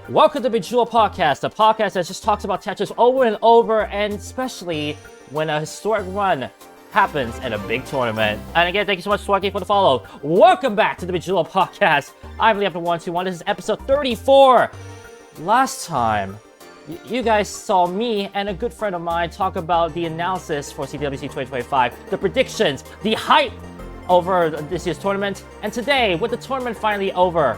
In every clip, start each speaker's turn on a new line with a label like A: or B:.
A: Welcome to Bejeweled Podcast, a podcast that just talks about Tetris over and over, and especially when a historic run happens in a big tournament. And again, thank you so much, Swaggy, for the follow. Welcome back to the Bejeweled Podcast. I'm Liam121. This is episode 34. Last time, you guys saw me and a good friend of mine talk about the analysis for CTWC 2025, the predictions, the hype over this year's tournament. And today, with the tournament finally over,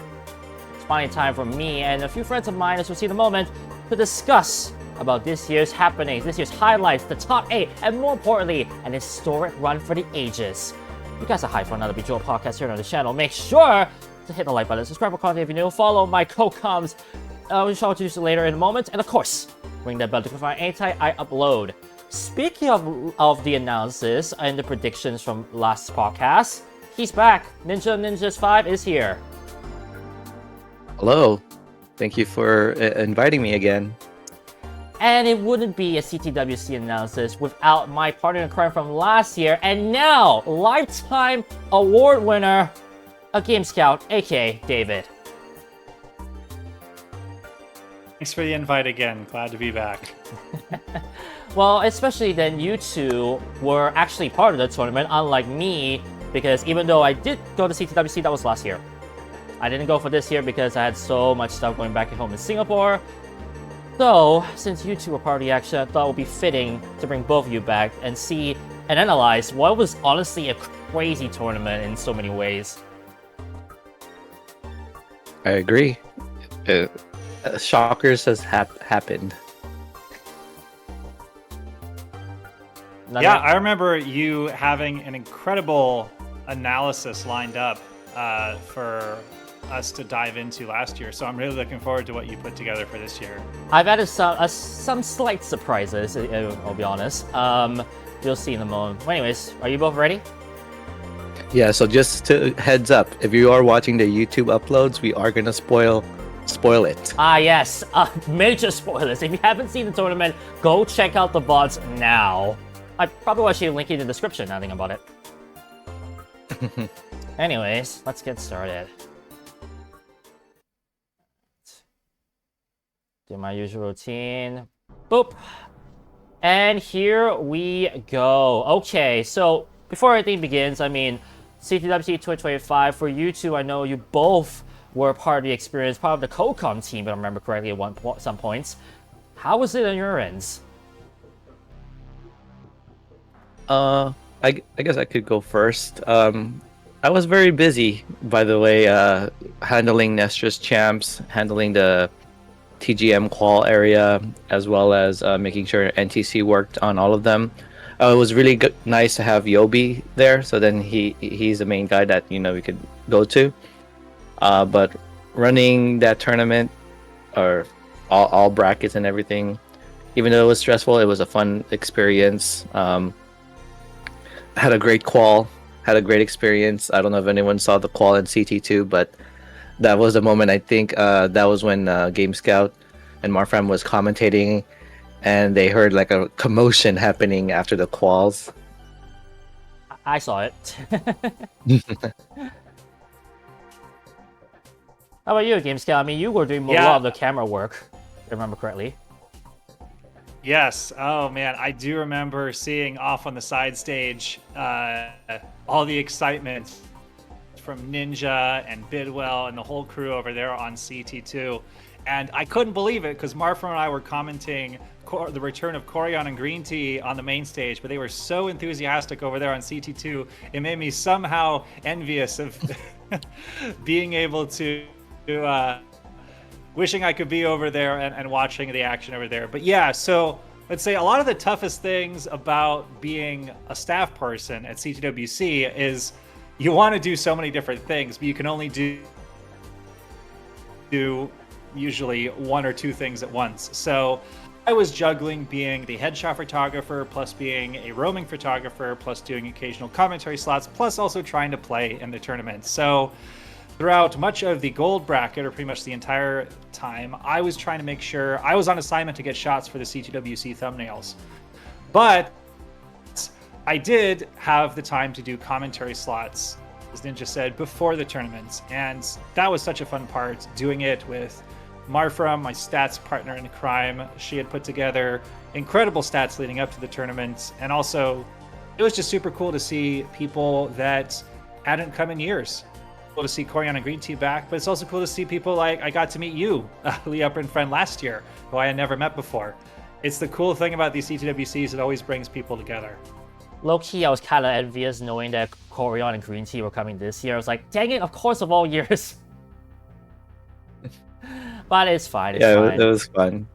A: finally time for me and a few friends of mine, as you'll see in a moment, to discuss about this year's happenings, this year's highlights, the top 8, and more importantly, an historic run for the ages. You guys are hyped for another Bejeweled podcast here on the channel. Make sure to hit the like button, subscribe for content if you're new, follow my co-coms, which I'll introduce you later in a moment, and of course, ring that bell to confirm anytime I upload. Speaking of the analysis and the predictions from last podcast, he's back. NinjaofNinjas5 is here.
B: Hello. Thank you for inviting me again.
A: And it wouldn't be a CTWC analysis without my partner in crime from last year, and now lifetime award winner, aGameScout, aka David.
C: Thanks for the invite again. Glad to be back.
A: Well, especially then you two were actually part of the tournament, unlike me, because even though I did go to CTWC, that was last year. I didn't go for this year because I had so much stuff going back at home in Singapore. So, since you two were part of the action, I thought it would be fitting to bring both of you back and see and analyze what was honestly a crazy tournament in so many ways.
B: I agree. Shockers has happened.
C: I remember you having an incredible analysis lined up for us to dive into last year, so I'm really looking forward to what you put together for this year.
A: I've added some slight surprises, I'll be honest. You'll see in a moment. Well, anyways, are you both ready?
B: Yeah, so just to heads up, if you are watching the YouTube uploads, we are gonna spoil it.
A: Ah, yes, major spoilers. If you haven't seen the tournament, go check out the VODs now. I probably will actually link it in the description, now I think about it. Anyways, let's get started. Do my usual routine. Boop. And here we go. Okay, so before anything begins, I mean, CTWC 2025, for you two, I know you both were part of the experience, part of the co-com team, if I remember correctly at some points. How was it on your ends?
B: I guess I could go first. I was very busy, by the way, handling Nestra's champs, handling the TGM qual area, as well as making sure NTC worked on all of them. It was really nice to have Yobi there, so then he's the main guy that we could go to. But running that tournament, or all brackets and everything, even though it was stressful, it was a fun experience. Had a great qual. Had a great experience. I don't know if anyone saw the qual in CT2, but that was the moment. I think that was when aGameScout and Marfram was commentating, and they heard like a commotion happening after the quals.
A: I saw it. How about you, aGameScout? I mean, you were doing a lot of the camera work, if I remember correctly.
C: Yes. Oh man, I do remember seeing off on the side stage all the excitement from Ninja and Bidwell and the whole crew over there on CT2, and I couldn't believe it because Marfram and I were commenting the return of Corian and Green Tea on the main stage, but they were so enthusiastic over there on CT2, it made me somehow envious of being able to wishing I could be over there and watching the action over there. But yeah, so let's say a lot of the toughest things about being a staff person at CTWC is you want to do so many different things, but you can only do usually one or two things at once. So I was juggling being the headshot photographer, plus being a roaming photographer, plus doing occasional commentary slots, plus also trying to play in the tournament. So throughout much of the gold bracket, or pretty much the entire time, I was trying to make sure I was on assignment to get shots for the CTWC thumbnails. But I did have the time to do commentary slots, as Ninja said, before the tournaments. And that was such a fun part, doing it with Marfra, my stats partner in crime, she had put together incredible stats leading up to the tournament. And also, it was just super cool to see people that hadn't come in years. Cool to see Coriana Green Tea back, but it's also cool to see people like I got to meet you, Lee Upper and friend last year, who I had never met before. It's the cool thing about these CTWCs, it always brings people together.
A: Low-key, I was kind of envious knowing that Corian and Green Tea were coming this year. I was like, dang it, of course, of all years. But it's fine, it's fine.
B: It was fun.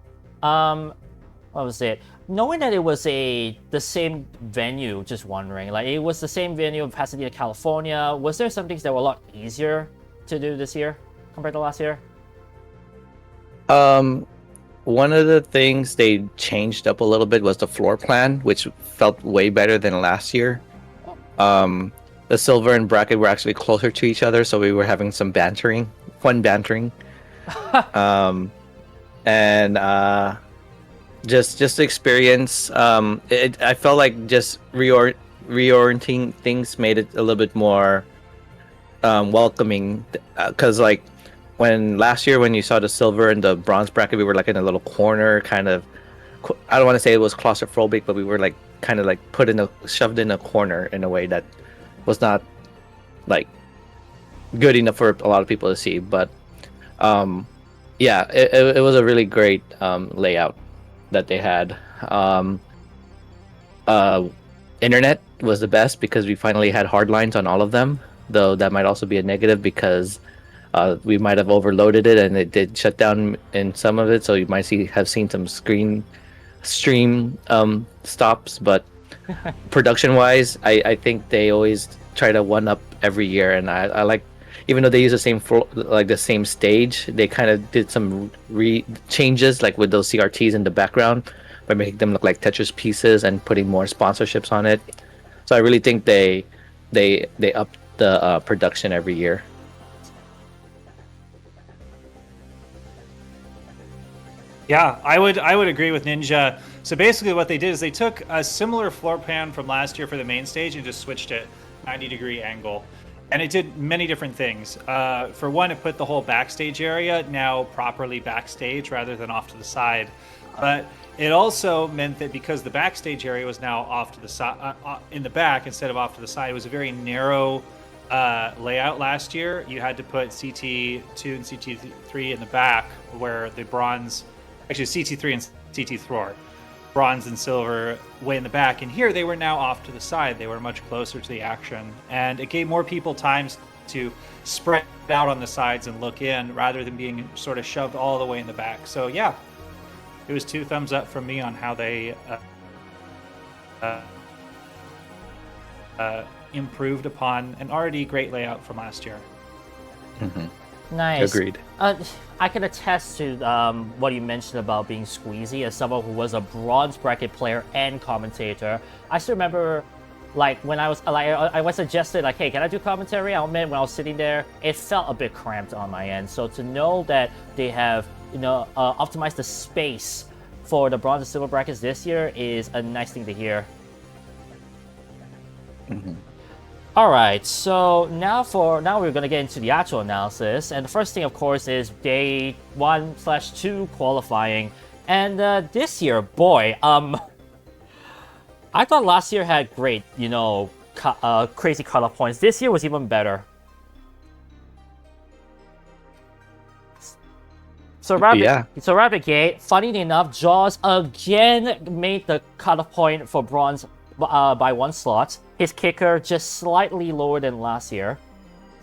A: What was it? Knowing that it was the same venue, just wondering, like it was the same venue in Pasadena, California, was there some things that were a lot easier to do this year compared to last year?
B: One of the things they changed up a little bit was the floor plan, which felt way better than last year. The silver and bracket were actually closer to each other, so we were having some fun bantering. Just the experience. I felt like just reorienting things made it a little bit more welcoming. Because like when last year when you saw the silver and the bronze bracket, we were like in a little corner, kind of. I don't want to say it was claustrophobic, but we were like kind of like shoved in a corner in a way that was not like good enough for a lot of people to see. But yeah, it was a really great layout that they had. Internet was the best because we finally had hard lines on all of them, though that might also be a negative because we might have overloaded it and it did shut down in some of it, so you might have seen some stream stops. But production wise, I think they always try to one up every year, and I like, even though they use the same the same stage, they kind of did some changes, like with those CRTs in the background, by making them look like Tetris pieces and putting more sponsorships on it. So I really think they up the production every year.
C: Yeah, I would agree with Ninja. So basically what they did is they took a similar floor plan from last year for the main stage and just switched it 90-degree angle. And it did many different things. For one, it put the whole backstage area now properly backstage rather than off to the side. But it also meant that because the backstage area was now off to the side, in the back instead of off to the side, it was a very narrow layout last year. You had to put CT2 and CT3 in the back, where the bronze, actually CT3 and CT4, bronze and silver way in the back, and here they were now off to the side. They were much closer to the action, and it gave more people time to spread out on the sides and look in rather than being sort of shoved all the way in the back. So yeah, it was 2 thumbs up from me on how they improved upon an already great layout from last year.
B: Mm-hmm.
A: Nice.
B: Agreed.
A: I can attest to what you mentioned about being squeezy. As someone who was a bronze bracket player and commentator, I still remember, like when I was suggested, like, hey, can I do commentary? I admit when I was sitting there, it felt a bit cramped on my end. So to know that they have, optimized the space for the bronze and silver brackets this year is a nice thing to hear.
B: Mm-hmm.
A: All right, so now we're gonna get into the actual analysis, and the first thing, of course, is day 1/2 qualifying, and this year, boy, I thought last year had great, crazy cutoff points. This year was even better. So Rapid Gate, funny enough, Jaws again made the cutoff point for bronze by 1 slot. His kicker just slightly lower than last year,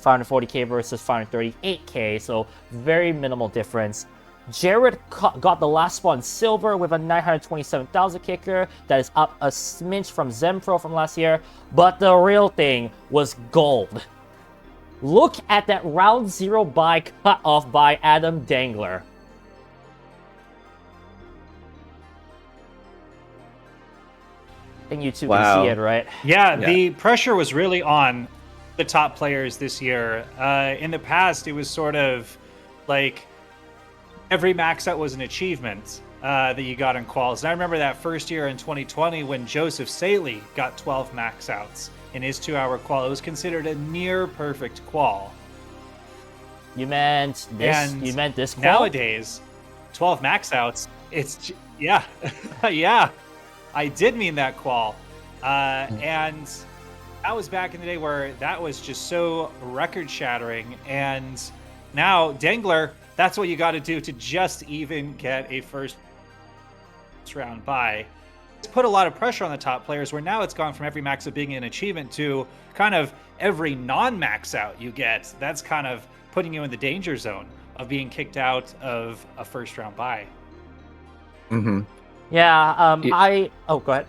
A: 540k versus 538k, so very minimal difference. Jared got the last one silver with a 927,000 kicker. That is up a smidge from Zempro from last year, but the real thing was gold. Look at that round 0 buy cut off by Adam Dangler. And you two can see it, right?
C: Yeah, the pressure was really on the top players this year. In the past, it was sort of like every max out was an achievement that you got in quals. And I remember that first year in 2020 when Joseph Saley got 12 max outs in his 2-hour qual. It was considered a near perfect qual.
A: You meant this?
C: And
A: You meant this qual?
C: nowadays, 12 max outs, yeah, yeah, I did mean that qual. And that was back in the day where that was just so record shattering. And now, Dangler, that's what you got to do to just even get a first round bye. It's put a lot of pressure on the top players, where now it's gone from every max out being an achievement to kind of every non-max out you get. That's kind of putting you in the danger zone of being kicked out of a first round bye.
B: Mm-hmm.
A: Yeah, oh, go ahead.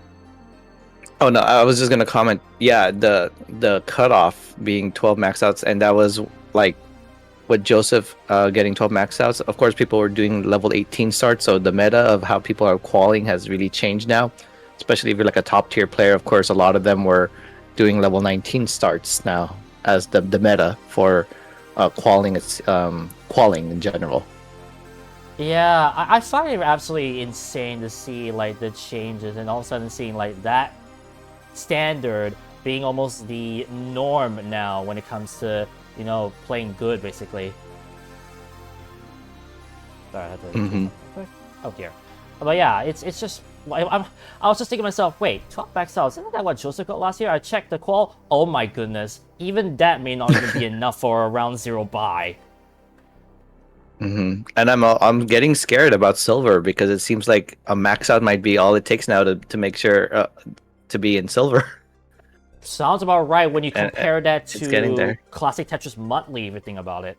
B: Oh no, I was just gonna comment. Yeah, the cutoff being 12 max outs, and that was like with Joseph getting 12 max outs. Of course, people were doing level 18 starts, so the meta of how people are qualing has really changed now. Especially if you're like a top tier player, of course, a lot of them were doing level 19 starts now as the meta for qualing. It's qualing in general.
A: Yeah, I find it absolutely insane to see like the changes, and all of a sudden seeing like that standard being almost the norm now when it comes to, you know, playing good, basically. Sorry, I had to... Oh dear. But yeah, it's just... I was just thinking to myself, wait, 12 max outs, isn't that what Joseph got last year? I checked the qual. Oh my goodness. Even that may not even be enough for a round 0 bye.
B: And I'm getting scared about silver, because it seems like a max out might be all it takes now to make sure to be in silver.
A: Sounds about right when you compare that to Classic Tetris Monthly, if you think about it.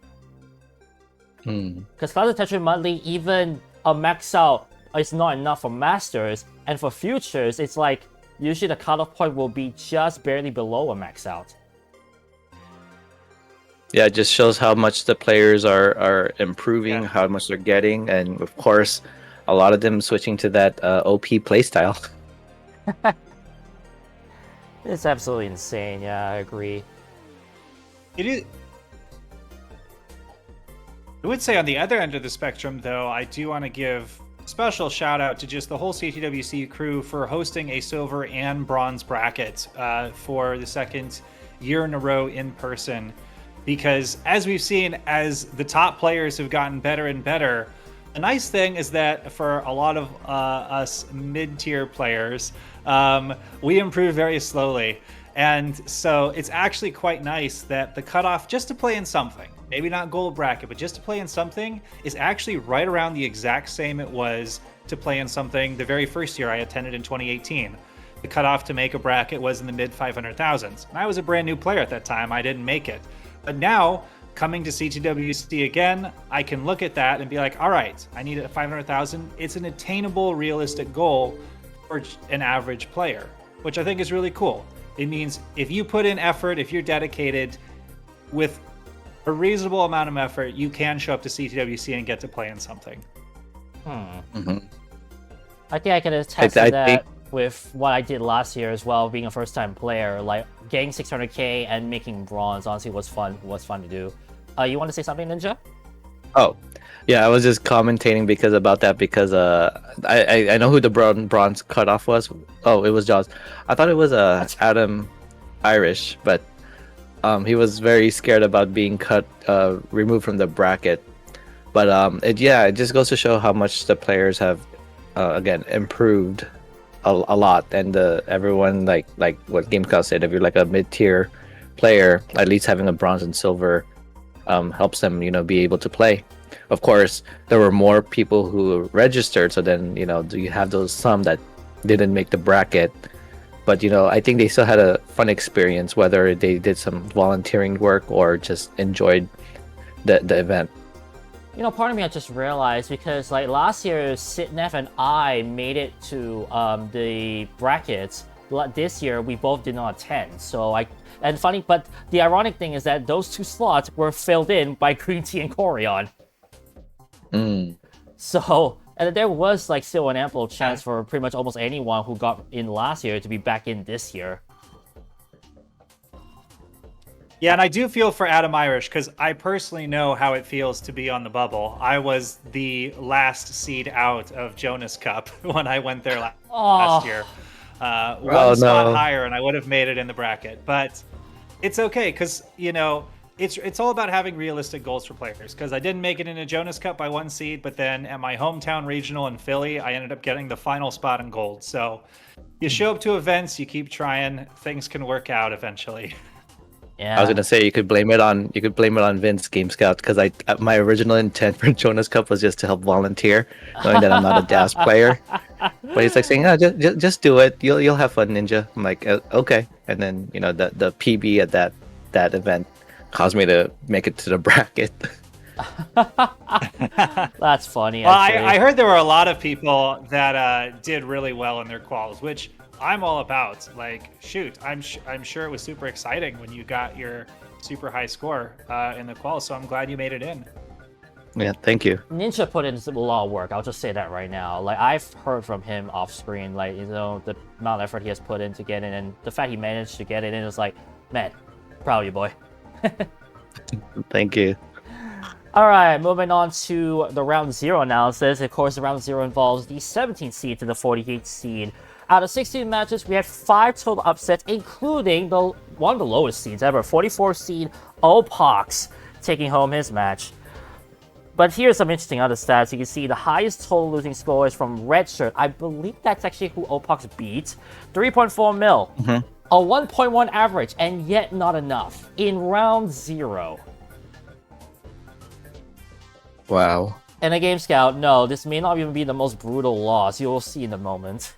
A: Because Classic Tetris Monthly, even a max out is not enough for Masters, and for Futures, it's like usually the cutoff point will be just barely below a max out.
B: Yeah, it just shows how much the players are improving, how much they're getting, and of course, a lot of them switching to that OP playstyle.
A: It's absolutely insane. Yeah, I agree.
C: It is. I would say on the other end of the spectrum, though, I do want to give a special shout out to just the whole CTWC crew for hosting a silver and bronze bracket for the second year in a row in person. Because as we've seen, as the top players have gotten better and better, the nice thing is that for a lot of us mid-tier players, we improve very slowly. And so it's actually quite nice that the cutoff just to play in something, maybe not gold bracket, but just to play in something, is actually right around the exact same it was to play in something the very first year I attended in 2018. The cutoff to make a bracket was in the mid 500,000s. And I was a brand new player at that time. I didn't make it. But now, coming to CTWC again, I can look at that and be like, all right, I need a 500,000. It's an attainable, realistic goal for an average player, which I think is really cool. It means if you put in effort, if you're dedicated with a reasonable amount of effort, you can show up to CTWC and get to play in something.
A: I think I can attest to that with what I did last year as well, being a first-time player. Like getting 600k and making bronze honestly was fun to do. You want to say something, Ninja?
B: Oh, yeah, I was just commentating because I know who the bronze cutoff was. Oh, it was Jaws. I thought it was Adam Irish, but he was very scared about being removed from the bracket. But it just goes to show how much the players have again improved a lot, and everyone like what aGameScout said, if you're like a mid-tier player, at least having a bronze and silver helps them, be able to play. Of course, there were more people who registered, so then you have those some that didn't make the bracket, but I think they still had a fun experience, whether they did some volunteering work or just enjoyed the event.
A: Part of me I just realized, because like last year, Sitnev and I made it to the brackets. This year, we both did not attend. But the ironic thing is that those two slots were filled in by Green Tea and Corion. So, and there was like still an ample chance for pretty much almost anyone who got in last year to be back in this year.
C: Yeah, and I do feel for Adam Irish, because I personally know how it feels to be on the bubble. I was the last seed out of Jonas Cup when I went there last year. One spot higher, and I would have made it in the bracket. But it's okay, because, it's all about having realistic goals for players, because I didn't make it in a Jonas Cup by 1 seed, but then at my hometown regional in Philly, I ended up getting the final spot in gold. So you show up to events, you keep trying, things can work out eventually.
A: Yeah.
B: I was gonna say you could blame it on Vince GameScout, because my original intent for Jonas Cup was just to help volunteer, knowing that I'm not a DAS player. But he's like saying, "Oh, just do it. You'll have fun, Ninja." I'm like, "Okay." And then the PB at that event caused me to make it to the bracket.
A: That's funny.
C: Well,
A: actually.
C: I heard there were a lot of people that did really well in their quals, which I'm all about. Like, shoot, I'm sure it was super exciting when you got your super high score in the quals. So I'm glad you made it in.
B: Yeah, thank you.
A: Ninja put in a lot of work. I'll just say that right now. Like, I've heard from him off screen, like, the amount of effort he has put in to get in, and the fact he managed to get it in is like, man, proud of you, boy.
B: Thank you.
A: All right, moving on to the round 0 analysis. Of course, the round 0 involves the 17th seed to the 48th seed. Out of 16 matches, we had 5 total upsets, including one of the lowest seeds ever, 44th seed Opox, taking home his match. But here's some interesting other stats. You can see the highest total losing score is from Redshirt. I believe that's actually who Opox beat. 3.4 mil.
B: Mm-hmm.
A: A 1.1 average, and yet not enough in round 0.
B: Wow.
A: And aGameScout, no, this may not even be the most brutal loss. You will see in a moment.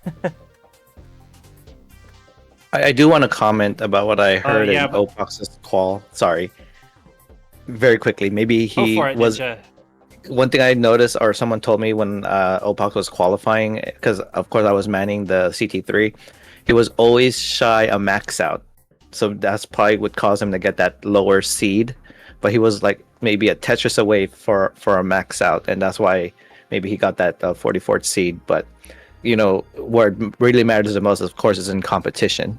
B: I do want to comment about what I heard
C: yeah,
B: in Opox's call. Sorry. Very quickly. Maybe he
C: Go for it,
B: was...
C: Ninja.
B: One thing I noticed, or someone told me when Opox was qualifying, because of course I was manning the CT3, he was always shy a max out. So that's probably what caused him to get that lower seed. But he was like maybe a Tetris away for a max out. And that's why maybe he got that 44th seed. But, where it really matters the most, of course, is in competition.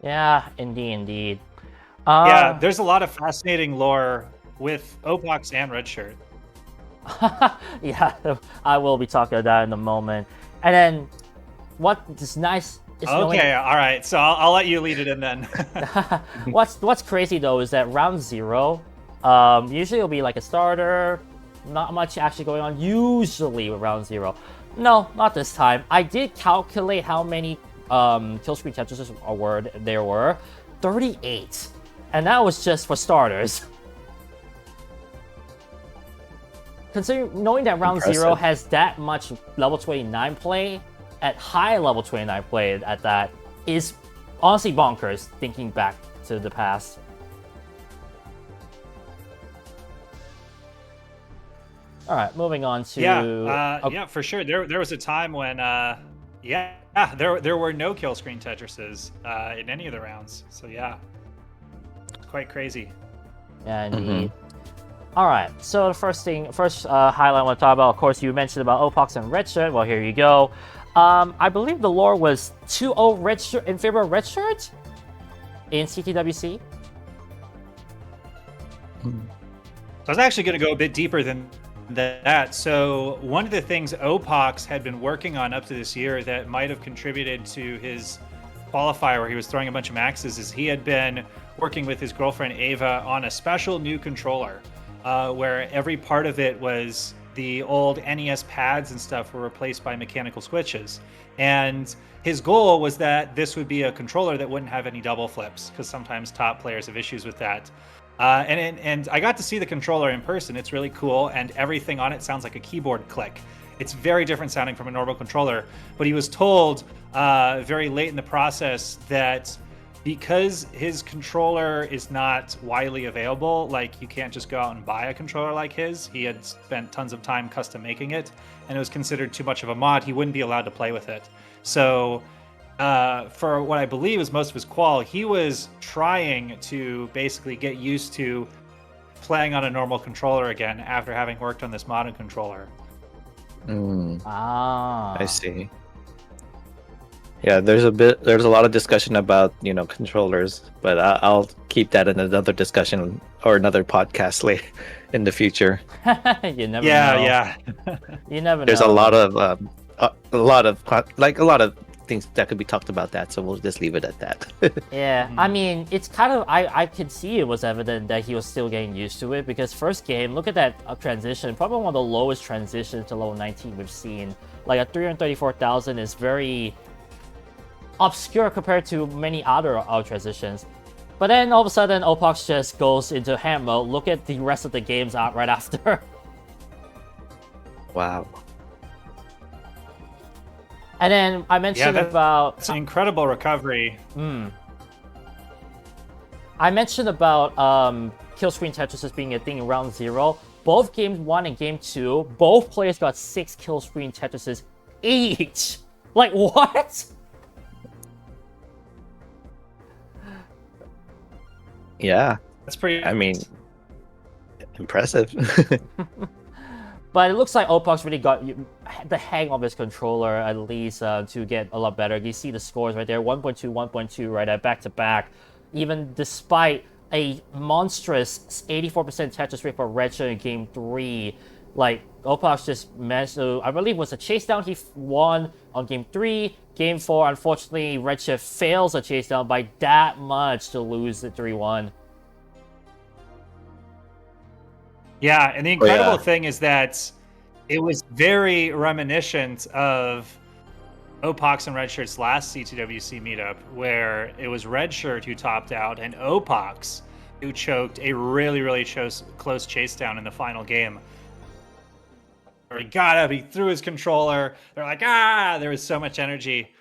A: Yeah, indeed.
C: Yeah, there's a lot of fascinating lore with Opox and Redshirt.
A: Yeah, I will be talking about that in a moment. And then, what is nice is
C: Okay, all right. So I'll let you lead it in then.
A: What's crazy though is that round 0, usually it'll be like a starter, not much actually going on. Usually with round 0, no, not this time. I did calculate how many kill screen Tetris there were, 38, and that was just for starters. Considering knowing that round
B: Impressive.
A: 0 has that much level 29 play, at high level 29 play at that, is honestly bonkers, thinking back to the past. All right, moving on to...
C: Yeah, for sure. There was a time when, there were no kill screen Tetrises in any of the rounds. So yeah, quite crazy.
A: Yeah, indeed. All right, so the first highlight I want to talk about, of course, you mentioned about Opox and Redshirt. Well, here you go. I believe the lore was 2-0 Redshirt in favor of Redshirt in CTWC.
C: So I was actually going to go a bit deeper than that. So one of the things Opox had been working on up to this year that might have contributed to his qualifier where he was throwing a bunch of maxes is he had been working with his girlfriend Ava on a special new controller where every part of it was the old NES pads and stuff were replaced by mechanical switches. And his goal was that this would be a controller that wouldn't have any double flips, because sometimes top players have issues with that. And I got to see the controller in person. It's really cool, and everything on it sounds like a keyboard click. It's very different sounding from a normal controller. But he was told very late in the process that because his controller is not widely available, like you can't just go out and buy a controller like his. He had spent tons of time custom making it, and it was considered too much of a mod. He wouldn't be allowed to play with it. So for what I believe is most of his qual, he was trying to basically get used to playing on a normal controller again after having worked on this modern controller.
B: I see. Yeah, there's a lot of discussion about controllers, but I'll keep that in another discussion or another podcast later in the future.
A: You never know.
C: Yeah.
A: You never know.
B: There's a lot of things that could be talked about that, so we'll just leave it at that.
A: Yeah, I mean, it's kind of, I could see it was evident that he was still getting used to it, because first game, look at that transition, probably one of the lowest transitions to level 19 we've seen. Like, a 334,000 is very obscure compared to many other transitions. But then all of a sudden, Opox just goes into hand mode. Look at the rest of the games out right after.
B: Wow.
A: And then I mentioned about...
C: It's an incredible recovery.
A: I mentioned about kill screen Tetris being a thing in round 0. Both game 1 and game 2, both players got 6 kill screen Tetrises each. Like, what?
B: Yeah.
C: That's pretty...
B: I mean, impressive.
A: But it looks like Opox really got the hang of his controller, at least, to get a lot better. You see the scores right there, 1.2, 1.2, right at back-to-back. Even despite a monstrous 84% Tetris rate for Redshirt in Game 3, like, Opox just managed to, I believe it was a chase down he won on Game 3. Game 4, unfortunately, Redshirt fails a chase down by that much to lose at 3-1.
C: Yeah, and the incredible thing is that it was very reminiscent of Opox and Redshirt's last CTWC meetup, where it was Redshirt who topped out and Opox who choked a really, really close chase down in the final game. He got up, he threw his controller, they're like, ah, there was so much energy.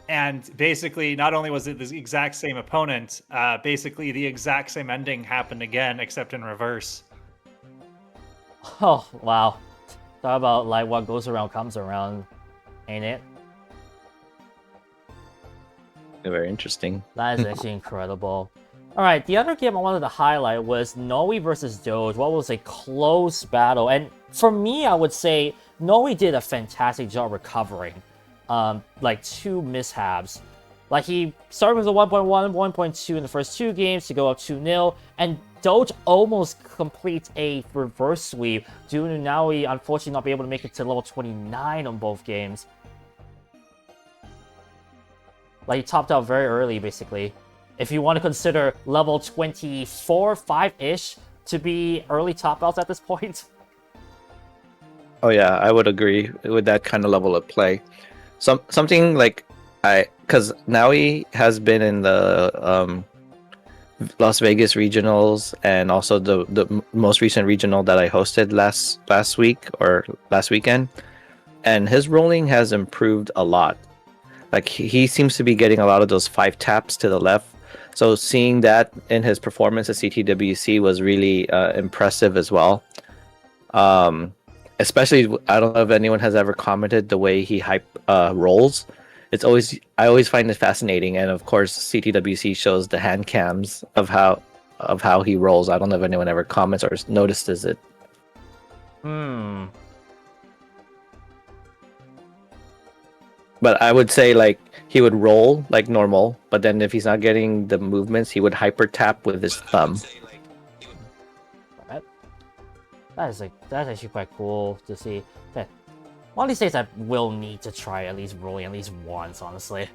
C: And basically, not only was it the exact same opponent, basically the exact same ending happened again, except in reverse.
A: Oh, wow. Talk about, like, what goes around comes around, ain't it?
B: Very interesting.
A: That is actually incredible. Alright, the other game I wanted to highlight was Noe versus Doge. What was a close battle. And for me, I would say Noe did a fantastic job recovering. Like, 2 mishaps. Like, he started with a 1.1, 1.2 in the first 2 games to go up 2-0, and Doge almost completes a reverse sweep due to Noe unfortunately not be able to make it to level 29 on both games. Like, he topped out very early, basically. If you want to consider level 24, 5-ish to be early top outs at this point.
B: Oh yeah, I would agree with that kind of level of play. Something like because Naui has been in the Las Vegas regionals and also the most recent regional that I hosted last week or last weekend, and his rolling has improved a lot. Like he seems to be getting a lot of those 5 taps to the left. So seeing that in his performance at CTWC was really impressive as well. Especially, I don't know if anyone has ever commented the way he rolls. I always find it fascinating, and of course CTWC shows the hand cams of how he rolls. I don't know if anyone ever comments or notices it. But I would say like he would roll like normal, but then if he's not getting the movements, he would hyper tap with his thumb.
A: That's actually quite cool to see. One of these days I will need to try at least rolling at least once, honestly.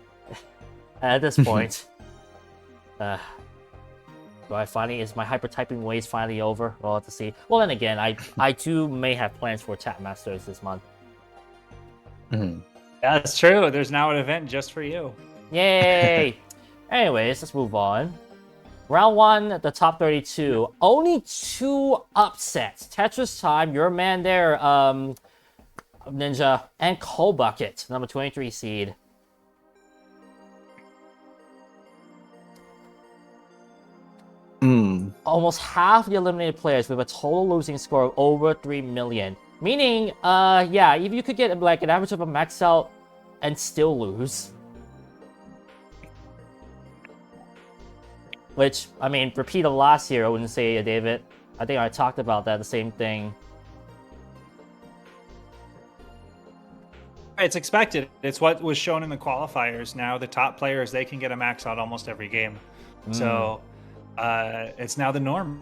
A: At this point. Do I finally, is my hyper-typing ways finally over? We'll have to see. Well, then again, I too may have plans for Tap Masters this month.
B: Mm-hmm.
C: That's true. There's now an event just for you.
A: Yay! Anyways, let's move on. Round 1, the top 32. Only 2 upsets. Tetris Time, your man there, Ninja, and Cold Bucket, number 23 seed. Almost half the eliminated players with a total losing score of over 3 million. Meaning, yeah, if you could get like an average of a max out and still lose. Which, I mean, repeat of last year, I wouldn't say, David. I think I talked about that, the same thing.
C: It's expected. It's what was shown in the qualifiers. Now the top players, they can get a max out almost every game. So it's now the norm.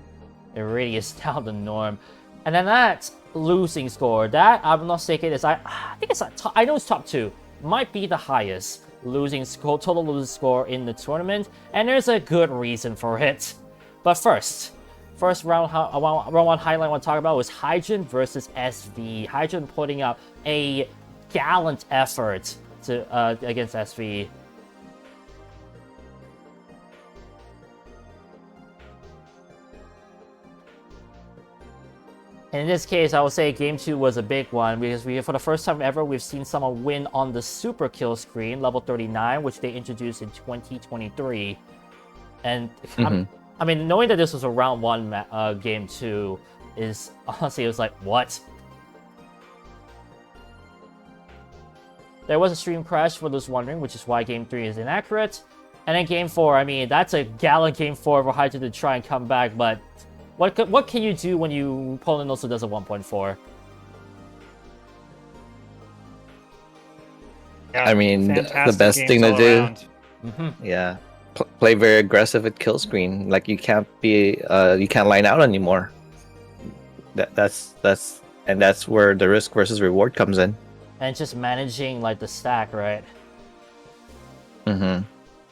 A: It really is now the norm. And then that losing score, that I'm not mistaken, is I think it's I know it's top 2. might be the highest total losing score in the tournament, and there's a good reason for it. But first round one highlight I want to talk about was Hydrogen versus SV. Hydrogen putting up a gallant effort against SV. In this case, I would say Game 2 was a big one because for the first time ever, we've seen someone win on the Super Kill screen, level 39, which they introduced in 2023. And I mean, knowing that this was a round 1 Game 2 is honestly, it was like, what? There was a stream crash for those wondering, which is why Game 3 is inaccurate. And then Game 4, I mean, that's a gallant Game 4 for Hydra to try and come back, but what can you do when your opponent also does a 1.4?
C: Yeah,
B: I mean, the
C: fantastic
B: best
C: games
B: thing to
C: all
B: do,
C: around.
B: yeah, play very aggressive at kill screen. Like you can't line out anymore. That's where the risk versus reward comes in.
A: And just managing like the stack, right?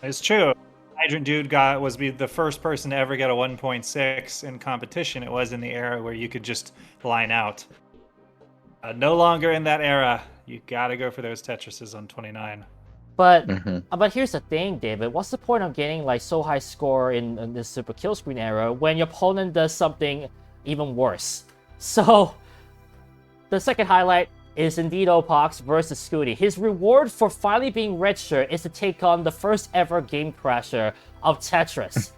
C: It's true. Hydrant Dude was the first person to ever get a 1.6 in competition. It was in the era where you could just line out. No longer in that era. You gotta go for those Tetrises on 29.
A: But here's the thing, David. What's the point of getting like so high score in this super kill screen era when your opponent does something even worse? So the second highlight is indeed Opox versus Scooty. His reward for finally being registered is to take on the first ever game crasher of Tetris.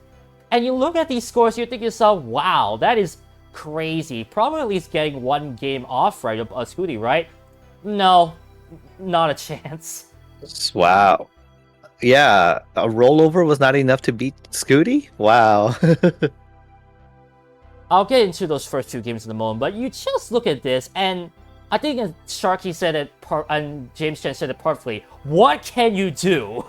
A: And you look at these scores, you think to yourself, wow, that is crazy. Probably at least getting 1 game off, right, Scooty, right? No, not a chance.
B: Wow. Yeah, a rollover was not enough to beat Scooty? Wow.
A: I'll get into those first 2 games in a moment, but you just look at this, and I think Sharky said it, and James Chen said it perfectly. What can you do?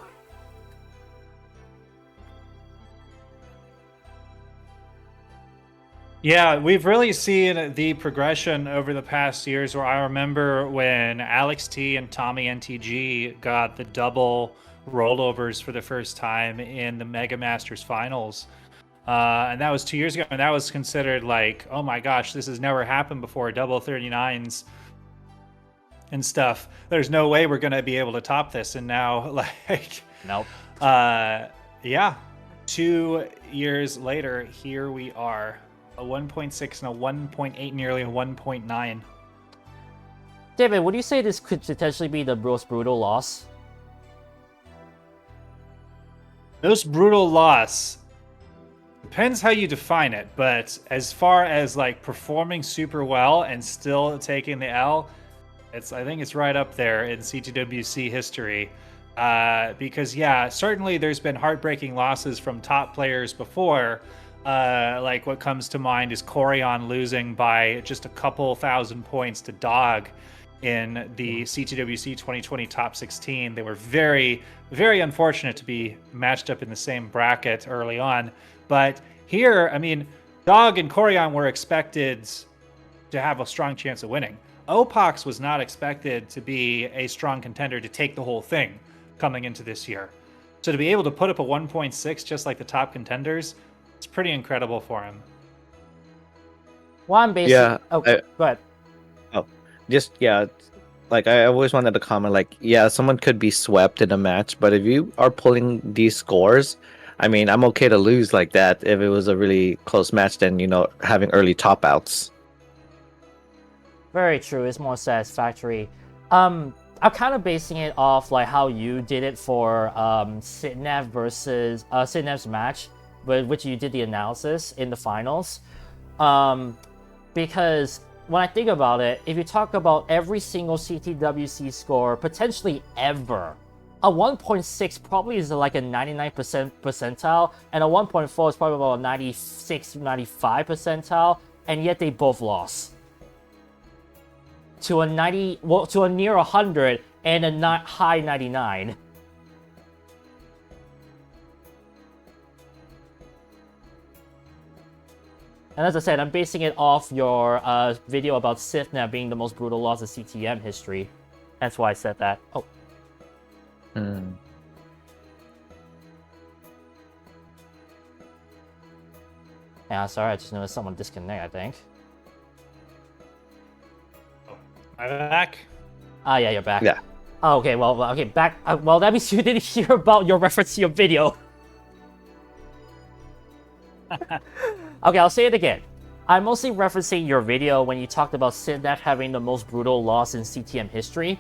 C: Yeah, we've really seen the progression over the past years where I remember when AlexThach and Tommy NTG got the double rollovers for the first time in the Mega Masters finals. And that was 2 years ago, and that was considered like, oh my gosh, this has never happened before, double 39s and stuff. There's no way we're going to be able to top this. And now, like,
A: Nope.
C: Yeah, 2 years later, here we are. A 1.6 and a 1.8, nearly a 1.9.
A: David, would you say this could potentially be the most brutal loss?
C: Most brutal loss depends how you define it, but as far as like performing super well and still taking the L, I think it's right up there in CTWC history. Because yeah, certainly there's been heartbreaking losses from top players before. Like what comes to mind is Corion losing by just a couple thousand points to Dog in the CTWC 2020 top 16. They were very, very unfortunate to be matched up in the same bracket early on. But here, I mean, Dog and Corion were expected to have a strong chance of winning. Opox was not expected to be a strong contender to take the whole thing coming into this year. So to be able to put up a 1.6 just like the top contenders, it's pretty incredible for him.
A: Well, I'm basically...
B: Yeah,
A: go ahead.
B: Like I always wanted to comment, like, yeah, someone could be swept in a match, but if you are pulling these scores, I mean, I'm okay to lose like that if it was a really close match than, having early top outs.
A: Very true. It's more satisfactory. I'm kind of basing it off like how you did it for Sitnev versus Sitnev's match, which you did the analysis in the finals. Because when I think about it, if you talk about every single CTWC score, potentially ever, a 1.6 probably is like a 99% percentile, and a 1.4 is probably about a 96, 95 percentile, and yet they both lost. To a near 100 and a high 99. And as I said, I'm basing it off your video about Sithna being the most brutal loss of CTM history. That's why I said that. Oh,
B: Mm.
A: Yeah, sorry, I just noticed someone disconnect, I think.
C: Am I back?
A: Ah, yeah, you're back.
B: Yeah.
A: Oh, okay, okay, back. Well, that means you didn't hear about your reference to your video. Okay, I'll say it again. I'm mostly referencing your video when you talked about CTWC having the most brutal loss in CTM history.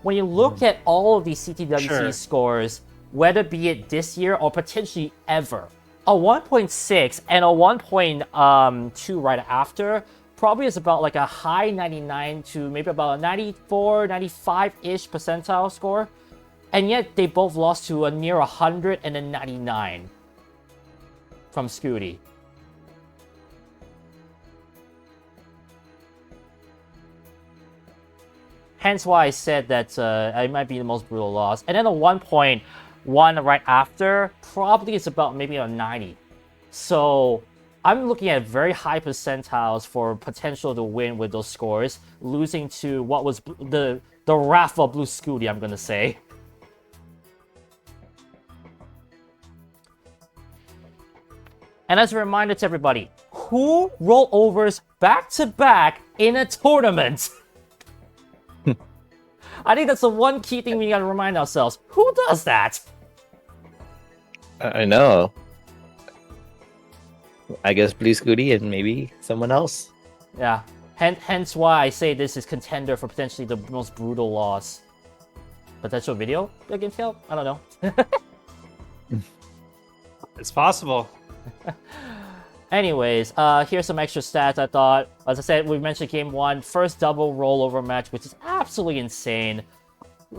A: When you look at all of these CTWC scores, whether be it this year or potentially ever, a 1.6 and a 1.2 right after probably is about like a high 99 to maybe about a 94, 95-ish percentile score. And yet they both lost to a near 100 and a 99 from Scooty. Hence why I said that it might be the most brutal loss. And then a 1.1 right after probably is about maybe a 90. So I'm looking at very high percentiles for potential to win with those scores, losing to what was the wrath of Blue Scooty, I'm gonna say. And as a reminder to everybody, who rollovers back-to-back in a tournament? I think that's the one key thing we gotta remind ourselves. Who does that?
B: I know. I guess Blue Scooty and maybe someone else.
A: Yeah. Hence why I say this is contender for potentially the most brutal loss. Potential video aGameScout? I don't know.
C: It's possible.
A: Anyways, here's some extra stats I thought. As I said, we mentioned game one, first double rollover match, which is absolutely insane.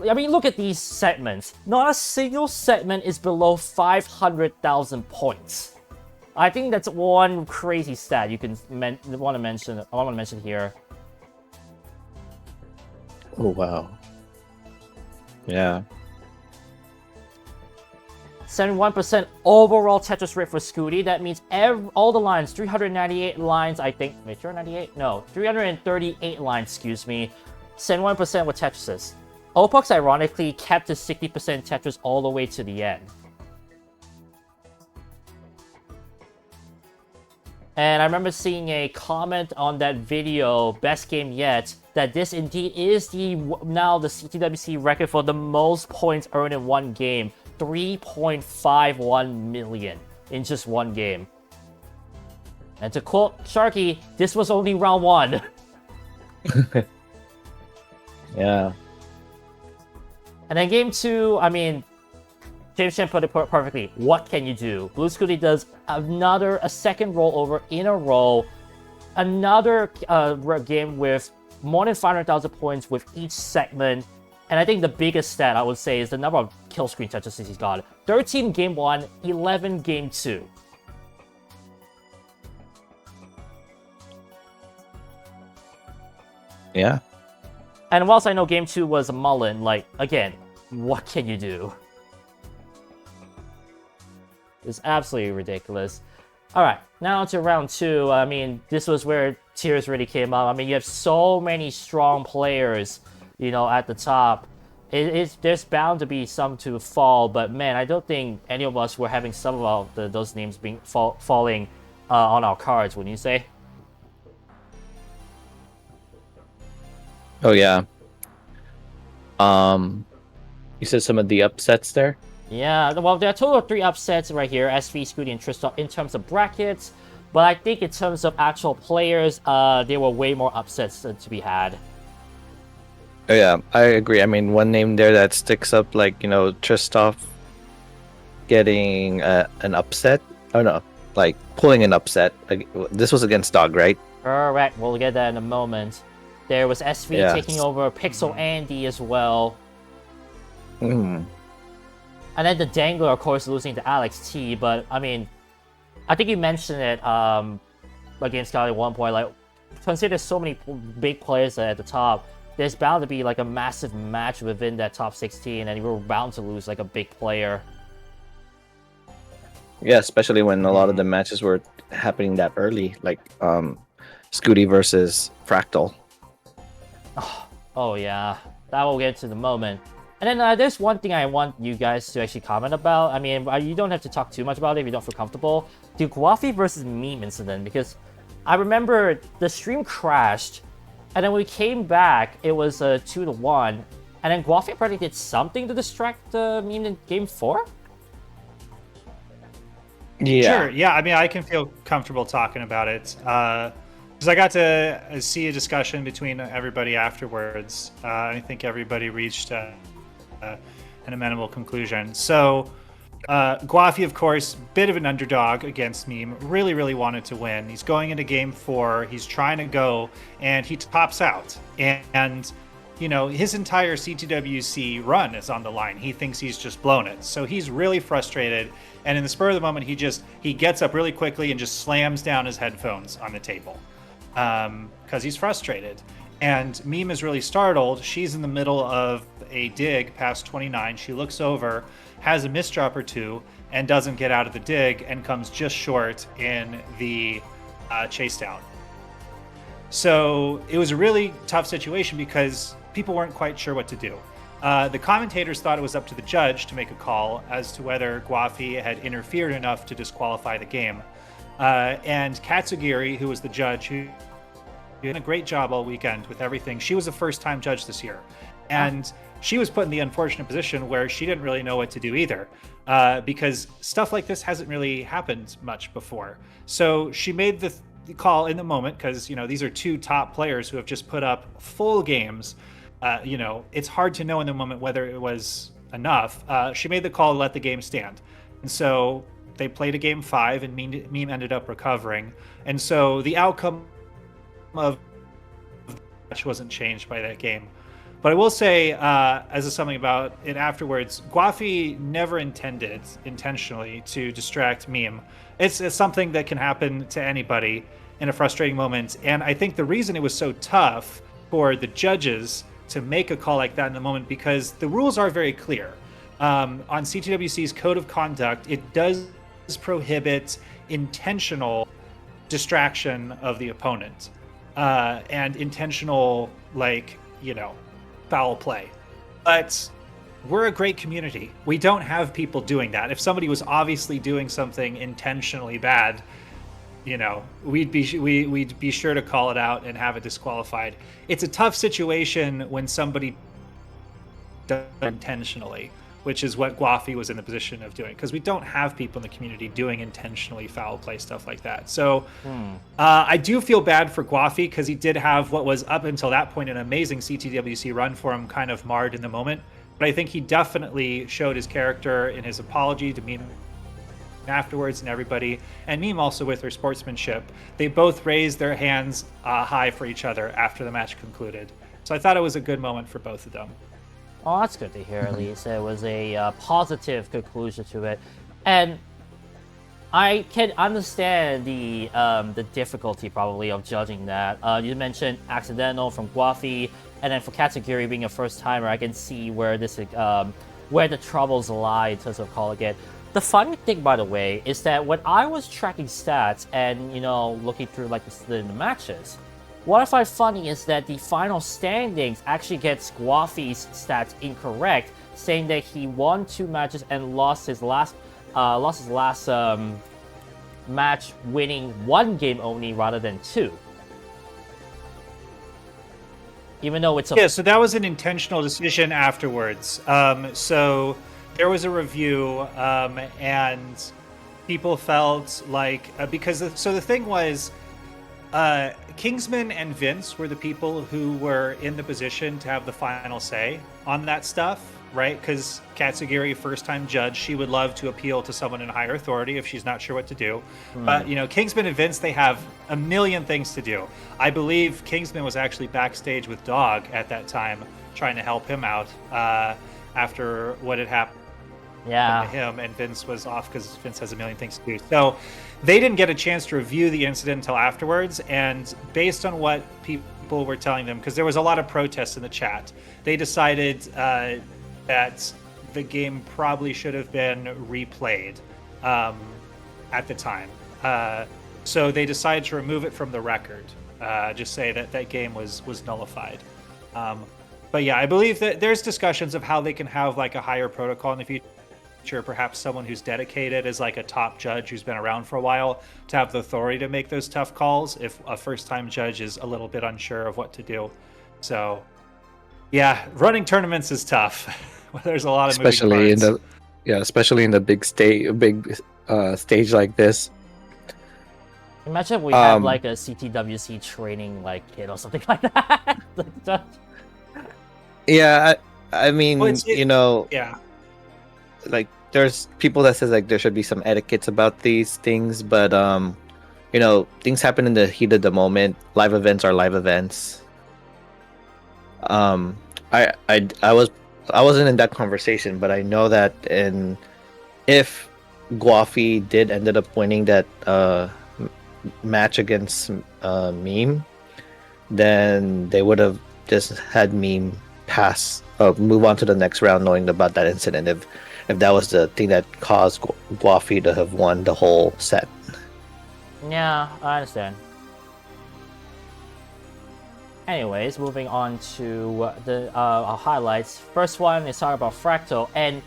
A: I mean, look at these segments. Not a single segment is below 500,000 points. I think that's one crazy stat you can want to mention here.
B: Oh wow. Yeah.
A: 71% overall Tetris rate for Scooty. That means all the lines, 398 lines, I think. Wait, 398? No, 338 lines, excuse me. 71% were Tetrises. Opux, ironically, kept his 60% Tetris all the way to the end. And I remember seeing a comment on that video, best game yet, that this indeed is now the CTWC record for the most points earned in one game. 3.51 million in just one game. And to quote Sharky, this was only round one.
B: Yeah.
A: And then game two, I mean, James Chen put it perfectly. What can you do? Blue Scooty does a second rollover in a row. Another game with more than 500,000 points with each segment. And I think the biggest stat I would say is the number of kill screen touches he's got. 13 game 1, 11 game 2.
B: Yeah.
A: And whilst I know game 2 was a Mullen, like, again, what can you do? It's absolutely ridiculous. Alright, now to round 2. I mean, this was where tears really came up. I mean, you have so many strong players, you know, at the top. There's bound to be some to fall, but man, I don't think any of us were having some of those names being falling on our cards, wouldn't you say?
B: Oh yeah. You said some of the upsets there?
A: Yeah, well, there are a total of 3 upsets right here, SV, Scooty, and Tristan, in terms of brackets. But I think in terms of actual players, there were way more upsets to be had.
B: Oh yeah, I agree. I mean, one name there that sticks up, like, you know, Tristov getting an upset. Oh no, like pulling an upset. Like, this was against Dog, right?
A: Correct, we'll get that in a moment. There was SV taking over Pixel Andy as well.
B: Mm.
A: And then the Dangler, of course, losing to AlexThach. But, I mean, I think you mentioned it against Scott at one point. Like, consider so many big players at the top. There's bound to be, like, a massive match within that top 16. And we're bound to lose, like, a big player.
B: Yeah, especially when a lot of the matches were happening that early. Like, Scooty versus Fractal.
A: Oh, yeah. That will get to the moment. And then there's one thing I want you guys to actually comment about. I mean, you don't have to talk too much about it if you don't feel comfortable. The Guafi versus Meme incident, because I remember the stream crashed, and then when we came back, it was 2-1, and then Guafi apparently did something to distract the Meme in Game 4?
B: Yeah.
C: Sure. Yeah. I mean, I can feel comfortable talking about it because I got to see a discussion between everybody afterwards. I think everybody reached an amenable conclusion. So, Guafi, of course, bit of an underdog against Meme. Really, really wanted to win. He's going into Game 4. He's trying to go, and he tops out. And you know, his entire CTWC run is on the line. He thinks he's just blown it. So he's really frustrated. And in the spur of the moment, he gets up really quickly and just slams down his headphones on the table because he's frustrated. And Meme is really startled. She's in the middle of a dig past 29. She looks over, has a misdrop or two, and doesn't get out of the dig and comes just short in the chase down. So it was a really tough situation because people weren't quite sure what to do. The commentators thought it was up to the judge to make a call as to whether Guafi had interfered enough to disqualify the game. And Katsugiri, who was the judge, who did a great job all weekend with everything, she was a first-time judge this year. And she was put in the unfortunate position where she didn't really know what to do either, because stuff like this hasn't really happened much before. So she made the call in the moment because, you know, these are two top players who have just put up full games. You know, it's hard to know in the moment whether it was enough. She made the call to let the game stand. And so they played a game 5 and Meme ended up recovering. And so the outcome of the match wasn't changed by that game. But I will say, as a something about it afterwards, Guafi never intended intentionally to distract Meme. It's something that can happen to anybody in a frustrating moment. And I think the reason it was so tough for the judges to make a call like that in the moment, because the rules are very clear. On CTWC's code of conduct, it does prohibit intentional distraction of the opponent and intentional, like, you know, foul play. But we're a great community. We don't have people doing that. If somebody was obviously doing something intentionally bad, you know, we'd be sure to call it out and have it disqualified. It's a tough situation when somebody does it intentionally, which is what Guafi was in the position of doing, because we don't have people in the community doing intentionally foul play stuff like that. So I do feel bad for Guafi because he did have what was up until that point an amazing CTWC run for him kind of marred in the moment. But I think he definitely showed his character in his apology to Meme afterwards and everybody, and Meme also with her sportsmanship. They both raised their hands high for each other after the match concluded. So I thought it was a good moment for both of them.
A: Oh, that's good to hear, at least. It was a positive conclusion to it. And I can understand the difficulty, probably, of judging that. You mentioned accidental from Guafi, and then for Katsugiri being a first-timer, I can see where this where the troubles lie in terms of calling it. The funny thing, by the way, is that when I was tracking stats and, you know, looking through, like, the matches, what I find funny is that the final standings actually gets Guafi's stats incorrect, saying that he won 2 matches and lost his last match, winning 1 game only rather than 2. Even though it's
C: so that was an intentional decision afterwards. So there was a review, and people felt like because the thing was, Kingsman and Vince were the people who were in the position to have the final say on that stuff, right? Because Katsugiri, first-time judge, she would love to appeal to someone in higher authority if she's not sure what to do. But, you know, Kingsman and Vince, they have a million things to do. I believe Kingsman was actually backstage with Dog at that time, trying to help him out after what had happened to him, and Vince was off because Vince has a million things to do. So they didn't get a chance to review the incident until afterwards, and based on what people were telling them, because there was a lot of protests in the chat, they decided that the game probably should have been replayed at the time. So they decided to remove it from the record, just say that that game was nullified. But yeah, I believe that there's discussions of how they can have like a higher protocol in the future, perhaps someone who's dedicated as like a top judge who's been around for a while to have the authority to make those tough calls if a first-time judge is a little bit unsure of what to do. So yeah, running tournaments is tough. There's a lot of
B: especially in
C: moving
B: the especially in the big stage like this.
A: Imagine we have like a CTWC training like kid or something like that.
B: Yeah, I mean,
C: yeah.
B: Like there's people that says like there should be some etiquettes about these things, but things happen in the heat of the moment. Live events are live events. I wasn't in that conversation, but I know that if Guafi did ended up winning that match against Meme, then they would have just had Meme move on to the next round, knowing about that incident. If that was the thing that caused Guafi to have won the whole set.
A: Yeah, I understand. Anyways, moving on to the highlights. First one is talking about Fractal, and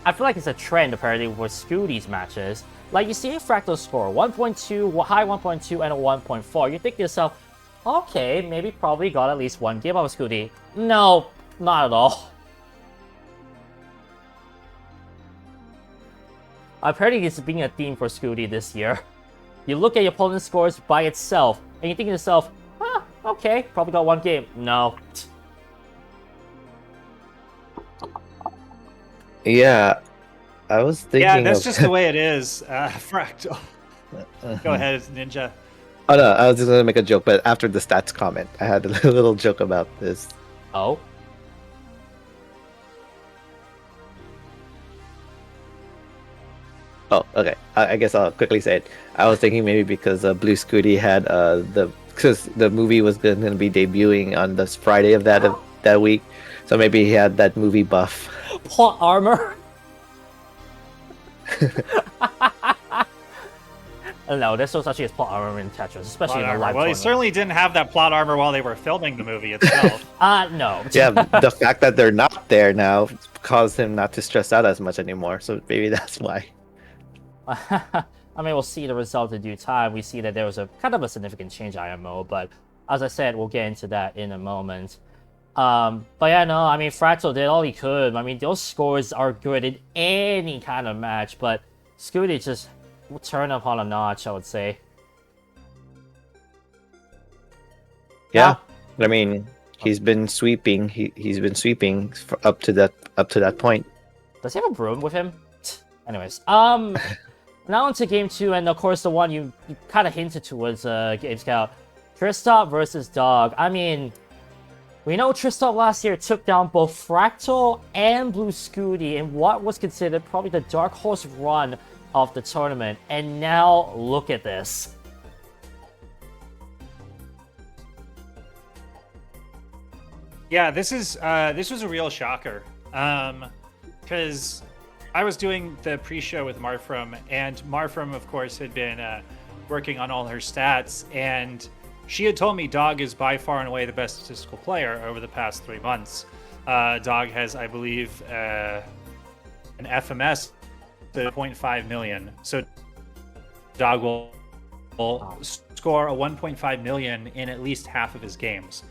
A: I feel like it's a trend apparently with Scooty's matches. Like you see Fractal score 1.2, high 1.2, and a 1.4. You think to yourself, okay, maybe probably got at least one game out of Scooty. No, not at all. Apparently, it's being a theme for Scooty this year. You look at your opponent's scores by itself, and you think to yourself, okay, probably got one game. No.
B: Yeah, I was thinking.
C: Yeah, that's just the way it is. Fractal. Go ahead, Ninja.
B: Oh no, I was just gonna make a joke, but after the stats comment, I had a little joke about this.
A: Oh.
B: Oh, okay. I guess I'll quickly say it. I was thinking maybe because Blue Scooty had because the movie was going to be debuting on this Friday of that week, so maybe he had that movie buff.
A: Plot armor. No, there's no such thing as plot armor in Tetris, especially in the live
C: Well, he
A: tournament.
C: certainly didn't have that plot armor while they were filming the movie itself.
A: No.
B: Yeah, the fact that they're not there now caused him not to stress out as much anymore, so maybe that's why.
A: I mean, we'll see the result in due time. We see that there was a kind of a significant change in IMO, but as I said, we'll get into that in a moment. But yeah, no, I mean, Fractal did all he could. I mean, those scores are good in any kind of match, but Scooty just turned up on a notch, I would say.
B: Yeah, I mean, he's been sweeping. He's been sweeping up to that point.
A: Does he have a broom with him? Anyways, now into game 2, and of course the one you kind of hinted towards, aGameScout. Tristop versus Dog. I mean, we know Tristop last year took down both Fractal and Blue Scooty in what was considered probably the dark horse run of the tournament, and now look at this.
C: Yeah, this was a real shocker, because I was doing the pre-show with Marfram, and Marfram, of course, had been working on all her stats, and she had told me Dog is by far and away the best statistical player over the past 3 months. Dog has, I believe, an FMS to 0.5 million. So Dog will score a 1.5 million in at least half of his games.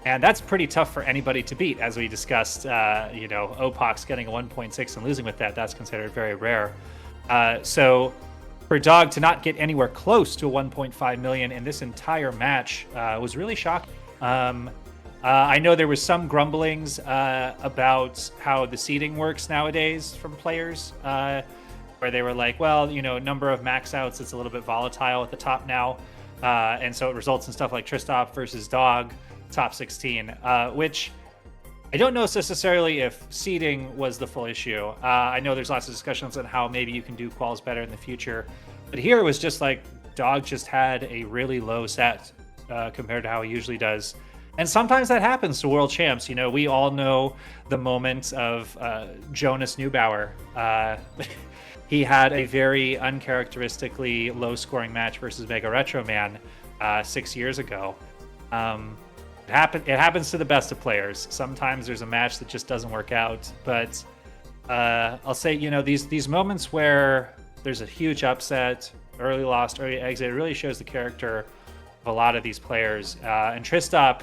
C: And that's pretty tough for anybody to beat, as we discussed. Opox getting a 1.6 and losing with that, that's considered very rare. So for Dog to not get anywhere close to a 1.5 million in this entire match was really shocking. I know there was some grumblings about how the seeding works nowadays from players, where they were like, well, number of max outs, it's a little bit volatile at the top now. And so it results in stuff like Tristop versus Dog, top 16, which I don't know necessarily if seeding was the full issue. I know there's lots of discussions on how maybe you can do quals better in the future, but here it was just like Dog just had a really low set compared to how he usually does. And sometimes that happens to world champs. We all know the moment of Jonas Neubauer. He had a very uncharacteristically low scoring match versus Mega Retro Man 6 years ago. It happens to the best of players. Sometimes there's a match that just doesn't work out. But I'll say, these moments where there's a huge upset, early loss, early exit, it really shows the character of a lot of these players. And Tristop,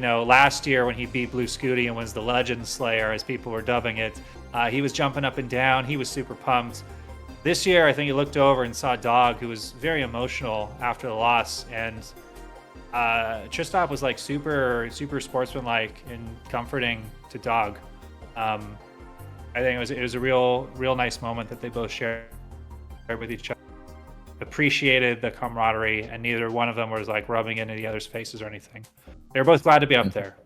C: last year when he beat Blue Scooty and was the Legend Slayer, as people were dubbing it, he was jumping up and down. He was super pumped. This year, I think he looked over and saw Dog, who was very emotional after the loss, and Tristop was like super sportsmanlike and comforting to Dog. I think it was a real nice moment that they both shared with each other. Appreciated the camaraderie, and neither one of them was like rubbing into the other's faces or anything. They were both glad to be up there.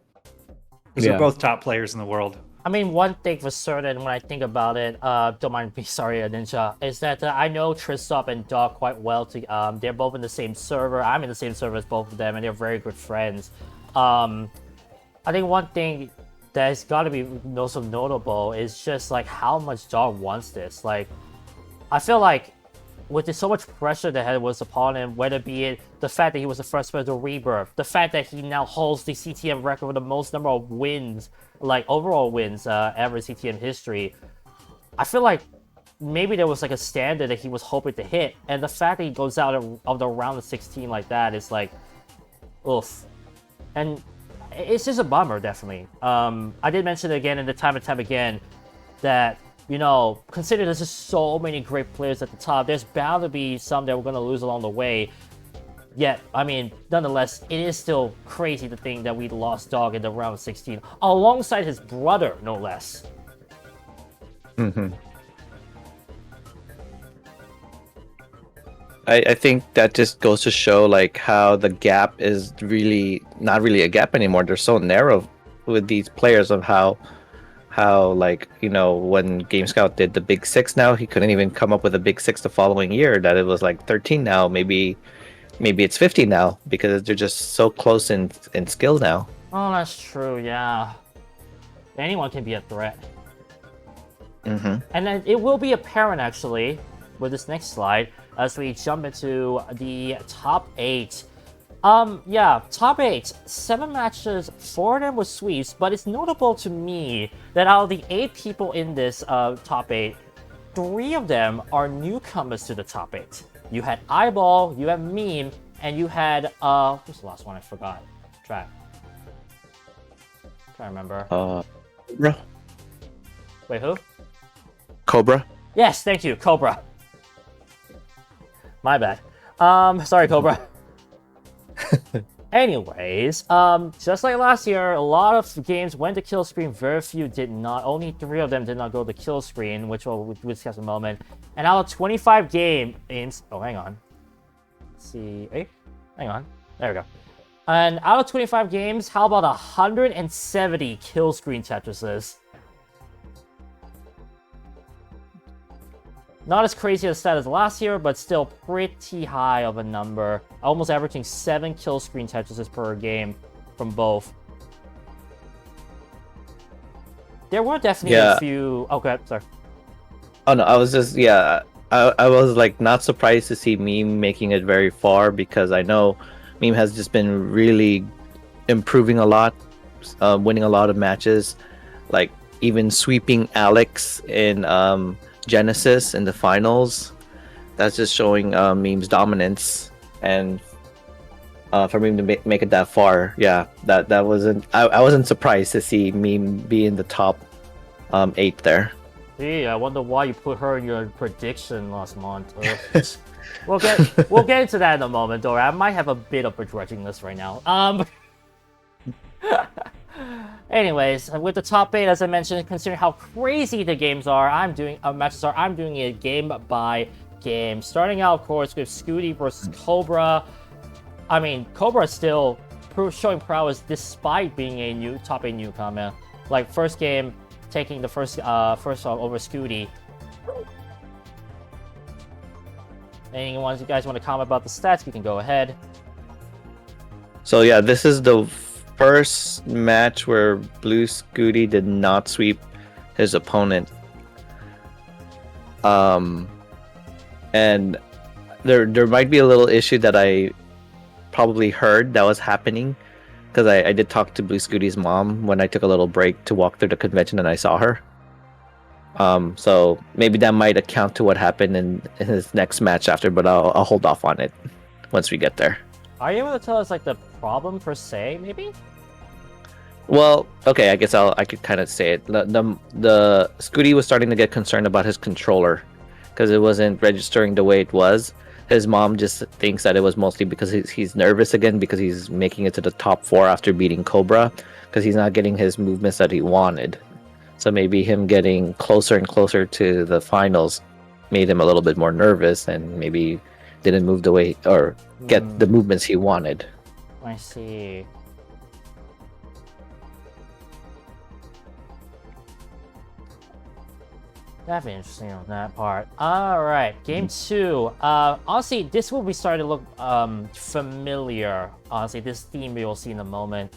C: They're both top players in the world.
A: I mean, one thing for certain when I think about it, don't mind me, sorry, Ninja, is that I know Tristop and Dog quite well. They're both in the same server. I'm in the same server as both of them, and they're very good friends. I think one thing that's got to be also notable is just like how much Dog wants this. Like, I feel like with so much pressure that was upon him, whether it be the fact that he was the first player to Rebirth, the fact that he now holds the CTM record with the most number of wins, like overall wins ever in CTM history, I feel like maybe there was like a standard that he was hoping to hit, and the fact that he goes out of the round of 16 like that is like, oof. And it's just a bummer, definitely. I did mention it again in the time and time again that, consider there's just so many great players at the top, there's bound to be some that we're going to lose along the way. Yet, I mean, nonetheless, it is still crazy to think that we lost Dog in the round of 16, alongside his brother, no less.
B: Mm-hmm. I think that just goes to show like how the gap is really not really a gap anymore. They're so narrow with these players of how like, when GameScout did the Big Six now, he couldn't even come up with a Big Six the following year, that it was like 13 now, maybe it's 50 now, because they're just so close in skill now.
A: Oh, that's true, yeah. Anyone can be a threat.
B: Mm-hmm.
A: And then it will be apparent, actually, with this next slide, as we jump into the top 8. Top 8. 7 matches, 4 of them were sweeps, but it's notable to me that out of the 8 people in this top 8, 3 of them are newcomers to the top 8. You had Eyeball, you had Meme, and you had, who's the last one? I forgot. Try to remember.
B: Cobra.
A: Wait, who?
B: Cobra.
A: Yes, thank you, Cobra. My bad. Sorry, Cobra. Anyways, just like last year, a lot of games went to kill screen, very few did not. Only 3 of them did not go to kill screen, which we'll discuss in a moment. And out of 25 games, oh, hang on. Let's see, hang on. There we go. And out of 25 games, how about 170 kill screen Tetrises? Not as crazy a stat as last year, but still pretty high of a number. Almost averaging 7 kill screen Tetrises per game from both. There were definitely a few... Okay, sorry.
B: Oh no, I was just, I was like not surprised to see Meme making it very far, because I know Meme has just been really improving a lot, winning a lot of matches, like even sweeping Alex in Genesis in the finals. That's just showing Meme's dominance, and for Meme to make it that far, that wasn't, I wasn't surprised to see Meme be in the top 8 there.
A: Gee, I wonder why you put her in your prediction last month. we'll get into that in a moment, though. I might have a bit of begrudging this right now. Anyways, with the top 8, as I mentioned, considering how crazy the games are, I'm doing it game by game. Starting out, of course, with Scooty versus Cobra. I mean, Cobra is still showing prowess despite being a new top 8 newcomer. Like, first game, taking the first off over Scooty. Anyone you guys want to comment about the stats, you can go ahead.
B: So yeah, this is the first match where Blue Scooty did not sweep his opponent. And there might be a little issue that I probably heard that was happening because I did talk to Blue Scooty's mom when I took a little break to walk through the convention and I saw her. So maybe that might account to what happened in his next match after, but I'll hold off on it once we get there.
A: Are you able to tell us like the problem per se, maybe?
B: Well, okay, I guess I could kind of say it. The Scooty was starting to get concerned about his controller because it wasn't registering the way it was. His mom just thinks that it was mostly because he's nervous again because he's making it to the top 4 after beating Cobra because he's not getting his movements that he wanted. So maybe him getting closer and closer to the finals made him a little bit more nervous and maybe didn't move the way or get the movements he wanted.
A: I see. That'd be interesting on that part. All right, game 2. Honestly, this will be starting to look familiar. Honestly, this theme we will see in a moment.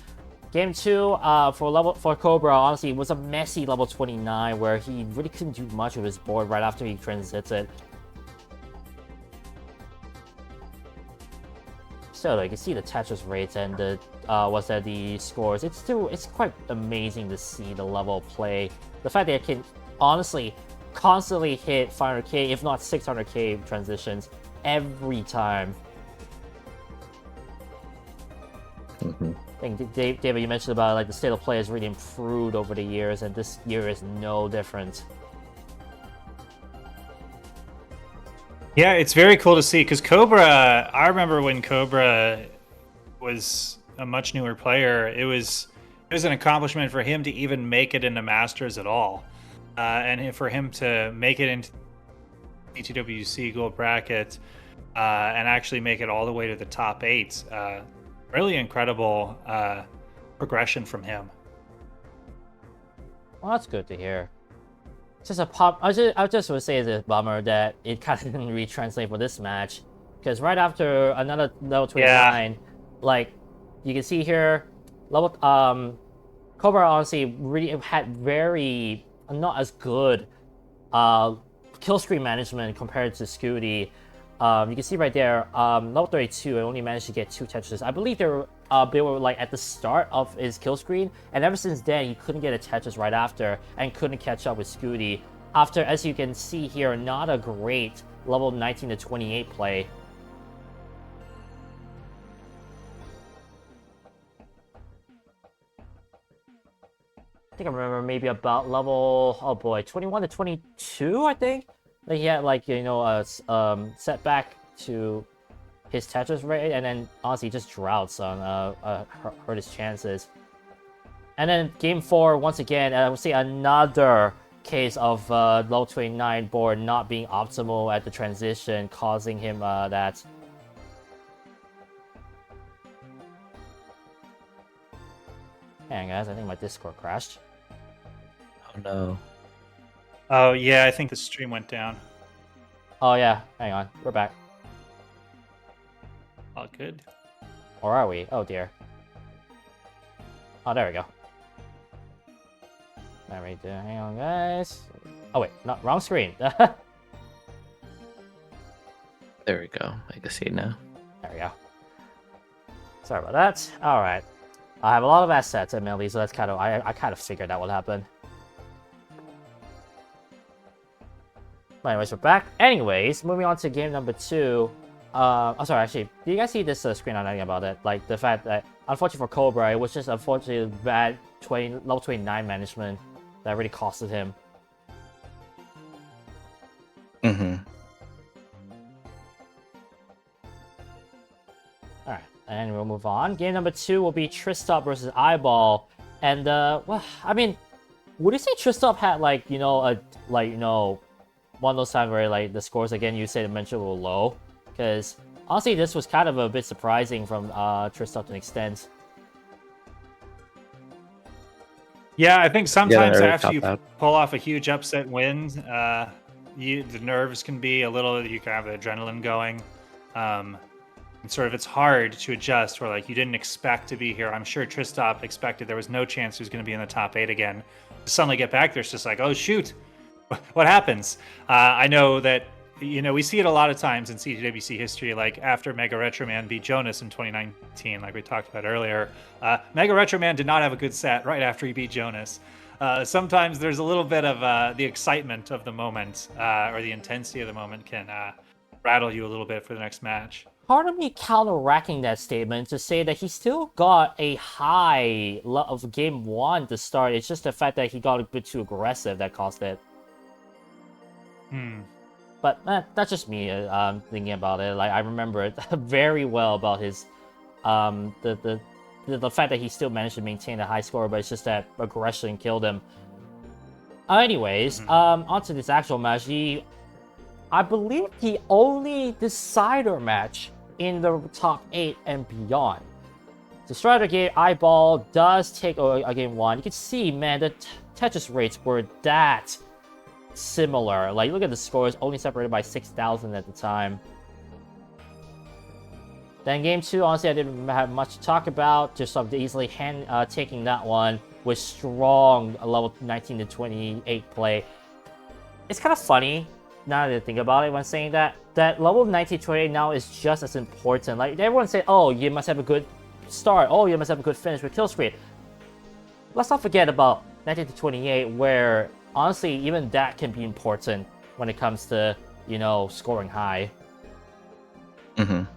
A: Game 2 for Cobra, honestly, was a messy level 29 where he really couldn't do much with his board right after he transits it. So you can see the Tetris rates and the the scores. It's quite amazing to see the level of play. The fact that it can honestly constantly hit 500k, if not 600k transitions every time. I think David, you mentioned about like the state of play has really improved over the years, and this year is no different.
C: Yeah, it's very cool to see because Cobra. I remember when Cobra was a much newer player. It was an accomplishment for him to even make it into Masters at all, and for him to make it into CTWC gold bracket and actually make it all the way to the top 8. Really incredible progression from him.
A: Well, that's good to hear. It's just a pop. I just would say it's a bummer that it kind of didn't really translate for this match, because right after another level 29, like you can see here, level Cobra honestly really had very not as good kill screen management compared to Scooty. You can see right there, level 32, I only managed to get 2 Tetris. I believe they were like at the start of his kill screen, and ever since then he couldn't get a Tetris right after and couldn't catch up with Scooty. After, as you can see here, not a great level 19 to 28 play. I think I remember maybe about level, oh boy, 21 to 22, I think. Like he had like, you know, a setback to his Tetris rate, and then honestly just droughts on hurt his chances. And then game 4, once again, I would say another case of level 29 board not being optimal at the transition, causing him that. Hang on, guys, I think my Discord crashed.
B: Oh no.
C: Oh yeah, I think the stream went down.
A: Oh yeah, hang on, we're back.
C: All good.
A: Or are we? Oh dear. Oh, there we go. There we go. Hang on, guys. Oh wait, not wrong screen.
B: There we go. I can see it now.
A: There we go. Sorry about that. All right. I have a lot of assets admittedly, so that's kind of I kind of figured that would happen. But anyways, we're back. Anyways, moving on to game number 2. Oh, sorry, actually, do you guys see this screen on anything about it? Like, the fact that, unfortunately for Cobra, it was just unfortunately bad level 29 management that really costed him.
B: Mm-hmm.
A: Alright, and we'll move on. Game number 2 will be Tristop versus Eyeball. And, well, I mean, would you say Tristop had, like, you know, one of those times where, like, the scores, again, you say the mention were low? Because, honestly, this was kind of a bit surprising from Tristop to an extent.
C: Yeah, I think sometimes after you
B: out.
C: pull off a huge upset win, the nerves can be a little, you can have the adrenaline going. And sort of it's hard to adjust where like you didn't expect to be here. I'm sure Tristop expected there was no chance he was going to be in the top 8 again. To suddenly get back there, it's just like, oh shoot, what happens? I know that we see it a lot of times in CTWC history, like after Mega Retro Man beat Jonas in 2019, like we talked about earlier. Mega Retro Man did not have a good set right after he beat Jonas. Sometimes there's a little bit of the excitement of the moment or the intensity of the moment can rattle you a little bit for the next match.
A: Part of me counteracting that statement to say that he still got a high of game 1 to start. It's just the fact that he got a bit too aggressive that caused it. But that's just me thinking about it. Like, I remember it very well about his the fact that he still managed to maintain a high score, but it's just that aggression killed him. Anyways, onto this actual match. I believe the only decider match in the top 8 and beyond. The Strider game eyeball does take a game 1. You can see, man, the Tetris rates were that similar. Like, look at the scores, only separated by 6,000 at the time. Then game 2, honestly, I didn't have much to talk about. Just easily taking that one with strong level 19 to 28 play. It's kind of funny, now that I think about it when saying that level 19 to 28 now is just as important. Like, everyone said, oh, you must have a good start. Oh, you must have a good finish with kill screen. Let's not forget about 19 to 28, where honestly, even that can be important when it comes to, scoring high. I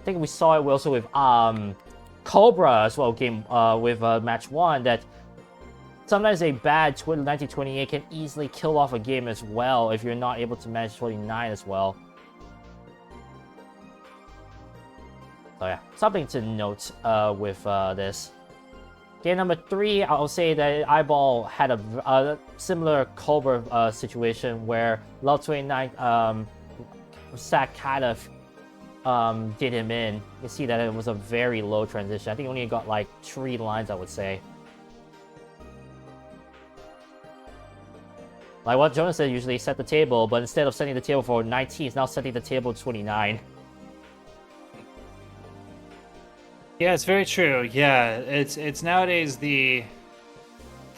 A: think we saw it also with Cobra as well, with match 1, that sometimes a bad 1928 can easily kill off a game as well if you're not able to manage 29 as well. So yeah, something to note with this. Game number 3, I'll say that Eyeball had a similar Cobra situation where level 29 Sack kind of did him in. You can see that it was a very low transition. I think only got like 3 lines, I would say. Like what Jonas said, usually set the table, but instead of setting the table for 19, he's now setting the table to 29.
C: Yeah, it's very true. Yeah, it's nowadays the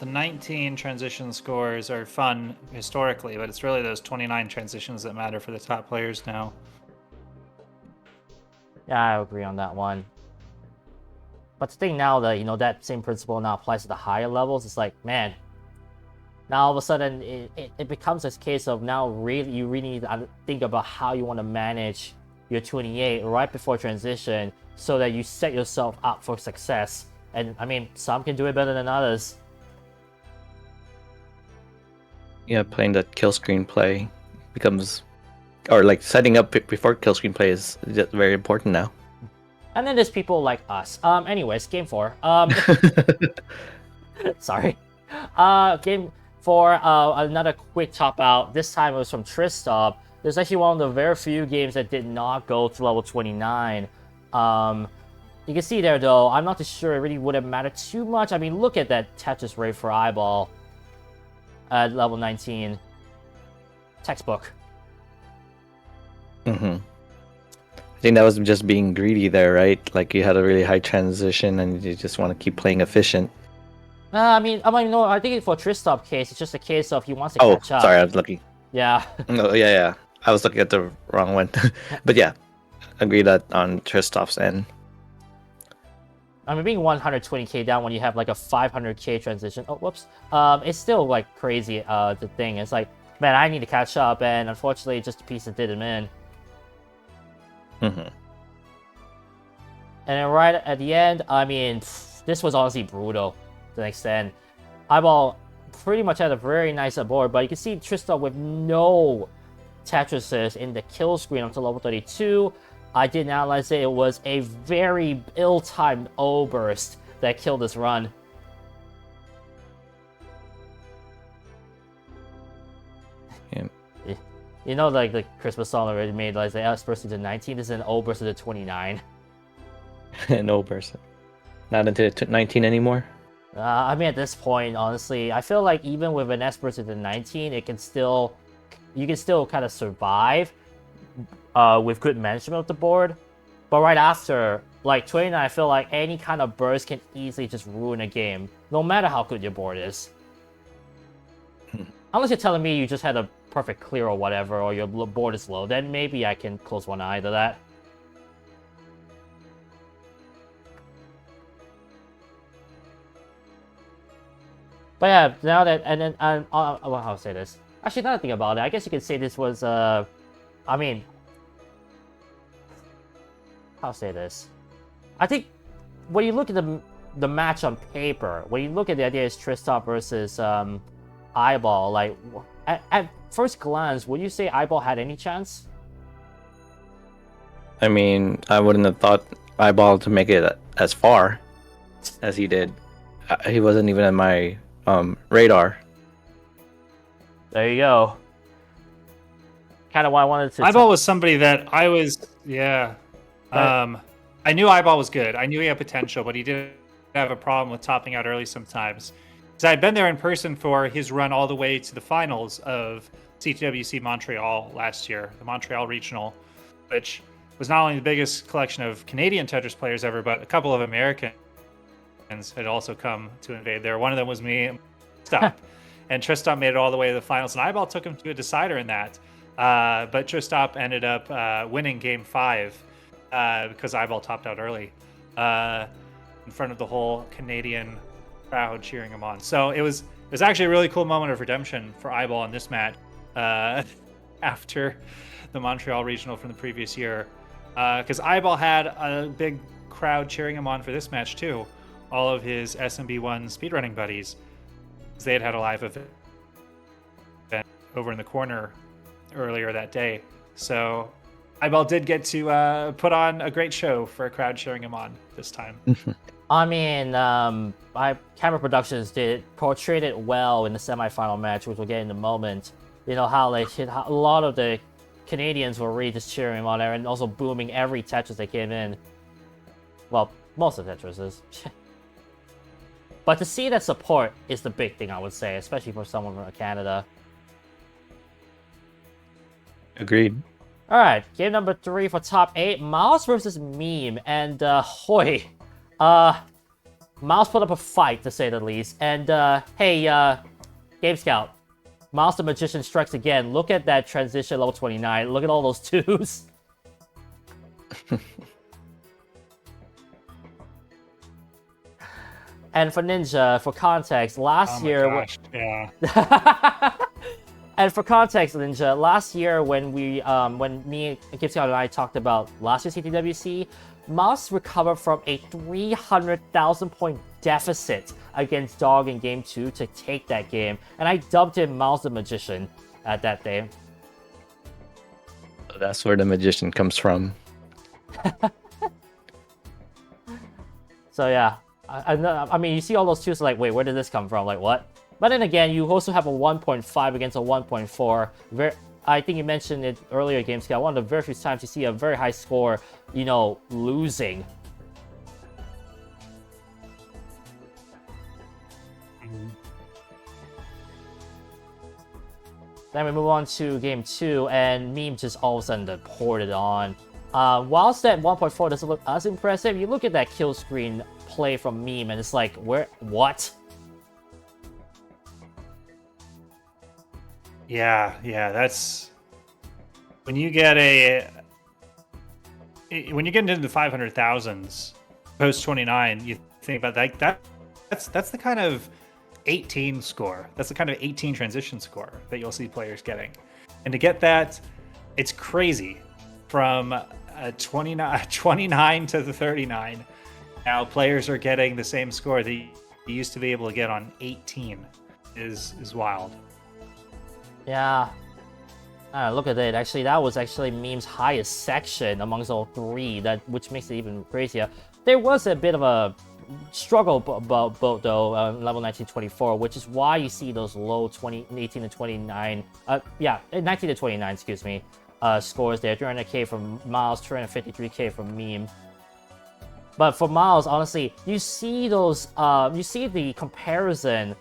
C: 19 transition scores are fun historically, but it's really those 29 transitions that matter for the top players now.
A: Yeah, I agree on that one. But the thing now that, that same principle now applies to the higher levels, it's like, man, now all of a sudden it becomes this case of now you really need to think about how you want to manage your 28 right before transition so that you set yourself up for success. And I mean, some can do it better than others.
B: Yeah, playing that kill screen play becomes, or like setting up before kill screen play is just very important now.
A: And then there's people like us. Anyways, game 4. Sorry. Game 4, another quick top out. This time it was from Tristop. There's actually one of the very few games that did not go to level 29. You can see there, though, I'm not too sure it really wouldn't matter too much. I mean, look at that Tetris rate for Eyeball at level 19. Textbook.
B: I think that was just being greedy there, right? Like you had a really high transition and you just want to keep playing efficient.
A: I mean, no, I think for Tristop case, it's just a case of he wants to catch up.
B: Oh, sorry, I was looking.
A: Yeah.
B: No, yeah. I was looking at the wrong one. But yeah, agree that on Tristop's end.
A: I mean, being 120k down when you have like a 500k transition. Oh, whoops. It's still like crazy. The thing it's like, man, I need to catch up, and unfortunately, just a piece that did him in. And then right at the end, I mean, this was honestly brutal to an extent. Eyeball pretty much had a very nice board, but you can see Tristop with no Tetrises in the kill screen until level 32. I did analyze it. It was a very ill-timed O burst that killed this run. You know, like the Christmas song already made, like the S burst to 19. This is an O burst to 29.
B: An O burst. Not into 19 anymore?
A: I mean, at this point, honestly, I feel like even with an S burst to 19, you can still kind of survive with good management of the board. But right after, like 29, I feel like any kind of burst can easily just ruin a game, no matter how good your board is. Unless you're telling me you just had a perfect clear or whatever, or your board is low, then maybe I can close one eye to that. But yeah, now that, and then, well, how to say this? Actually, now that I think about it, I guess you could say this was, I mean, how to say this? I think when you look at the match on paper, when you look at the idea is Tristan versus Eyeball, like, at first glance, would you say Eyeball had any chance?
B: I mean, I wouldn't have thought Eyeball to make it as far as he did. He wasn't even on my radar.
A: There you go. Kind of why I wanted to.
C: Eyeball was somebody that I was, yeah. I knew Eyeball was good. I knew he had potential, but he did have a problem with topping out early sometimes. Because I had been there in person for his run all the way to the finals of CTWC Montreal last year, the Montreal Regional, which was not only the biggest collection of Canadian Tetris players ever, but a couple of Americans had also come to invade there. One of them was me and Tristan. And Tristan made it all the way to the finals, and Eyeball took him to a decider in that. But Tristan ended up winning game 5 because Eyeball topped out early in front of the whole Canadian crowd cheering him on. So it was actually a really cool moment of redemption for Eyeball in this match after the Montreal Regional from the previous year. Because Eyeball had a big crowd cheering him on for this match too. All of his SMB1 speedrunning buddies. They had a live event over in the corner earlier that day. So Eyeball did get to put on a great show for a crowd cheering him on this time.
A: I mean, Camera Productions portrayed it well in the semifinal match, which we'll get in a moment. You know, how a lot of the Canadians were really just cheering him on there and also booming every Tetris that came in. Well, most of the Tetrises. But to see that support is the big thing, I would say, especially for someone from Canada.
B: Agreed.
A: All right, game number 3 for top 8, Miles versus Meme, and Hoy. Miles put up a fight, to say the least, and hey, aGameScout, Miles the Magician strikes again. Look at that transition level 29. Look at all those 2s. And for Ninja, for context, last year...
C: Gosh, yeah.
A: And for context, Ninja, last year when me, aGameScout, and I talked about last year's CTWC, Miles recovered from a 300,000 point deficit against Dog in Game 2 to take that game, and I dubbed him Miles the Magician at that day.
B: That's where the magician comes from.
A: So yeah, I mean, you see all those 2s, like, wait, where did this come from? Like, what? But then again, you also have a 1.5 against a 1.4. I think you mentioned it earlier, aGameScout. One of the very few times you see a very high score, you know, losing. Then we move on to game 2, and Meme just all of a sudden poured it on. Whilst that 1.4 doesn't look as impressive, you look at that kill screen play from Meme, and it's like, what?
C: Yeah, that's when you get into the 500,000s post 29, you think about that's the kind of 18 score. That's the kind of 18 transition score that you'll see players getting. And to get that, it's crazy. From 29 to the 39. Now players are getting the same score that you used to be able to get on 18 is wild.
A: Yeah. Look at it. Actually, that was actually Meme's highest section amongst all 3, which makes it even crazier. There was a bit of a struggle boat though, level 1924, which is why you see those low 18 to 29, 19 to 29, excuse me, scores there. 300k from Miles, 253k from Meme. But for Miles, honestly, you see those, you see the comparison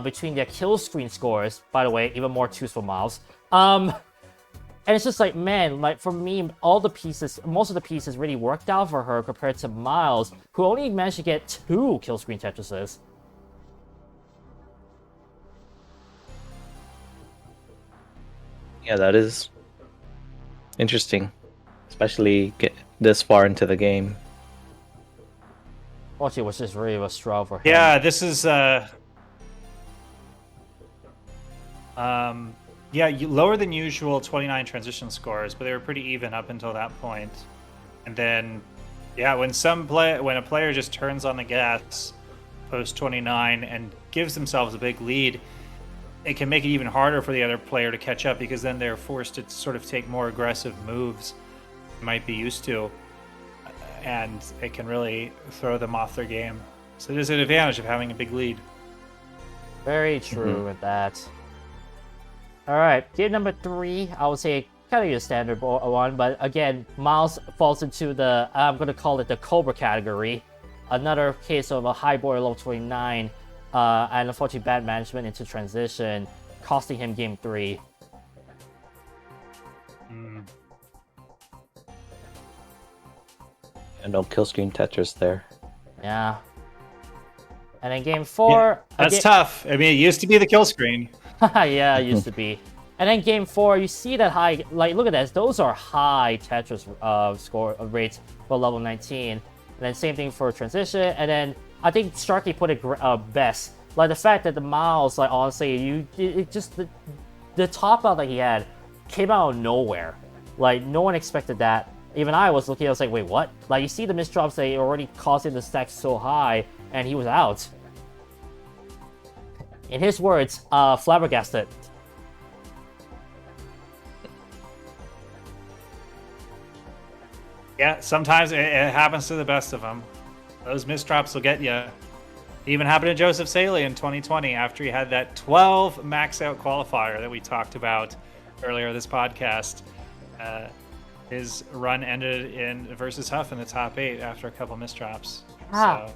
A: between their kill screen scores. By the way, even more 2s for Miles. And it's just like, man, like for me, most of the pieces really worked out for her compared to Miles, who only managed to get 2 kill screen Tetrises.
B: Yeah, that is interesting, especially get this far into the game.
A: Fortunately, it was just really a struggle for him.
C: Yeah, this is lower than usual 29 transition scores, but they were pretty even up until that point. And then yeah, when a player just turns on the gas post 29 and gives themselves a big lead, it can make it even harder for the other player to catch up, because then they're forced to sort of take more aggressive moves they might be used to, and it can really throw them off their game. So there's an advantage of having a big lead.
A: Very true with that. All right, game number 3, I would say kind of a standard one, but again, Miles falls into the, I'm going to call it the Cobra category. Another case of a high border level 29, and unfortunately bad management into transition, costing him game 3.
B: And no kill screen Tetris there.
A: Yeah. And then game 4...
C: That's tough. I mean, it used to be the kill screen.
A: Yeah, it used to be. And then game 4, you see that high... Like, look at this. Those are high Tetris score rates for level 19. And then same thing for transition. And then I think Starkey put it best. Like, the fact that the Miles, like, honestly, the top out that he had came out of nowhere. Like, no one expected that. Even I was looking, I was like, wait, what? Like, you see the misdrops, they already caused him to stack so high, and he was out. In his words, flabbergasted.
C: Yeah, sometimes it happens to the best of them. Those misdrops will get you. It even happened to Joseph Saley in 2020 after he had that 12 max out qualifier that we talked about earlier this podcast. His run ended in versus Huff in the top 8 after a couple misdrops. So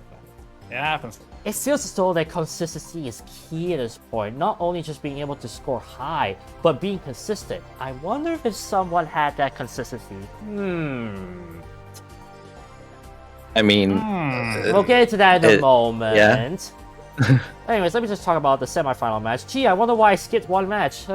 C: it happens.
A: It feels as though that consistency is key at this point. Not only just being able to score high, but being consistent. I wonder if someone had that consistency.
B: I mean,
A: we'll get into that in a moment.
B: Yeah.
A: Anyways, let me just talk about the semifinal match. Gee, I wonder why I skipped one match.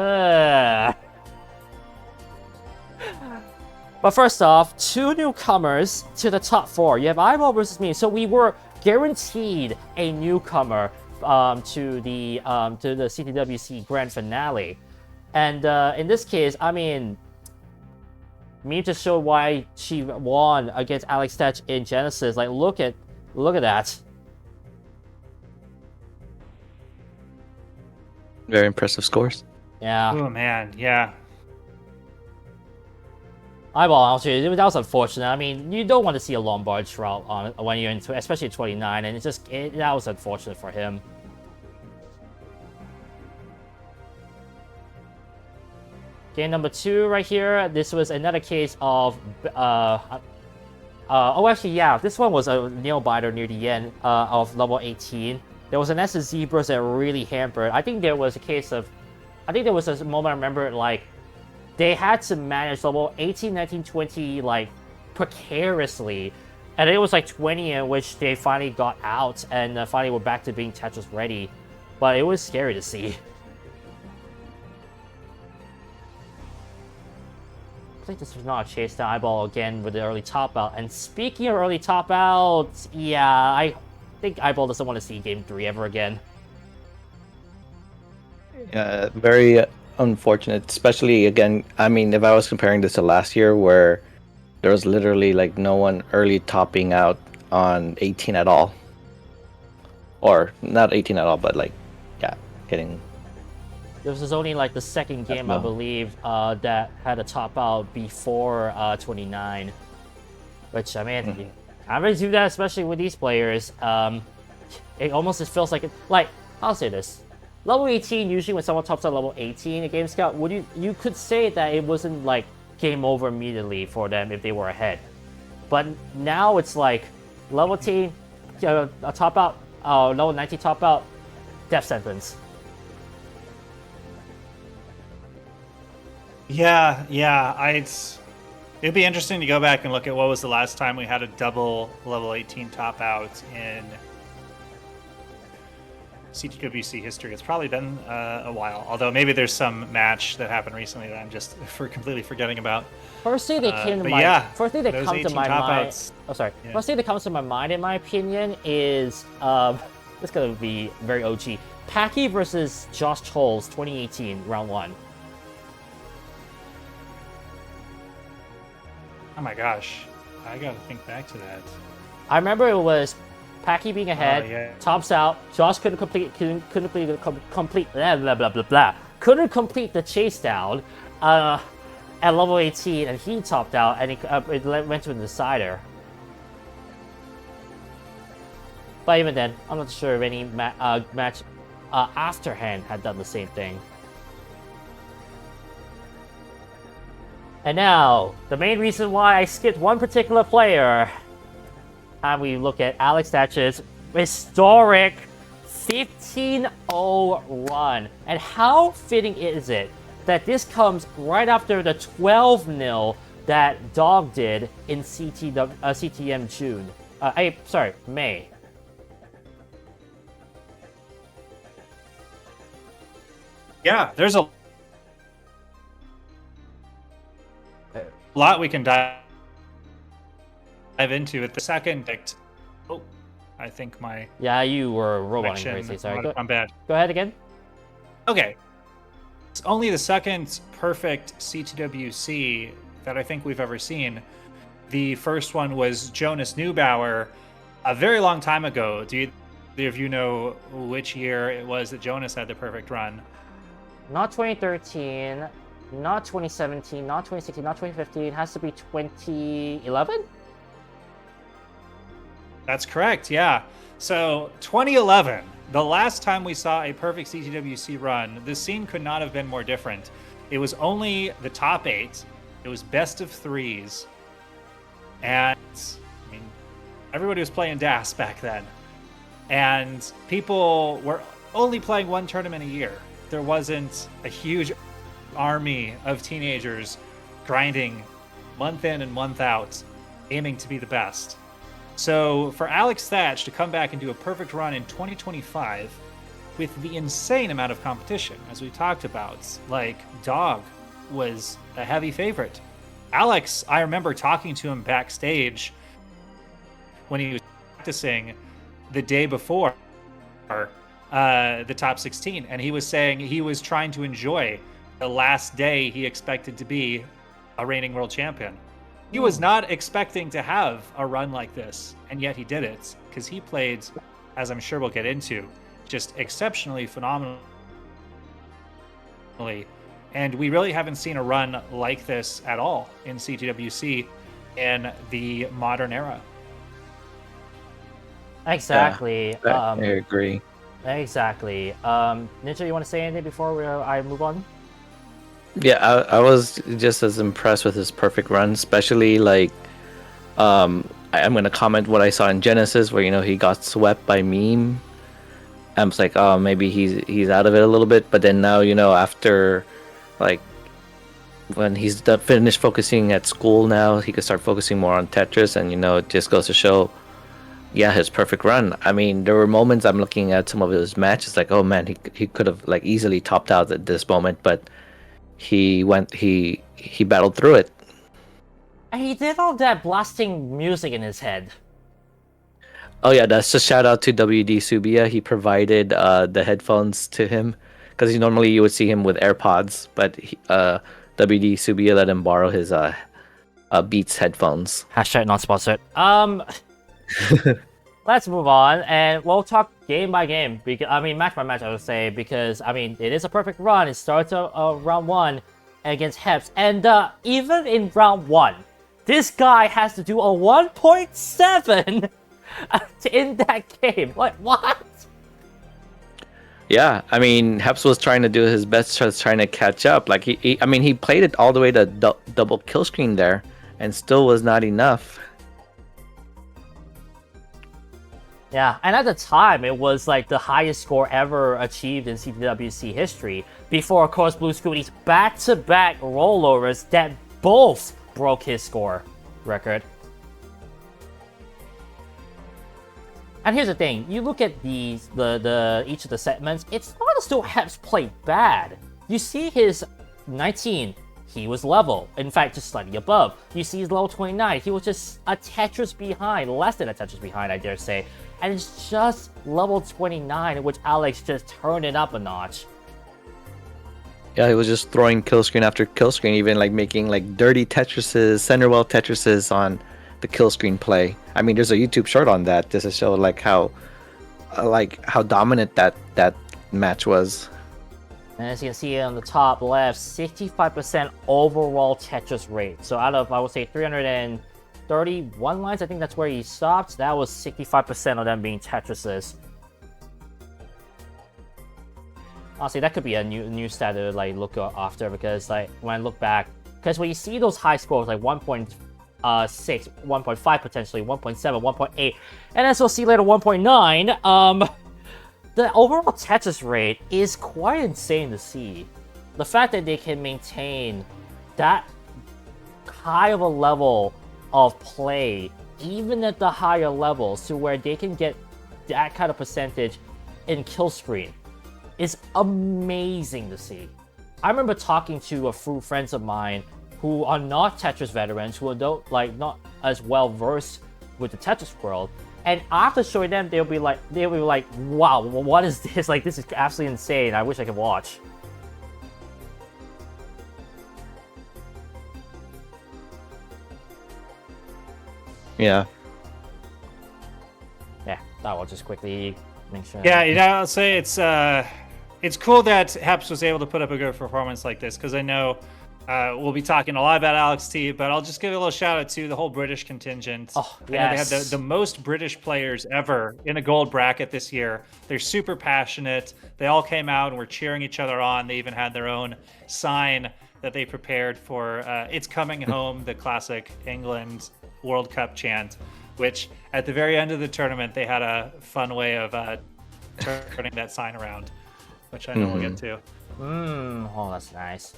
A: But first off, 2 newcomers to the top 4. You have Eyeball versus me. So we were guaranteed a newcomer to the CTWC Grand Finale. And in this case, I mean, me to show why she won against AlexThach in Genesis. Like, look at that.
B: Very impressive scores.
A: Yeah.
C: Oh man, yeah.
A: Eyeball, actually, that was unfortunate. I mean, you don't want to see a Lombard route on when you're into, especially 29, and that was unfortunate for him. Game number 2 right here. This was another case of oh, actually, yeah, this one was a nail biter near the end of level 18. There was an SS Zebras that really hampered. I think there was a case of, I think there was a moment I remember, like, they had to manage level 18, 19, 20, like, precariously. And it was like 20 in which they finally got out and finally were back to being Tetris ready. But it was scary to see. I think this was not a chase down Eyeball again with the early top out. And speaking of early top outs, yeah, I think Eyeball doesn't want to see Game 3 ever again.
B: Very unfortunate, especially again. I mean, if I was comparing this to last year, where there was literally like no one early topping out on 18 at all, or not 18 at all, but like, yeah, getting.
A: This was only like the second game, I believe, that had a top out before 29. Which, I mean, I really do that, especially with these players. It almost just feels like it. Like, I'll say this. Level 18, usually when someone tops out level 18 in aGameScout, you could say that it wasn't like game over immediately for them if they were ahead. But now it's like level 18, a top out, level 19 top out, death sentence.
C: Yeah, it'd be interesting to go back and look at what was the last time we had a double level 18 top out in CTWC history. It's probably been a while, although maybe there's some match that happened recently that I'm just completely forgetting about.
A: First thing that came to
C: but
A: my
C: yeah,
A: first thing that
C: those
A: comes to
C: 18
A: my
C: top
A: mind.
C: outs.
A: Oh, sorry.
C: Yeah.
A: First thing that comes to my mind, in my opinion, is this is gonna be very OG. Packy versus Josh Choles, 2018, round 1.
C: Oh my gosh, I gotta think back to that.
A: I remember it was Packy being ahead,
C: yeah.
A: tops out. Josh couldn't complete blah blah blah blah blah. Couldn't complete the chase down at level 18, and he topped out, and it went to the decider. But even then, I'm not sure if any match afterhand had done the same thing. And now, the main reason why I skipped one particular player, and we look at AlexThach's historic 15-0 run. And how fitting is it that this comes right after the 12-0 that Dog did in CTM June? May.
C: Yeah, there's a lot we can dive into at the second picked. Oh, I think my
A: Yeah, you were roboting
C: connection
A: crazy. Sorry.
C: I'm bad.
A: Go ahead again.
C: Okay. It's only the second perfect CTWC that I think we've ever seen. The first one was Jonas Neubauer a very long time ago. Do either of you know which year it was that Jonas had the perfect run?
A: Not 2013, not 2017, not 2016, not 2015. It has to be 2011?
C: That's correct, yeah. So 2011, the last time we saw a perfect CTWC run, the scene could not have been more different. It was only the top 8. It was best of 3s. And, I mean, everybody was playing DAS back then. And people were only playing one tournament a year. There wasn't a huge army of teenagers grinding month in and month out, aiming to be the best. So for AlexThach to come back and do a perfect run in 2025 with the insane amount of competition, as we talked about, like Dog was a heavy favorite. Alex, I remember talking to him backstage when he was practicing the day before the top 16, and he was saying he was trying to enjoy the last day he expected to be a reigning world champion. He was not expecting to have a run like this, and yet he did it, because he played, as I'm sure we'll get into, just exceptionally phenomenally. And we really haven't seen a run like this at all in CTWC in the modern era.
A: Exactly.
B: I agree.
A: Exactly. Ninja, you want to say anything before I move on?
B: Yeah, I was just as impressed with his perfect run, especially like I'm gonna comment what I saw in Genesis where he got swept by Meme. I was like, oh, maybe he's out of it a little bit, but then now after like when he's finished focusing at school now, he could start focusing more on Tetris, and it just goes to show, yeah, his perfect run. I mean, there were moments I'm looking at some of his matches like, oh man, he could have like easily topped out at this moment, but he battled through it.
A: And he did all that blasting music in his head.
B: Oh yeah, that's a shout out to WD Subia. He provided the headphones to him, because normally you would see him with AirPods, but WD Subia let him borrow his Beats headphones.
A: Hashtag not sponsored. Let's move on, and we'll talk game by game. Match by match, I would say, because it is a perfect run. It starts round 1 against Heps, and even in round 1, this guy has to do a 1.7 in that game. Like, what?
B: Yeah, Heps was trying to do his best, trying to catch up. Like he played it all the way to double kill screen there, and still was not enough.
A: Yeah, and at the time, it was like the highest score ever achieved in CTWC history, before, of course, Blue Scooty's back-to-back rollovers that both broke his score record. And here's the thing, you look at these, each of the segments, it's not as though Heps played bad. You see his 19, he was level, in fact, just slightly above. You see his level 29, he was just a Tetris behind, less than a Tetris behind, I dare say. And it's just level 29, in which Alex just turned it up a notch.
B: Yeah, he was just throwing kill screen after kill screen, even like making like dirty Tetrises, center well Tetrises on the kill screen play. I mean, there's a YouTube short on that just to show like how dominant that match was.
A: And as you can see on the top left, 65% overall Tetris rate. So out of, I would say, 331 lines, I think that's where he stopped. That was 65% of them being Tetrises. Honestly, that could be a new stat to like look after, because like when I look back, because when you see those high scores like 1.6, 1.5 potentially, 1.7, 1.8, and as we'll see later 1.9, the overall Tetris rate is quite insane to see. The fact that they can maintain that high of a level of play, even at the higher levels, to where they can get that kind of percentage in kill screen, is amazing to see. I remember talking to a few friends of mine who are not Tetris veterans, who don't not as well versed with the Tetris world, and after showing them, they'll be like, "Wow, what is this? Like, this is absolutely insane. I wish I could watch."
B: Yeah.
A: Yeah, that will just quickly make sure.
C: Yeah, I'll say it's cool that Heps was able to put up a good performance like this, because I know we'll be talking a lot about AlexThach, but I'll just give a little shout out to the whole British contingent.
A: Oh, yes.
C: I know they had the most British players ever in a gold bracket this year. They're super passionate. They all came out and were cheering each other on. They even had their own sign that they prepared for It's Coming Home, the classic England World Cup chant, which at the very end of the tournament, they had a fun way of turning that sign around, which I know we'll get to.
A: Oh, that's nice.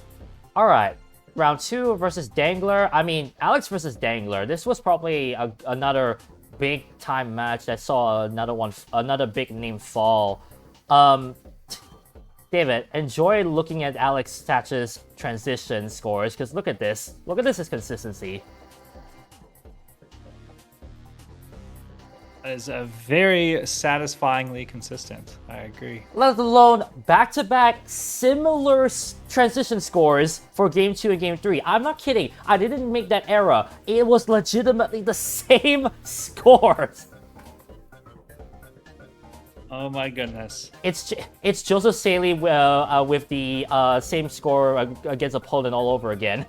A: All right, round 2 versus Dangler. I mean, Alex versus Dangler. This was probably another big time match that saw another big name fall. David, enjoy looking at AlexThach's transition scores, because look at this. Look at this as consistency.
C: Is very satisfyingly consistent. I agree.
A: Let alone back-to-back similar transition scores for Game 2 and Game 3. I'm not kidding. I didn't make that error. It was legitimately the same scores.
C: Oh my goodness.
A: It's Joseph Saley with the same score against opponent all over again.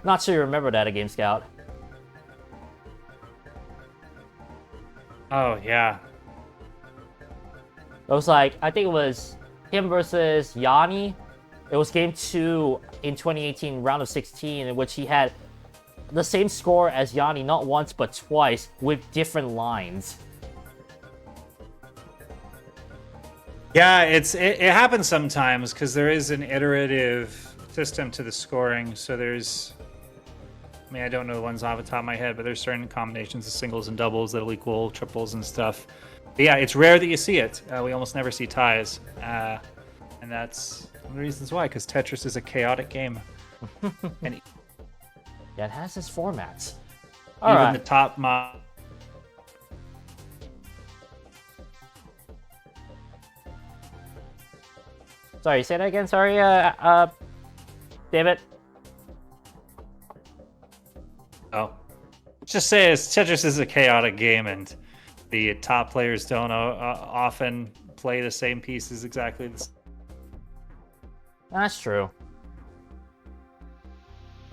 A: Not sure you remember that at aGameScout.
C: Oh, yeah.
A: It was like, I think it was him versus Yanni. It was Game 2 in 2018, round of 16, in which he had the same score as Yanni, not once but twice, with different lines.
C: Yeah, it happens sometimes, because there is an iterative system to the scoring. So there's, I mean, I don't know the ones off the top of my head, but there's certain combinations of singles and doubles that'll equal triples and stuff. But yeah, it's rare that you see it. We almost never see ties. And that's one of the reasons why, because Tetris is a chaotic game. And
A: Yeah, it has its formats.
C: even
A: Alright.
C: the top
A: Sorry, say that again. Sorry, David.
C: just say Tetris is a chaotic game, and the top players don't often play the same pieces exactly the same.
A: That's true.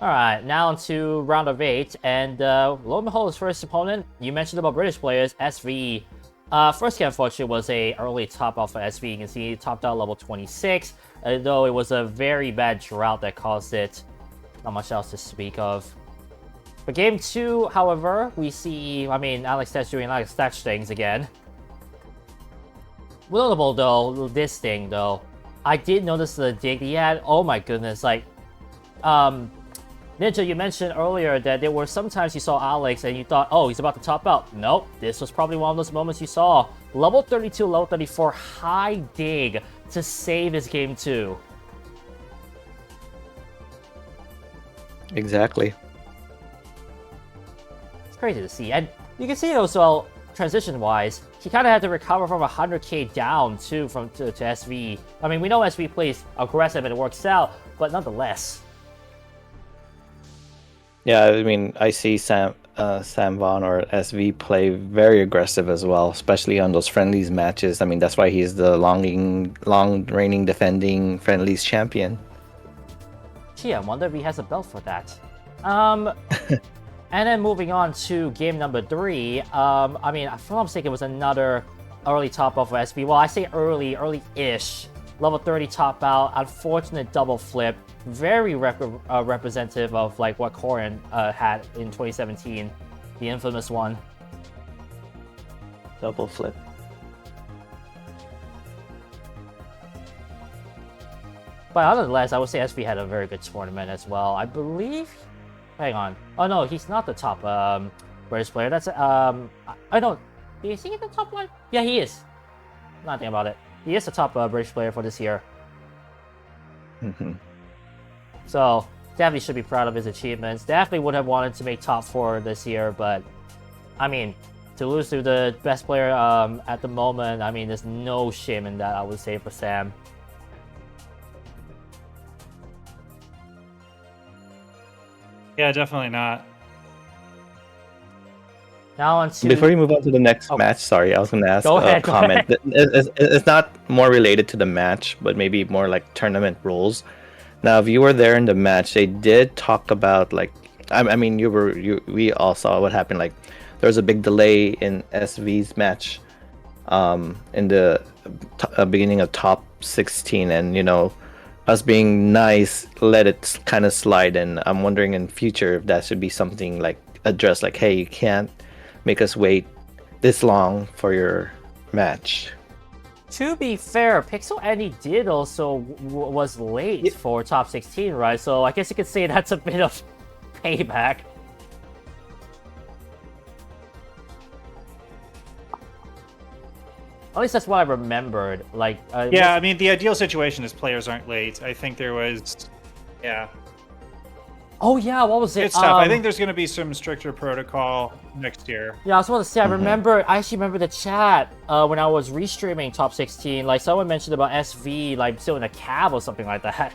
A: Alright, now into round of 8, and lo and behold, his first opponent, you mentioned about British players, SV. First game, unfortunately, was a early top off for SV. You can see he topped out level 26, though it was a very bad drought that caused it. Not much else to speak of. For game 2, however, we see, I mean, AlexThach doing AlexThach things again. Notable though, this thing though, I did notice the dig he had. Oh my goodness, like, Ninja, you mentioned earlier that there were sometimes you saw Alex and you thought, oh, he's about to top out. Nope, this was probably one of those moments you saw. Level 32, level 34, high dig to save his game 2.
B: Exactly.
A: It's crazy to see. And you can see also, transition-wise, he kind of had to recover from 100k down, too, to SV. I mean, we know SV plays aggressive and it works out, but nonetheless.
B: Yeah, I mean, I see Sam Vaughn or SV play very aggressive as well, especially on those friendlies matches. I mean, that's why he's the long reigning defending friendlies champion.
A: Gee, I wonder if he has a belt for that. And then moving on to game number 3. I mean, if I'm not mistaken, it was another early top out for SV. Well, I say early-ish. Level 30 top out, unfortunate double flip. Very representative of like what Corrin had in 2017, the infamous one.
B: Double flip.
A: But nonetheless, I would say SV had a very good tournament as well. I believe. Hang on. Oh no, he's not the top British player. That's I don't. Is he in the top one? Yeah, he is. Not thinking about it. He is the top British player for this year. So definitely should be proud of his achievements. Definitely would have wanted to make top 4 this year, but I mean, to lose to the best player at the moment, I mean, there's no shame in that, I would say, for Sam.
C: Yeah, definitely not.
A: Now on to...
B: Before you move on to the next match, sorry, I was going to ask a comment. It's not more related to the match, but maybe more like tournament rules. Now, if you were there in the match, they did talk about like, I mean, we all saw what happened. Like, there was a big delay in SV's match, in the beginning of top 16, and you know, us being nice, let it kind of slide. And I'm wondering in future if that should be something like addressed, like, hey, you can't make us wait this long for your match.
A: To be fair, Pixel Annie did also was late for top 16, right? So I guess you could say that's a bit of payback. At least that's what I remembered. Like,
C: yeah, I mean, the ideal situation is players aren't late. I think there was, yeah.
A: Oh yeah, what was it?
C: It's tough. I think there's going to be some stricter protocol next year.
A: Yeah, I was about to say, I actually remember the chat when I was restreaming top 16. Like, someone mentioned about SV, like, still in a cab or something like that.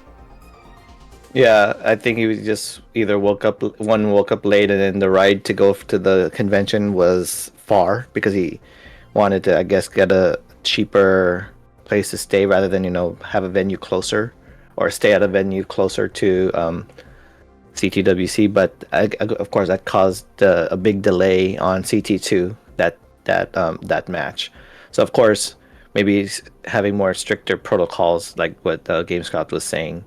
B: Yeah, I think he was just either woke up late, and then the ride to go to the convention was far because he wanted to, I guess, get a cheaper place to stay rather than, you know, have a venue closer or stay at a venue closer to CTWC. But of course, that caused a big delay on CT2 that match. So of course, maybe having more stricter protocols, like what aGameScout was saying,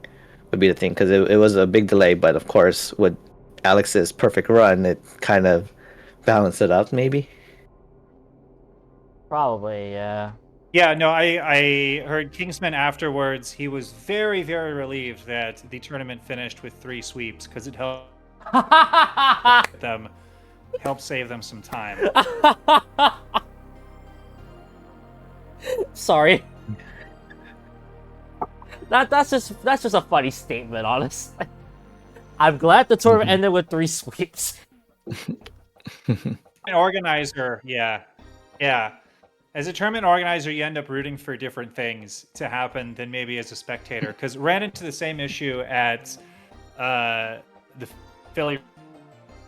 B: would be the thing, because it was a big delay. But of course, with Alex's perfect run, it kind of balanced it out, maybe.
A: Probably, yeah.
C: Yeah, no, I heard Kingsman afterwards. He was very, very relieved that the tournament finished with 3 sweeps because it helped save them some time.
A: Sorry. That's just a funny statement, honestly. I'm glad the tournament ended with 3 sweeps.
C: An organizer, yeah. As a tournament organizer, you end up rooting for different things to happen than maybe as a spectator. Because ran into the same issue at the Philly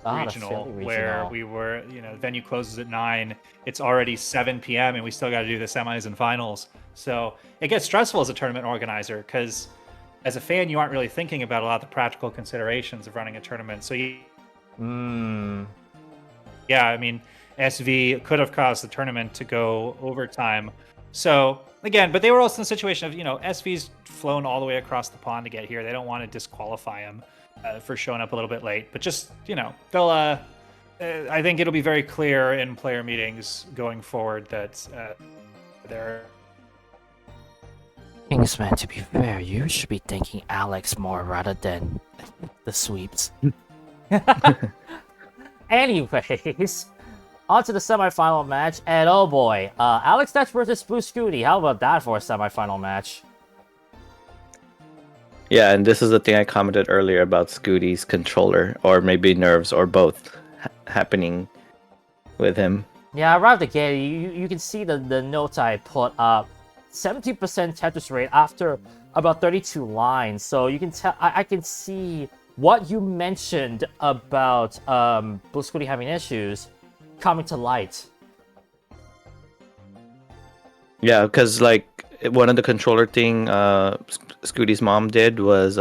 C: Regional, where we were, you know, the venue closes at 9. It's already 7 p.m. and we still got to do the semis and finals. So it gets stressful as a tournament organizer because as a fan, you aren't really thinking about a lot of the practical considerations of running a tournament. So yeah, I mean, SV could have caused the tournament to go overtime. So again, but they were also in the situation of, you know, SV's flown all the way across the pond to get here. They don't want to disqualify him for showing up a little bit late, but just, you know, they'll, I think it'll be very clear in player meetings going forward that they're
A: Kingsman, to be fair, you should be thanking Alex more rather than the sweeps. Anyways, on to the semifinal match, and oh boy, AlexThach versus Blue Scooty. How about that for a semifinal match?
B: Yeah, and this is the thing I commented earlier about Scooty's controller, or maybe nerves, or both happening with him.
A: Yeah, right out the gate, you can see the notes I put up. 17% Tetris rate after about 32 lines, so you can tell I can see what you mentioned about Blue Scooty having issues coming to light.
B: Yeah, because like one of the controller thing Scooty's mom did was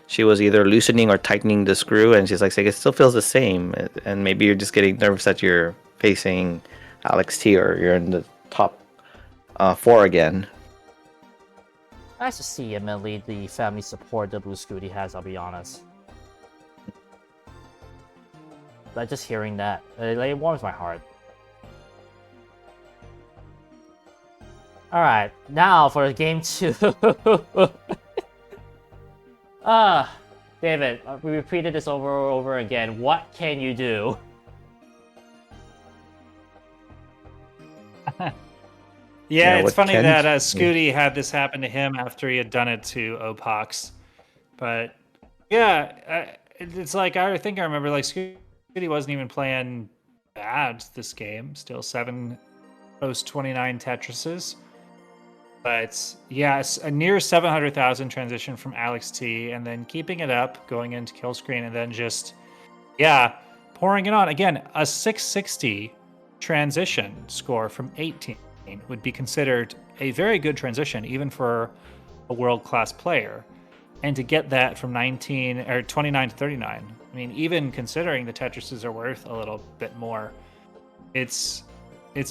B: she was either loosening or tightening the screw, and she's like, it still feels the same, and maybe you're just getting nervous that you're facing AlexThach or you're in the top 4 again.
A: Nice to see, admittedly, the family support that Blue Scooty has, I'll be honest. But just hearing that, it warms my heart. Alright, now for game 2. David, we repeated this over and over again. What can you do?
C: Yeah, it's funny that
B: you
C: Scooty had this happen to him after he had done it to Opox. But yeah, it's like I think I remember like Scooty wasn't even playing bad this game. Still 7 post 29 Tetrises. But yeah, it's a near 700,000 transition from AlexThach, and then keeping it up, going into kill screen, and then just, yeah, pouring it on. Again, a 660 transition score from 18 would be considered a very good transition, even for a world-class player. And to get that from 29 to 39, I mean, even considering the Tetrises are worth a little bit more, it's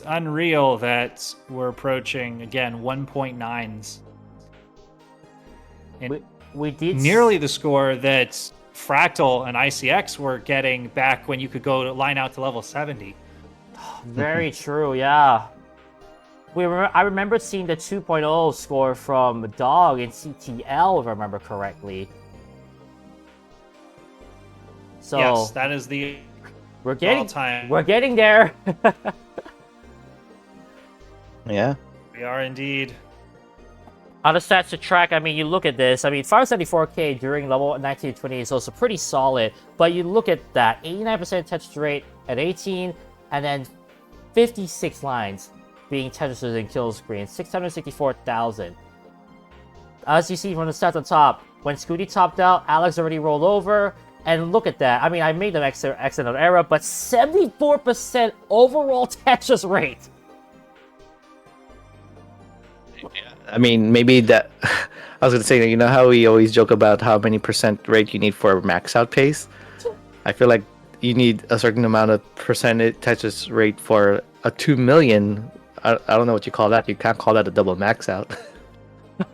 C: unreal that we're approaching, again, 1.9s. And
A: we did
C: nearly the score that Fractal and ICX were getting back when you could go to line out to level 70.
A: Very true, yeah. I remember seeing the 2.0 score from Dog in CTL, if I remember correctly. So
C: yes, that is the
A: we're getting
C: all-time.
A: We're getting there.
B: Yeah.
C: We are indeed.
A: On the stats to track, I mean, you look at this. I mean, 574k during level 19 to 20 is also pretty solid. But you look at that, 89% Tetris rate at 18, and then 56 lines being Tetrises in kill screen, 664,000. As you see from the stats on top, when Scooty topped out, Alex already rolled over. And look at that. I mean, I made them excellent error, but 74% overall Tetris rate.
B: I mean, maybe that. I was gonna say, you know how we always joke about how many percent rate you need for max out pace? I feel like you need a certain amount of percentage Tetris rate for a 2 million. I don't know what you call that. You can't call that a double max out.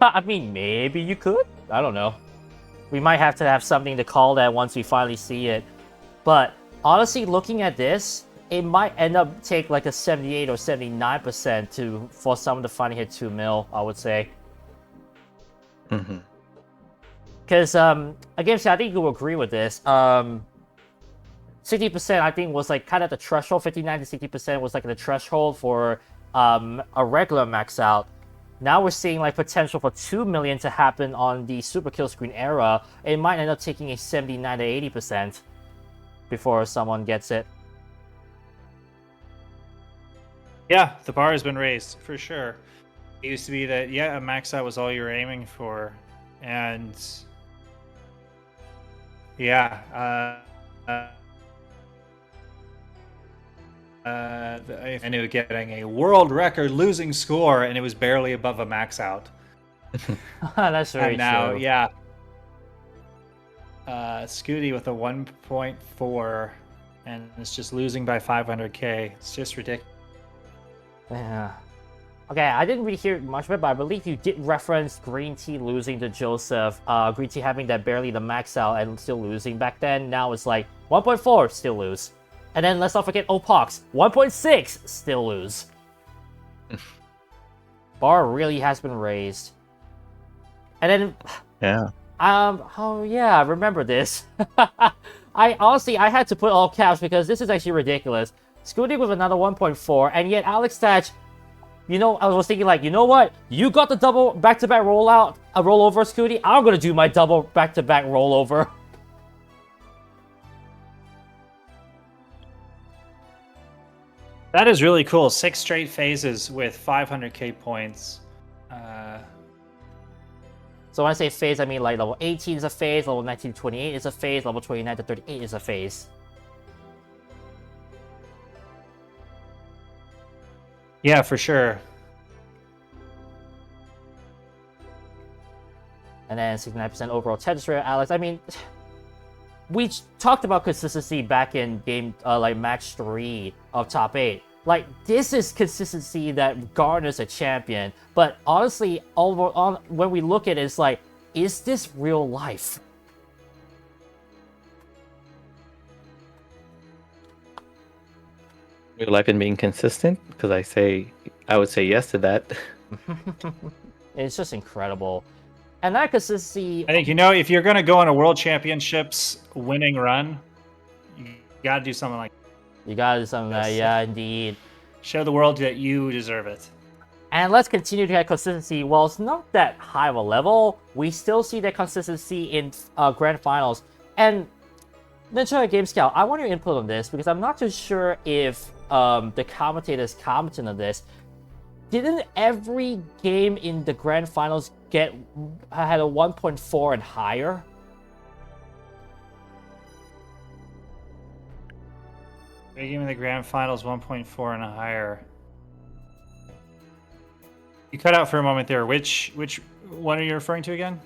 A: I mean, maybe you could. I don't know. We might have to have something to call that once we finally see it. But honestly, looking at this, it might end up take like a 78 or 79% for someone to finally hit 2 mil, I would say. Because again, I think you'll agree with this. 60% I think was like kind of the threshold. 59 to 60% was like the threshold for a regular max out. Now we're seeing like potential for 2 million to happen on the super kill screen era. It might end up taking a 79 to 80% before someone gets it.
C: Yeah, the bar has been raised for sure. It used to be that, yeah, a max out was all you were aiming for. And yeah, I knew getting a world record losing score, and it was barely above a max out.
A: That's very
C: and now,
A: true.
C: yeah, Scooty with a 1.4, and it's just losing by 500k. It's just ridiculous.
A: Yeah. Okay, I didn't really hear much of it, but I believe you did reference Green Tea losing to Joseph. Green Tea having that barely the max out and still losing back then. Now it's like 1.4, still lose. And then let's not forget Opox, 1.6, still lose. Bar really has been raised. And then,
B: Yeah.
A: oh yeah, I remember this. I honestly, I had to put all caps because this is actually ridiculous. Scooty with another 1.4, and yet AlexThach, you know, I was thinking like, you know what? You got the double back-to-back rollover, Scooty. I'm gonna do my double back-to-back rollover.
C: That is really cool. 6 straight phases with 500k points.
A: So when I say phase, I mean like level 18 is a phase, level 19 to 28 is a phase, level 29 to 38 is a phase.
C: Yeah, for sure.
A: And then 69% overall Tetris rate, Alex. I mean, we talked about consistency back in game, like match 3 of top 8. Like, this is consistency that garners a champion. But honestly, when we look at it, it's like, is this real life?
B: Real life and being consistent? Because I would say yes to that.
A: It's just incredible. And that consistency...
C: I think, you know, if you're going to go on a World Championships winning run, you got to do something like
A: You gotta do something like that, yeah, indeed.
C: show the world that you deserve it.
A: And let's continue to get consistency. While it's not that high of a level, we still see that consistency in Grand Finals. And Ninja aGameScout, I want your input on this because I'm not too sure if the commentators commented on this. Didn't every game in the Grand Finals had a 1.4 and higher?
C: Every game in the Grand Finals 1.4 and higher. You cut out for a moment there. Which one are you referring to again?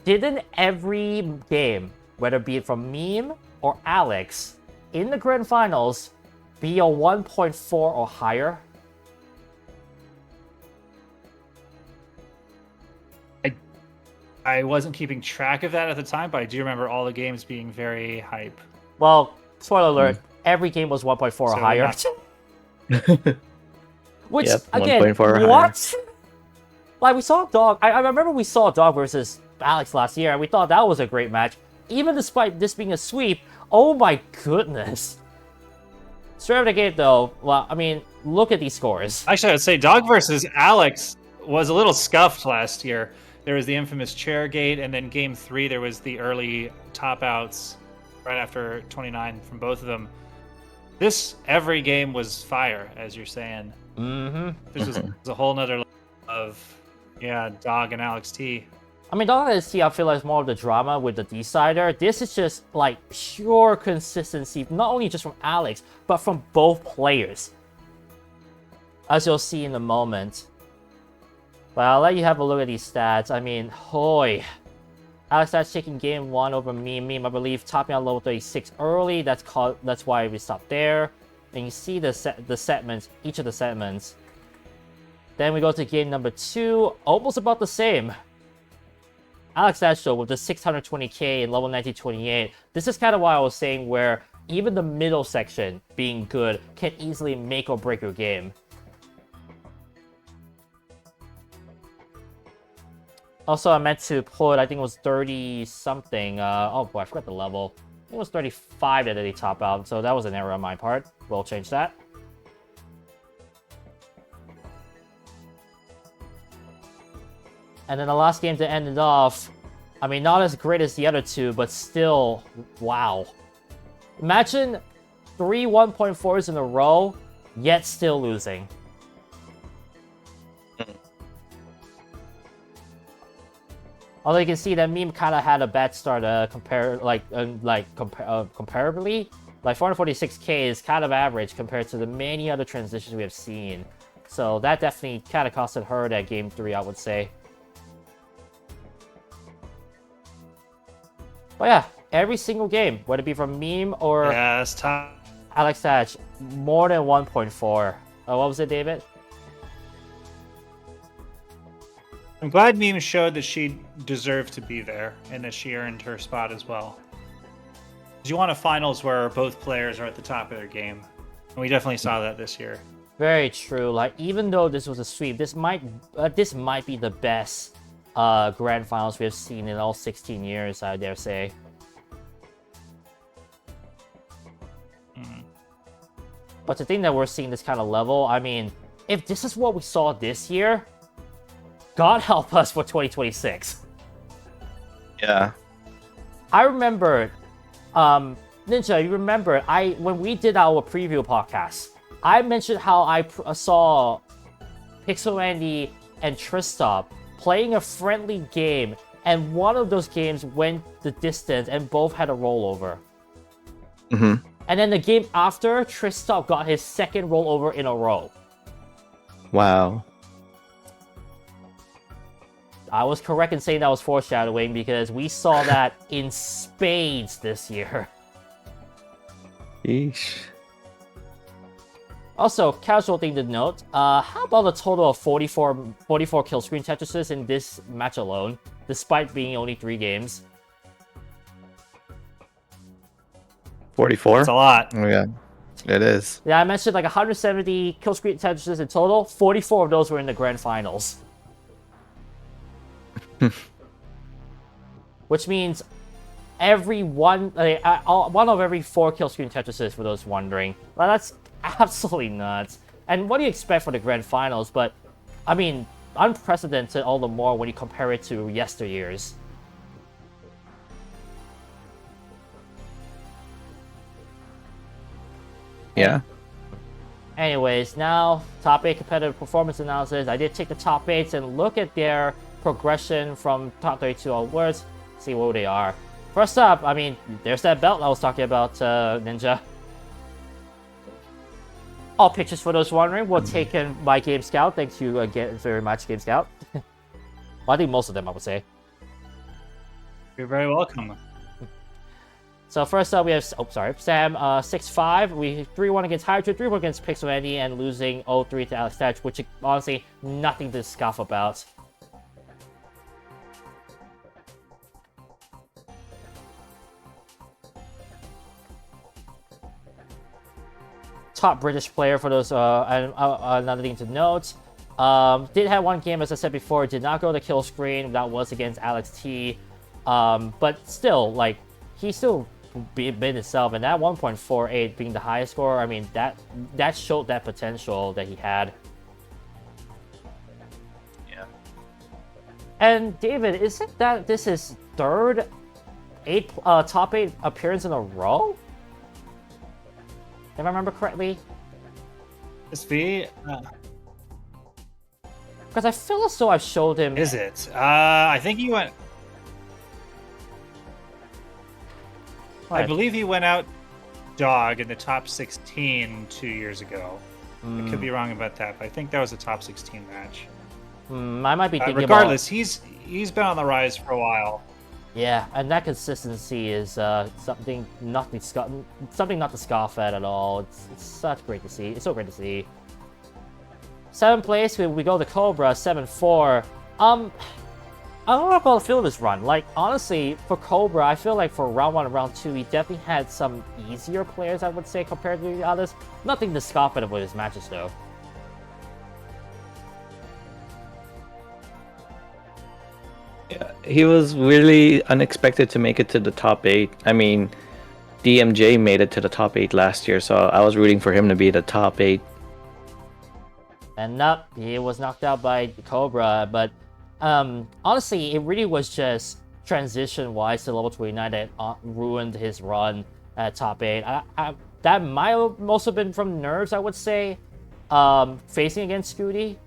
A: Didn't every game, whether it be it from Meme or Alex, in the Grand Finals be a 1.4 or higher?
C: I wasn't keeping track of that at the time, but I do remember all the games being very hype.
A: Well, spoiler alert, every game was 1.4 or higher. Which,
B: Yep,
A: again,
B: 1.4 or
A: what? Like, we saw Dog. I remember we saw Dog versus Alex last year, and we thought that was a great match. Even despite this being a sweep, oh my goodness. Straight out of the gate, though, well, I mean, look at these scores.
C: Actually, I would say Dog versus Alex was a little scuffed last year. There was the infamous chair gate, and then game 3, there was the early top outs right after 29 from both of them. Every game was fire, as you're saying.
A: Mm-hmm.
C: This was a whole nother level of, Dog and Alex T.
A: I mean, Dog and Alex T, I feel like it's more of the drama with the decider. This is just, like, pure consistency, not only just from Alex, but from both players. As you'll see in a moment. But I'll let you have a look at these stats. I mean, hoy. AlexThach taking game 1 over Meme, I believe, topping out level 36 early. That's why we stopped there. And you see the segments, each of the segments. Then we go to game number 2, almost about the same. AlexThach though with the 620k and level 1928. This is kind of why I was saying where even the middle section being good can easily make or break your game. Also, I meant to put, I think it was 30-something. Oh boy, I forgot the level. I think it was 35 that they top out, so that was an error on my part. We'll change that. And then the last game to end it off, I mean, not as great as the other two, but still, wow. Imagine 3 1.4s in a row, yet still losing. Although you can see that Meme kind of had a bad start comparably. Like 446k is kind of average compared to the many other transitions we have seen. So that definitely kind of costed her that game 3, I would say. But yeah, every single game, whether it be from Meme or AlexThach, more than 1.4. What was it, David?
C: I'm glad Meme showed that she deserved to be there and that she earned her spot as well. You want a finals where both players are at the top of their game. And we definitely saw that this year.
A: Very true. Like, even though this was a sweep, this might be the best grand finals we have seen in all 16 years, I dare say. But to think that we're seeing this kind of level, I mean, if this is what we saw this year, God help us for 2026.
B: Yeah.
A: I remember, Ninja, you remember, when we did our preview podcast, I mentioned how I saw Pixel Andy and Tristop playing a friendly game, and one of those games went the distance, and both had a rollover.
B: Mm-hmm.
A: And then the game after, Tristop got his second rollover in a row.
B: Wow.
A: I was correct in saying that was foreshadowing because we saw that in spades this year.
B: Yeesh.
A: Also, casual thing to note, how about a total of 44 kill screen Tetrises in this match alone, despite being only 3 games?
B: 44?
C: That's a lot.
B: Oh, yeah. It is.
A: Yeah, I mentioned like 170 kill screen Tetrises in total. 44 of those were in the grand finals. Which means one of every 4 kill screen Tetrises, for those wondering. Well, that's absolutely nuts. And what do you expect for the grand finals? But, I mean, unprecedented all the more when you compare it to yesteryears.
B: Yeah.
A: Anyways, now, top 8 competitive performance analysis. I did take the top 8s and look at their progression from top 32 onwards, see what they are. First up, I mean, there's that belt I was talking about, Ninja. All pictures, for those wondering, were taken by aGameScout. Thank you again very much, aGameScout. Well, I think most of them, I would say.
C: You're very welcome.
A: So first up, we have Sam 6-5. We 3-1 against Hydra, 3-1 against Pixel Andy, and losing 0-3 to AlexThach, which honestly nothing to scoff about. Top British player for those. Another thing to note. Did have one game, as I said before, did not go to kill screen. That was against AlexThach. But still, like, he still been himself, and that 1.48 being the highest score, I mean, that showed that potential that he had.
B: Yeah.
A: And David, is it that this is third top 8 appearance in a row? If I remember correctly?
C: SV?
A: Because I feel as though I've showed him...
C: Is it? I think he went... I believe he went out dog in the top 16 2 years ago. I could be wrong about that, but I think that was a top 16 match.
A: I might be thinking
C: regardless, he's been on the rise for a while.
A: Yeah, and that consistency is something not to scoff at all. It's such great to see. It's so great to see. 7th place, we go to Cobra, 7-4. I don't know about the feel of his run. Like, honestly, for Cobra, I feel like for round 1 and round 2, he definitely had some easier players, I would say, compared to the others. Nothing to scoff at with his matches, though.
B: Yeah, he was really unexpected to make it to the top 8. I mean, DMJ made it to the top 8 last year, so I was rooting for him to be the top 8.
A: And nope, he was knocked out by Cobra, but honestly, it really was just transition-wise to level 29 that ruined his run at top 8. That might have also been from nerves, I would say, facing against Scooty.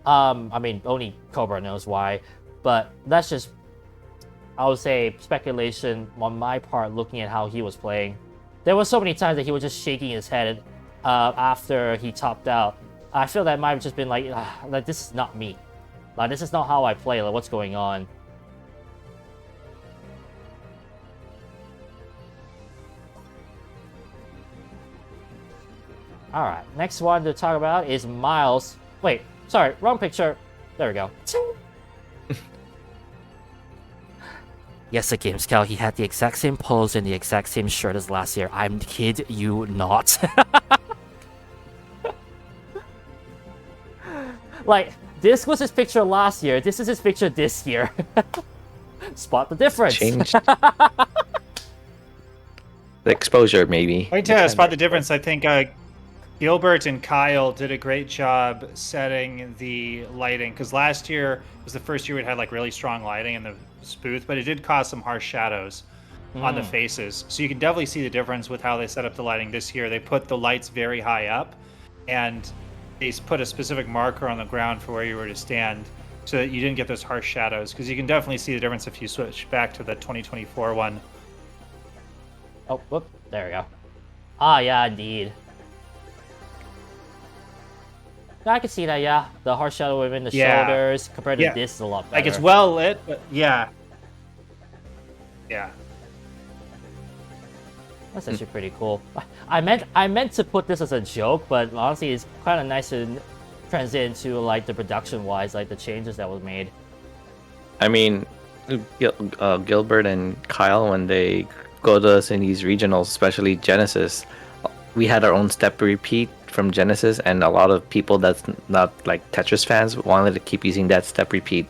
A: I mean, only Cobra knows why, but that's just, I would say, speculation on my part looking at how he was playing. There were so many times that he was just shaking his head after he topped out. I feel that might have just been like this is not me. Like, this is not how I play. Like, what's going on? Alright, next one to talk about is Miles. Wait, sorry, wrong picture. There we go. Yes, aGameScout, he had the exact same pose and the exact same shirt as last year. I'm kid you not. Like, This was his picture last year. This is his picture this year. Spot the difference.
B: Changed. The exposure, maybe.
C: I can spot the difference. I think Gilbert and Kyle did a great job setting the lighting, because last year was the first year we'd had like really strong lighting in the booth, but it did cause some harsh shadows on the faces. So you can definitely see the difference with how they set up the lighting this year. They put the lights very high up, and they put a specific marker on the ground for where you were to stand, so that you didn't get those harsh shadows, because you can definitely see the difference if you switch back to the 2024 one.
A: Oh, whoop, there we go. Ah, yeah, indeed. Yeah, I can see that, yeah. The harsh shadow within the shoulders compared to this is a lot better.
C: Like, it's well lit, but yeah. Yeah.
A: That's actually pretty cool. I meant to put this as a joke, but honestly, it's kind of nice to transit into like the production-wise, like the changes that was made.
B: I mean, Gilbert and Kyle, when they go to us in these regionals, especially Genesis, we had our own step repeat from Genesis, and a lot of people that's not like Tetris fans wanted to keep using that step repeat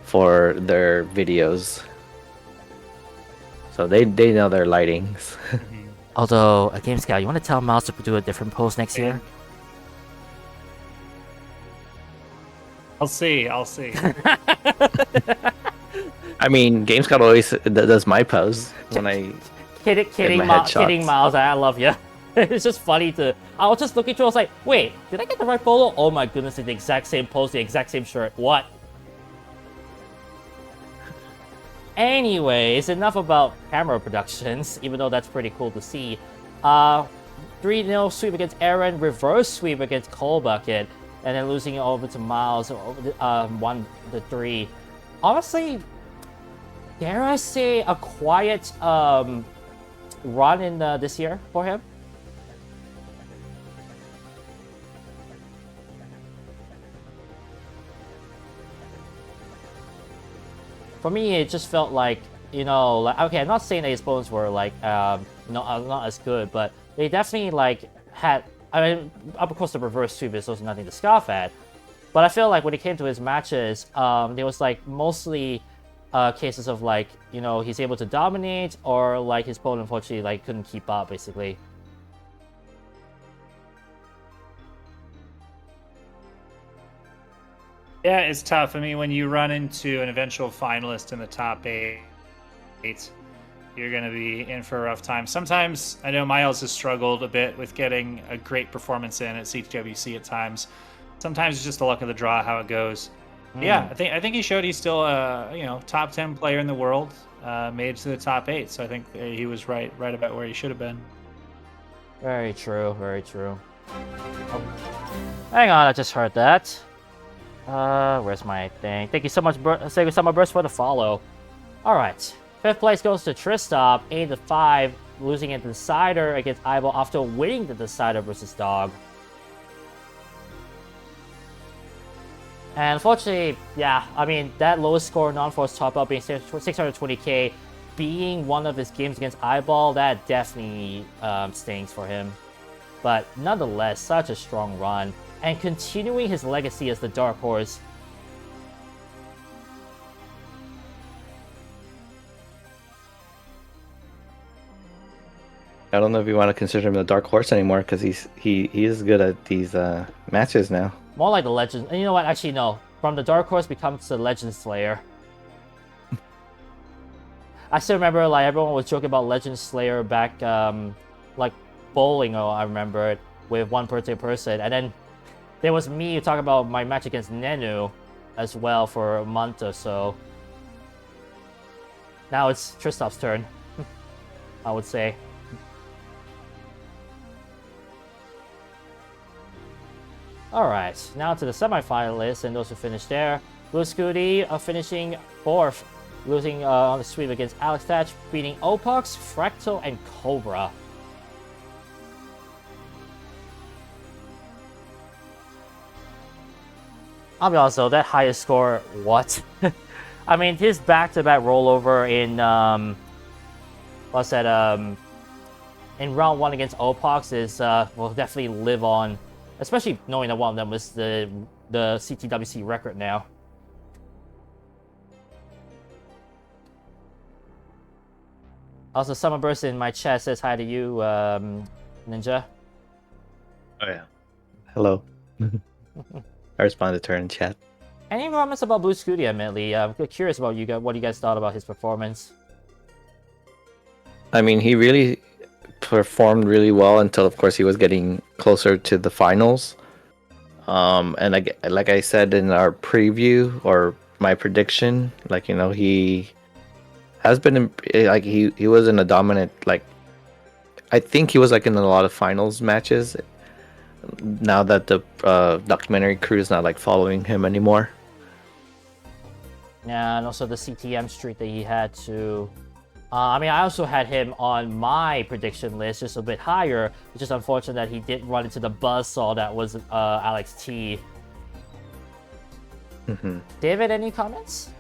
B: for their videos. So they know their lightings.
A: Although, aGameScout, you want to tell Miles to do a different pose next year?
C: I'll see.
A: I
B: mean, GameScout always does my pose when I
A: kidding, Miles. I love you. It's just funny to. I was just looking through. I was like, wait, did I get the right photo? Oh my goodness, it's the exact same pose, the exact same shirt. What? Anyways, enough about camera productions, even though that's pretty cool to see. 3-0 sweep against Aaron, reverse sweep against Coal Bucket, and then losing it over to Miles, 1-3. Honestly, dare I say a quiet run in this year for him? For me, it just felt like, you know, like, okay, I'm not saying that his opponents were like, not as good, but they definitely like had. I mean, of course, the reverse sweep is also nothing to scoff at, but I feel like when it came to his matches, there was like mostly cases of like, you know, he's able to dominate, or like his opponent unfortunately like couldn't keep up, basically.
C: Yeah, it's tough. I mean, when you run into an eventual finalist in the top 8, you're going to be in for a rough time. Sometimes, I know Miles has struggled a bit with getting a great performance in at CTWC at times. Sometimes it's just the luck of the draw, how it goes. Yeah, I think he showed he's still a top 10 player in the world, made it to the top 8. So I think he was right about where he should have been.
A: Very true, very true. Oh. Hang on, I just heard that. Where's my thing? Thank you so much, Summer Burst, for the follow. Alright. 5th place goes to Tristop, 8-5, losing in the decider against Eyeball after winning the decider versus Dog. And unfortunately, yeah, I mean, that lowest score non-force top up being 620k, being one of his games against Eyeball, that definitely stings for him. But nonetheless, such a strong run, and continuing his legacy as the Dark Horse.
B: I don't know if you want to consider him the Dark Horse anymore, because he is good at these matches now.
A: More like the Legend. And you know what? Actually, no. From the Dark Horse becomes the Legend Slayer. I still remember, like, everyone was joking about Legend Slayer back, like, bowling, I remember it, with one person. And then there was me talking about my match against Nenu as well for a month or so. Now it's Tristop's turn, I would say. Alright, now to the semifinalists and those who finished there. Blue Scooty finishing 4th, losing on the sweep against AlexThach, beating Opox, Fractal, and Cobra. I'll be honest though, that highest score, what? I mean, his back-to-back rollover in, what's that, in round 1 against Opox is, will definitely live on, especially knowing that one of them was the the CTWC record now. Also, Summerburst in my chat says hi to you, Ninja.
B: Oh yeah. Hello. I responded to her in chat.
A: Any comments about Blue Scooty, admittedly? I'm curious about what you guys thought about his performance.
B: I mean, he really performed really well until, of course, he was getting closer to the finals. And like I said in our preview or my prediction, like, you know, he has been like he was in a dominant, like, I think he was like in a lot of finals matches. Now that the documentary crew is not like following him anymore.
A: Yeah, and also the CTM streak that he had to. I mean, I also had him on my prediction list, just a bit higher. It's just unfortunate that he did run into the buzzsaw that was AlexThach. David, any comments?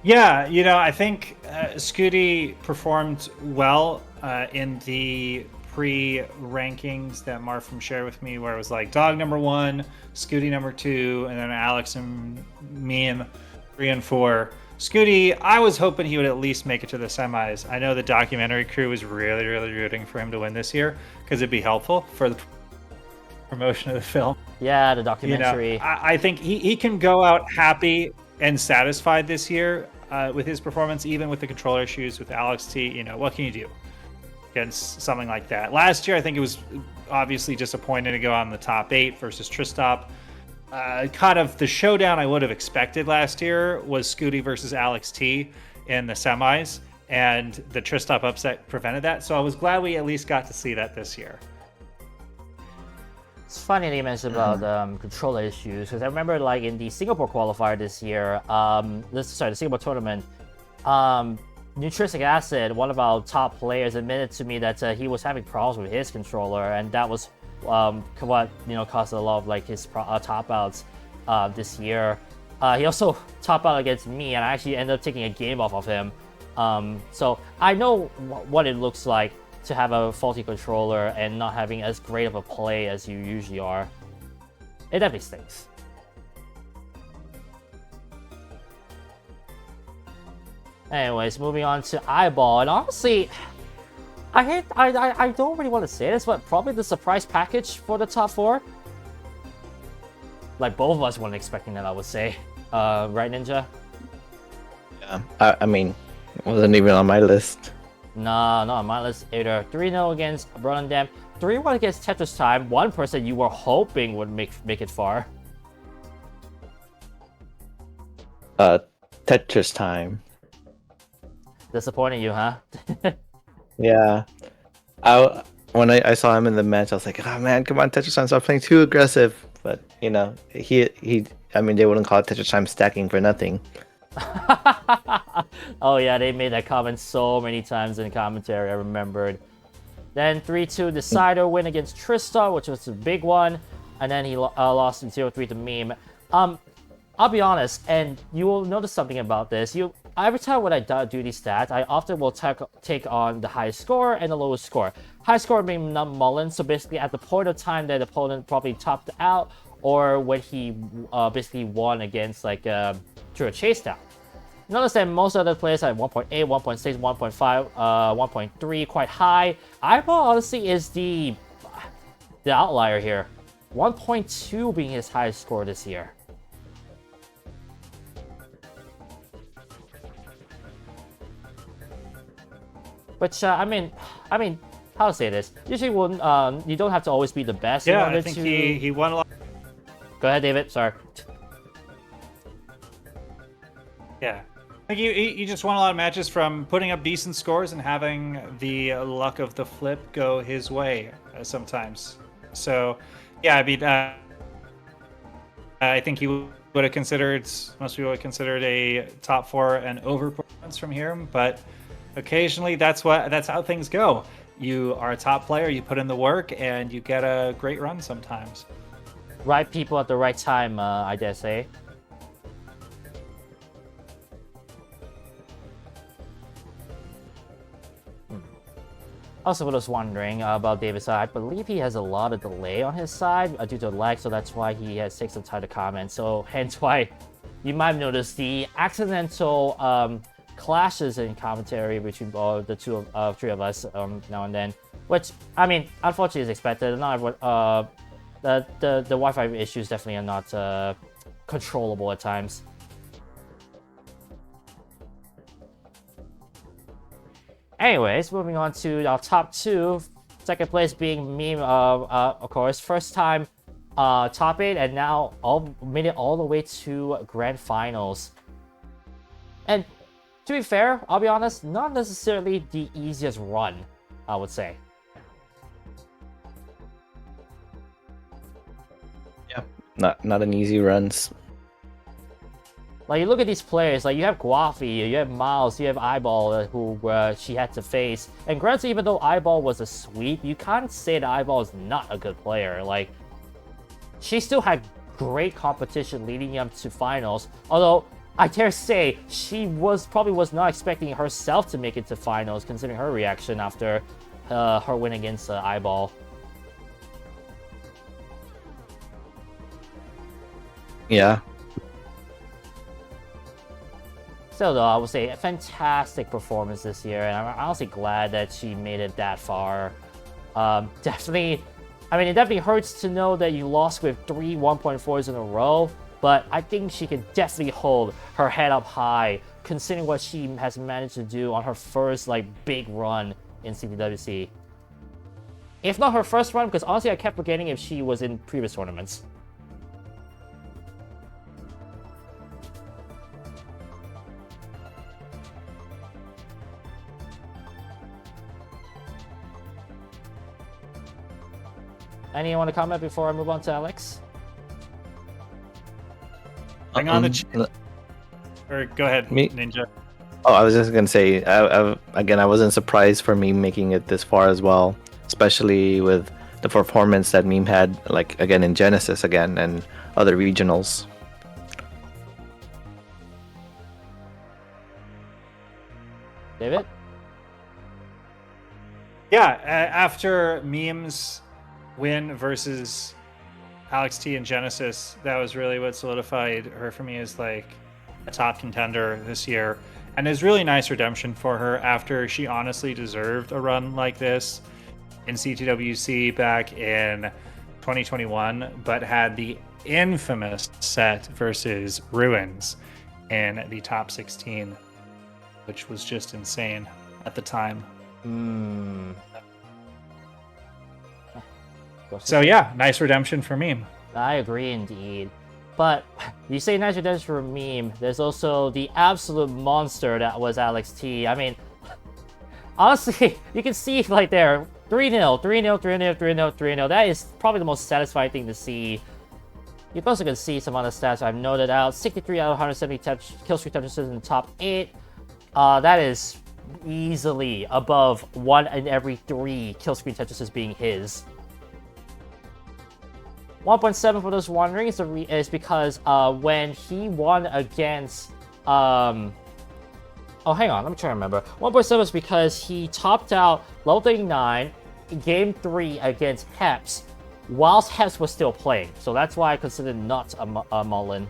C: Yeah, you know, I think Scooty performed well in the pre-rankings that Marfum shared with me, where it was like Dog number 1, Scooty number 2, and then Alex and Meme 3 and 4. Scooty, I was hoping he would at least make it to the semis. I know the documentary crew was really, really rooting for him to win this year because it'd be helpful for the promotion of the film.
A: Yeah, the documentary.
C: You know, I think he can go out happy and satisfied this year with his performance, even with the controller issues with AlexThach. You know, what can you do against something like that? Last year, I think it was obviously disappointing to go on the top 8 versus Tristop. Kind of the showdown I would have expected last year was Scooty versus AlexThach in the semis, and the Tristop upset prevented that. So I was glad we at least got to see that this year.
A: It's funny that you mentioned about controller issues, because I remember like in the Singapore qualifier this year, the Singapore tournament, Nutritic Acid, one of our top players, admitted to me that he was having problems with his controller, and that was what caused a lot of like his top outs this year. He also top out against me, and I actually ended up taking a game off of him. So I know what it looks like to have a faulty controller and not having as great of a play as you usually are. It definitely stinks. Anyways, moving on to Eyeball, and honestly, I don't really want to say this, but probably the surprise package for the top 4. Like, both of us weren't expecting that, I would say. Right, Ninja?
B: Yeah, I mean, it wasn't even on my list.
A: Nah, not on my list either. 3-0 against Brunandam. 3-1 against Tetris Time. One person you were hoping would make it far.
B: Tetris Time.
A: Disappointing you, huh?
B: Yeah. When I saw him in the match, I was like, oh man, come on, Tetris Time, stop playing too aggressive. But, you know, I mean, they wouldn't call it Tetris Time stacking for nothing.
A: Oh yeah, they made that comment so many times in commentary, I remembered. Then 3-2 decider win against Trista, which was a big one. And then he lost 0-3 to Meme. I'll be honest, and you will notice something about this. Every time when I do these stats, I often will take on the highest score and the lowest score. High score being Num Mullen, so basically at the point of time that the opponent probably topped out, or when he basically won against like through a chase down. Notice that most other players have 1.8, 1.6, 1.5, 1.3, quite high. Eyeball honestly is the outlier here. 1.2 being his highest score this year. Which I mean, how to say this? Usually, you don't have to always be the best.
C: Yeah,
A: in order
C: I think
A: to...
C: he won a lot.
A: Go ahead, David. Sorry.
C: Yeah, I think you just won a lot of matches from putting up decent scores and having the luck of the flip go his way sometimes. So, yeah, I mean, I think he would have considered, most people would have considered a top 4 and over performance from here, but occasionally that's how things go. You are a top player, you put in the work, and you get a great run sometimes.
A: Right people at the right time, I dare say. Also, for those wondering about David's side, I believe he has a lot of delay on his side due to lag, so that's why he has taken some time to comment. So hence why you might have noticed the accidental clashes in commentary between the three of us now and then. Which, I mean, unfortunately is expected. Not everyone, the Wi-Fi issues definitely are not controllable at times. Anyways, moving on to our top two. Second place being Meme, of course. First time top 8, and now made it all the way to Grand Finals. And to be fair, I'll be honest, not necessarily the easiest run, I would say.
B: Yeah, not an easy runs.
A: Like, you look at these players, like, you have Guafi, you have Miles, you have Eyeball, who she had to face. And granted, even though Eyeball was a sweep, you can't say that Eyeball is not a good player. Like, she still had great competition leading up to finals. Although, I dare say, she probably was not expecting herself to make it to finals, considering her reaction after her win against Eyeball.
B: Yeah.
A: Still, though, I would say a fantastic performance this year, and I'm honestly glad that she made it that far. Definitely, I mean, it definitely hurts to know that you lost with 3 1.4s in a row, but I think she can definitely hold her head up high, considering what she has managed to do on her first, like, big run in CTWC. If not her first run, because honestly, I kept forgetting if she was in previous tournaments. Anyone want to comment before I move on to Alex?
C: Hang on or go ahead,
B: me?
C: Ninja.
B: Oh, I was just gonna say, again, I wasn't surprised for Meme making it this far as well, especially with the performance that Meme had, like, again, in Genesis again and other regionals.
A: David?
C: Yeah, after Meme's win versus AlexThach in Genesis, that was really what solidified her for me as like a top contender this year. And it's really nice redemption for her after she honestly deserved a run like this in CTWC back in 2021, but had the infamous set versus Ruins in the top 16, which was just insane at the time. So yeah, nice redemption for Meme.
A: I agree indeed. But you say nice redemption for Meme, there's also the absolute monster that was AlexThach. I mean, honestly, you can see like there, 3-0, 3-0, 3-0, 3-0, 3-0. That is probably the most satisfying thing to see. You also can see some other stats I've noted out. 63 out of 170 killstreak Tetris in the top 8. That is easily above 1 in every 3 killscreen Tetris being his. 1.7 for those wondering is because when he won against oh, hang on, I'm trying to remember. 1.7 is because he topped out level 39 game 3 against Heps whilst Heps was still playing. So that's why I consider not a Mullen.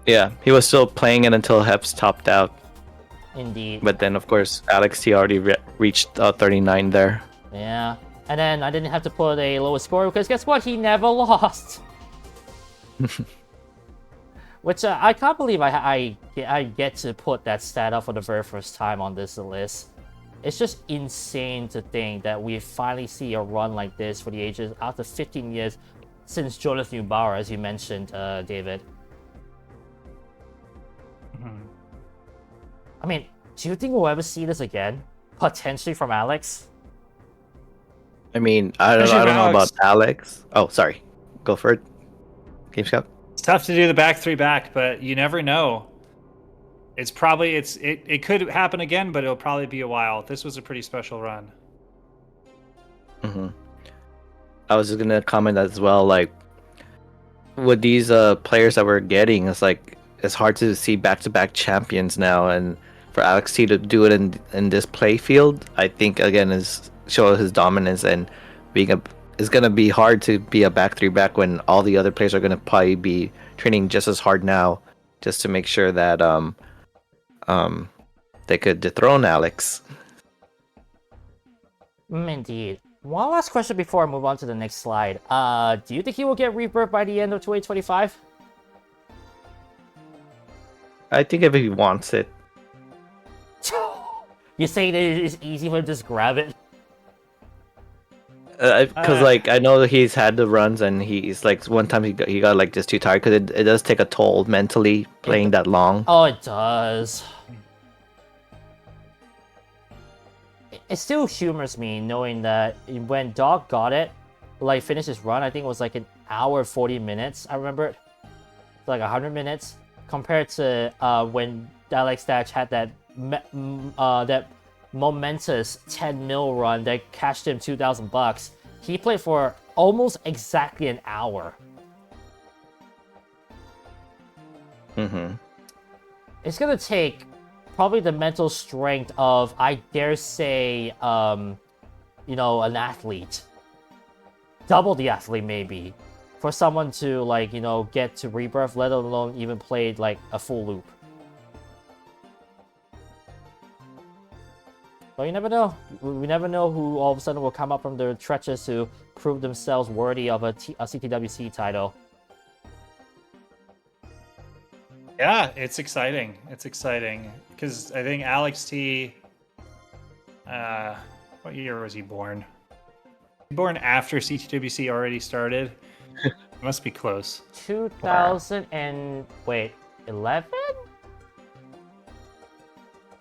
B: Yeah, he was still playing it until Heps topped out.
A: Indeed.
B: But then, of course, AlexThach already reached 39 there.
A: Yeah. And then I didn't have to put a lower score because guess what? He never lost. Which I can't believe I get to put that stat up for the very first time on this list. It's just insane to think that we finally see a run like this for the ages after 15 years since Jonas Neubauer, as you mentioned, David. I mean, do you think we'll ever see this again? Potentially from Alex?
B: I mean, I don't know about Alex. Oh, sorry. Go for it. aGameScout.
C: It's tough to do the back 3 back, but you never know. It's probably it could happen again, but it'll probably be a while. This was a pretty special run.
B: I was just gonna comment as well, like with these players that we're getting, it's like it's hard to see back-to-back champions now, and for AlexThach to do it in this play field, I think again is show his dominance and being a. It's gonna be hard to be a back three back when all the other players are gonna probably be training just as hard now, just to make sure that they could dethrone Alex.
A: Indeed. One last question before I move on to the next slide. Do you think he will get rebirth by the end of 2025?
B: I think if he wants it.
A: You say that it's easy for him to just grab it?
B: Because like I know that he's had the runs and he's like one time he got like just too tired because it does take a toll mentally playing that long.
A: Oh, it does. It still humors me knowing that when Dog got it, like finished his run, I think it was like an hour 40 minutes. I remember it, like 100 minutes compared to when AlexThach had that that momentous 10 mil run that cashed him $2,000. He played for almost exactly an hour. It's gonna take probably the mental strength of, I dare say, you know, an athlete, double the athlete maybe, for someone to like, you know, get to rebirth, let alone even play like a full loop. But you never know. We never know who all of a sudden will come up from their trenches to prove themselves worthy of a CTWC title.
C: Yeah, it's exciting. It's exciting because I think AlexThach. What year was he born? Born after CTWC already started. Must be close.
A: 2000 and wait, 11?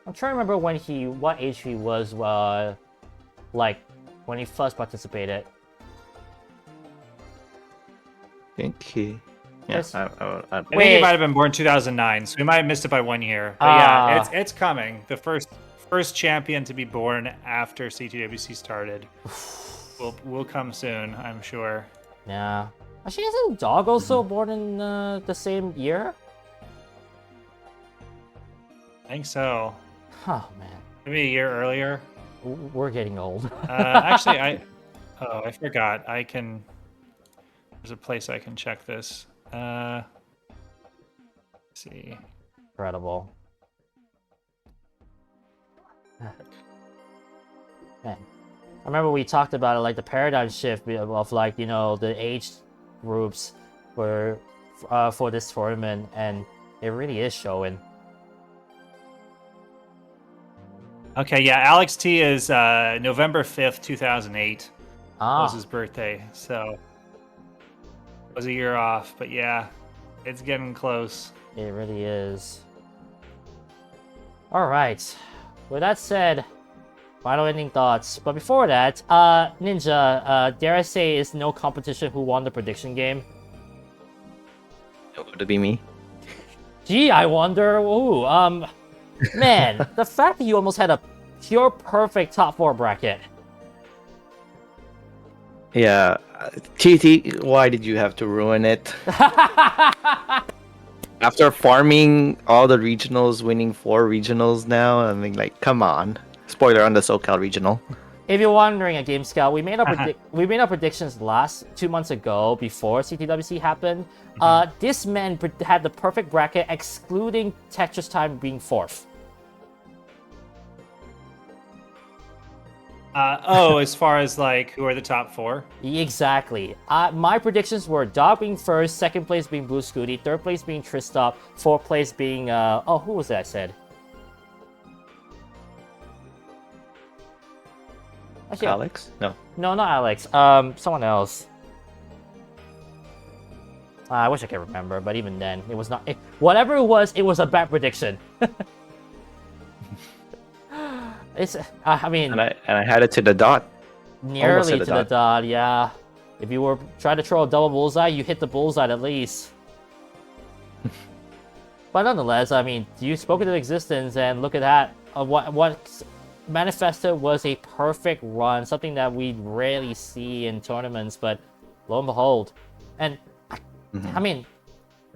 A: I'm trying to remember what age he was, like when he first participated.
B: I think he. Yes, I
C: think he might have been born 2009, so we might have missed it by 1 year. But yeah, it's coming. The first champion to be born after CTWC started will come soon, I'm sure.
A: Yeah. Actually, isn't Dog also born in the same year?
C: I think so.
A: Oh man.
C: Maybe a year earlier.
A: We're getting old.
C: Actually, I forgot. There's a place I can check this. Let's see.
A: Incredible. Man. I remember we talked about it, like the paradigm shift of like, you know, the age groups for this tournament, and it really is showing.
C: Okay, yeah, AlexThach is November 5th, 2008. Was his birthday, so it was a year off, but yeah, it's getting close.
A: It really is. All right. With that said, final ending thoughts. But before that, Ninja, dare I say, is no competition who won the prediction game?
B: Would it be me?
A: Gee, I wonder. Ooh, man, the fact that you almost had a pure perfect top 4 bracket.
B: Yeah, TT, why did you have to ruin it? After farming all the regionals, winning 4 regionals now, I mean, like, come on. Spoiler on the SoCal regional.
A: If you're wondering, aGameScout, we made our predictions 2 months ago before CTWC happened. This man had the perfect bracket, excluding Tetris Time being 4th.
C: As far as like who are the top 4?
A: Exactly. My predictions were Dog being 1st, 2nd place being Blue Scooty, 3rd place being Tristop, 4th place being who was that I said? Actually,
B: Alex? No,
A: not Alex. Someone else. I wish I could remember, but even then, it was not. Whatever it was a bad prediction. It's. I mean.
B: and I had it to the dot.
A: Nearly to the dot, yeah. If you were trying to throw a double bullseye, you hit the bullseye at least. But nonetheless, I mean, you spoke into existence, and look at that. What manifested was a perfect run, something that we rarely see in tournaments, but lo and behold. And, I mean,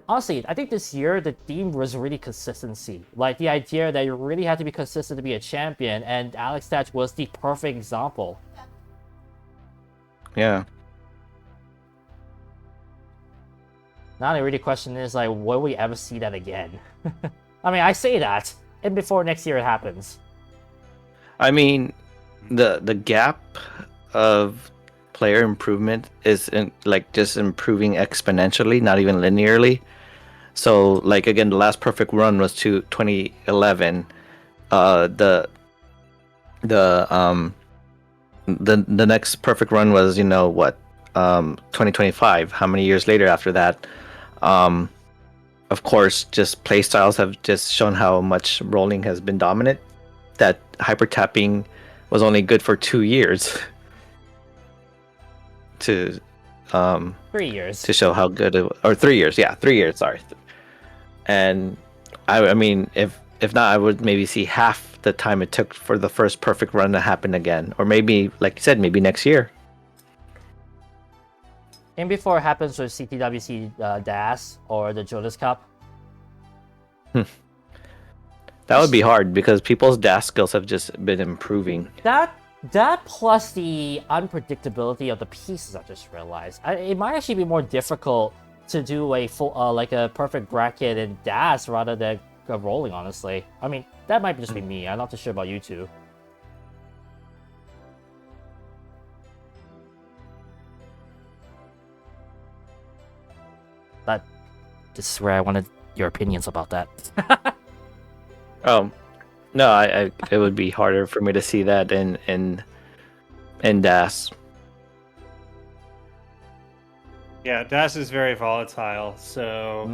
A: honestly, I think this year the theme was really consistency. Like the idea that you really had to be consistent to be a champion, and AlexThach was the perfect example.
B: Yeah.
A: Now the really question is like, will we ever see that again? I mean, I say that, and before next year it happens.
B: I mean, the gap of player improvement is like just improving exponentially, not even linearly. So like again, the last perfect run was to 2011. The next perfect run was 2025. How many years later after that? Of course, just play styles have just shown how much rolling has been dominant. That hyper tapping was only good for 2 years to
A: 3 years
B: to show how good it was. Or 3 years, yeah, 3 years. Sorry, and I mean, if not, I would maybe see half the time it took for the first perfect run to happen again, or maybe, like you said, maybe next year.
A: And before it happens with CTWC DAS or the Jonas Cup.
B: That would be hard because people's DAS skills have just been improving.
A: That plus the unpredictability of the pieces, I just realized. It might actually be more difficult to do a full like a perfect bracket in DAS rather than rolling, honestly. I mean, that might just be me. I'm not too sure about you two. But this is where I wanted your opinions about that.
B: No, I it would be harder for me to see that in DAS.
C: Yeah, DAS is very volatile, so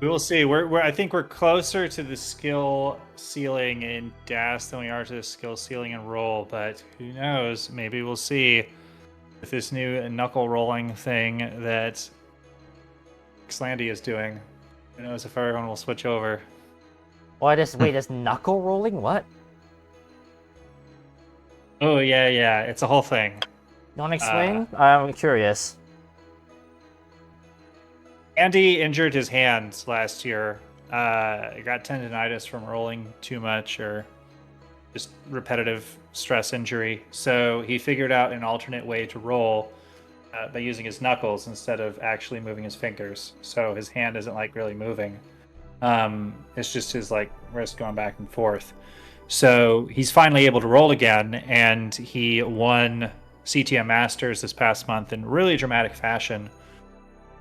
C: we will see. I think we're closer to the skill ceiling in DAS than we are to the skill ceiling in roll, but who knows? Maybe we'll see with this new knuckle rolling thing that Xlandy is doing. Who knows if everyone will switch over.
A: Wait, there's knuckle rolling? What?
C: Oh, yeah. It's a whole thing.
A: You want to explain? I'm curious.
C: Andy injured his hand last year. He got tendonitis from rolling too much or just repetitive stress injury. So he figured out an alternate way to roll by using his knuckles instead of actually moving his fingers. So his hand isn't like really moving. It's just his like wrist going back and forth. So he's finally able to roll again, and he won CTM Masters this past month in really dramatic fashion.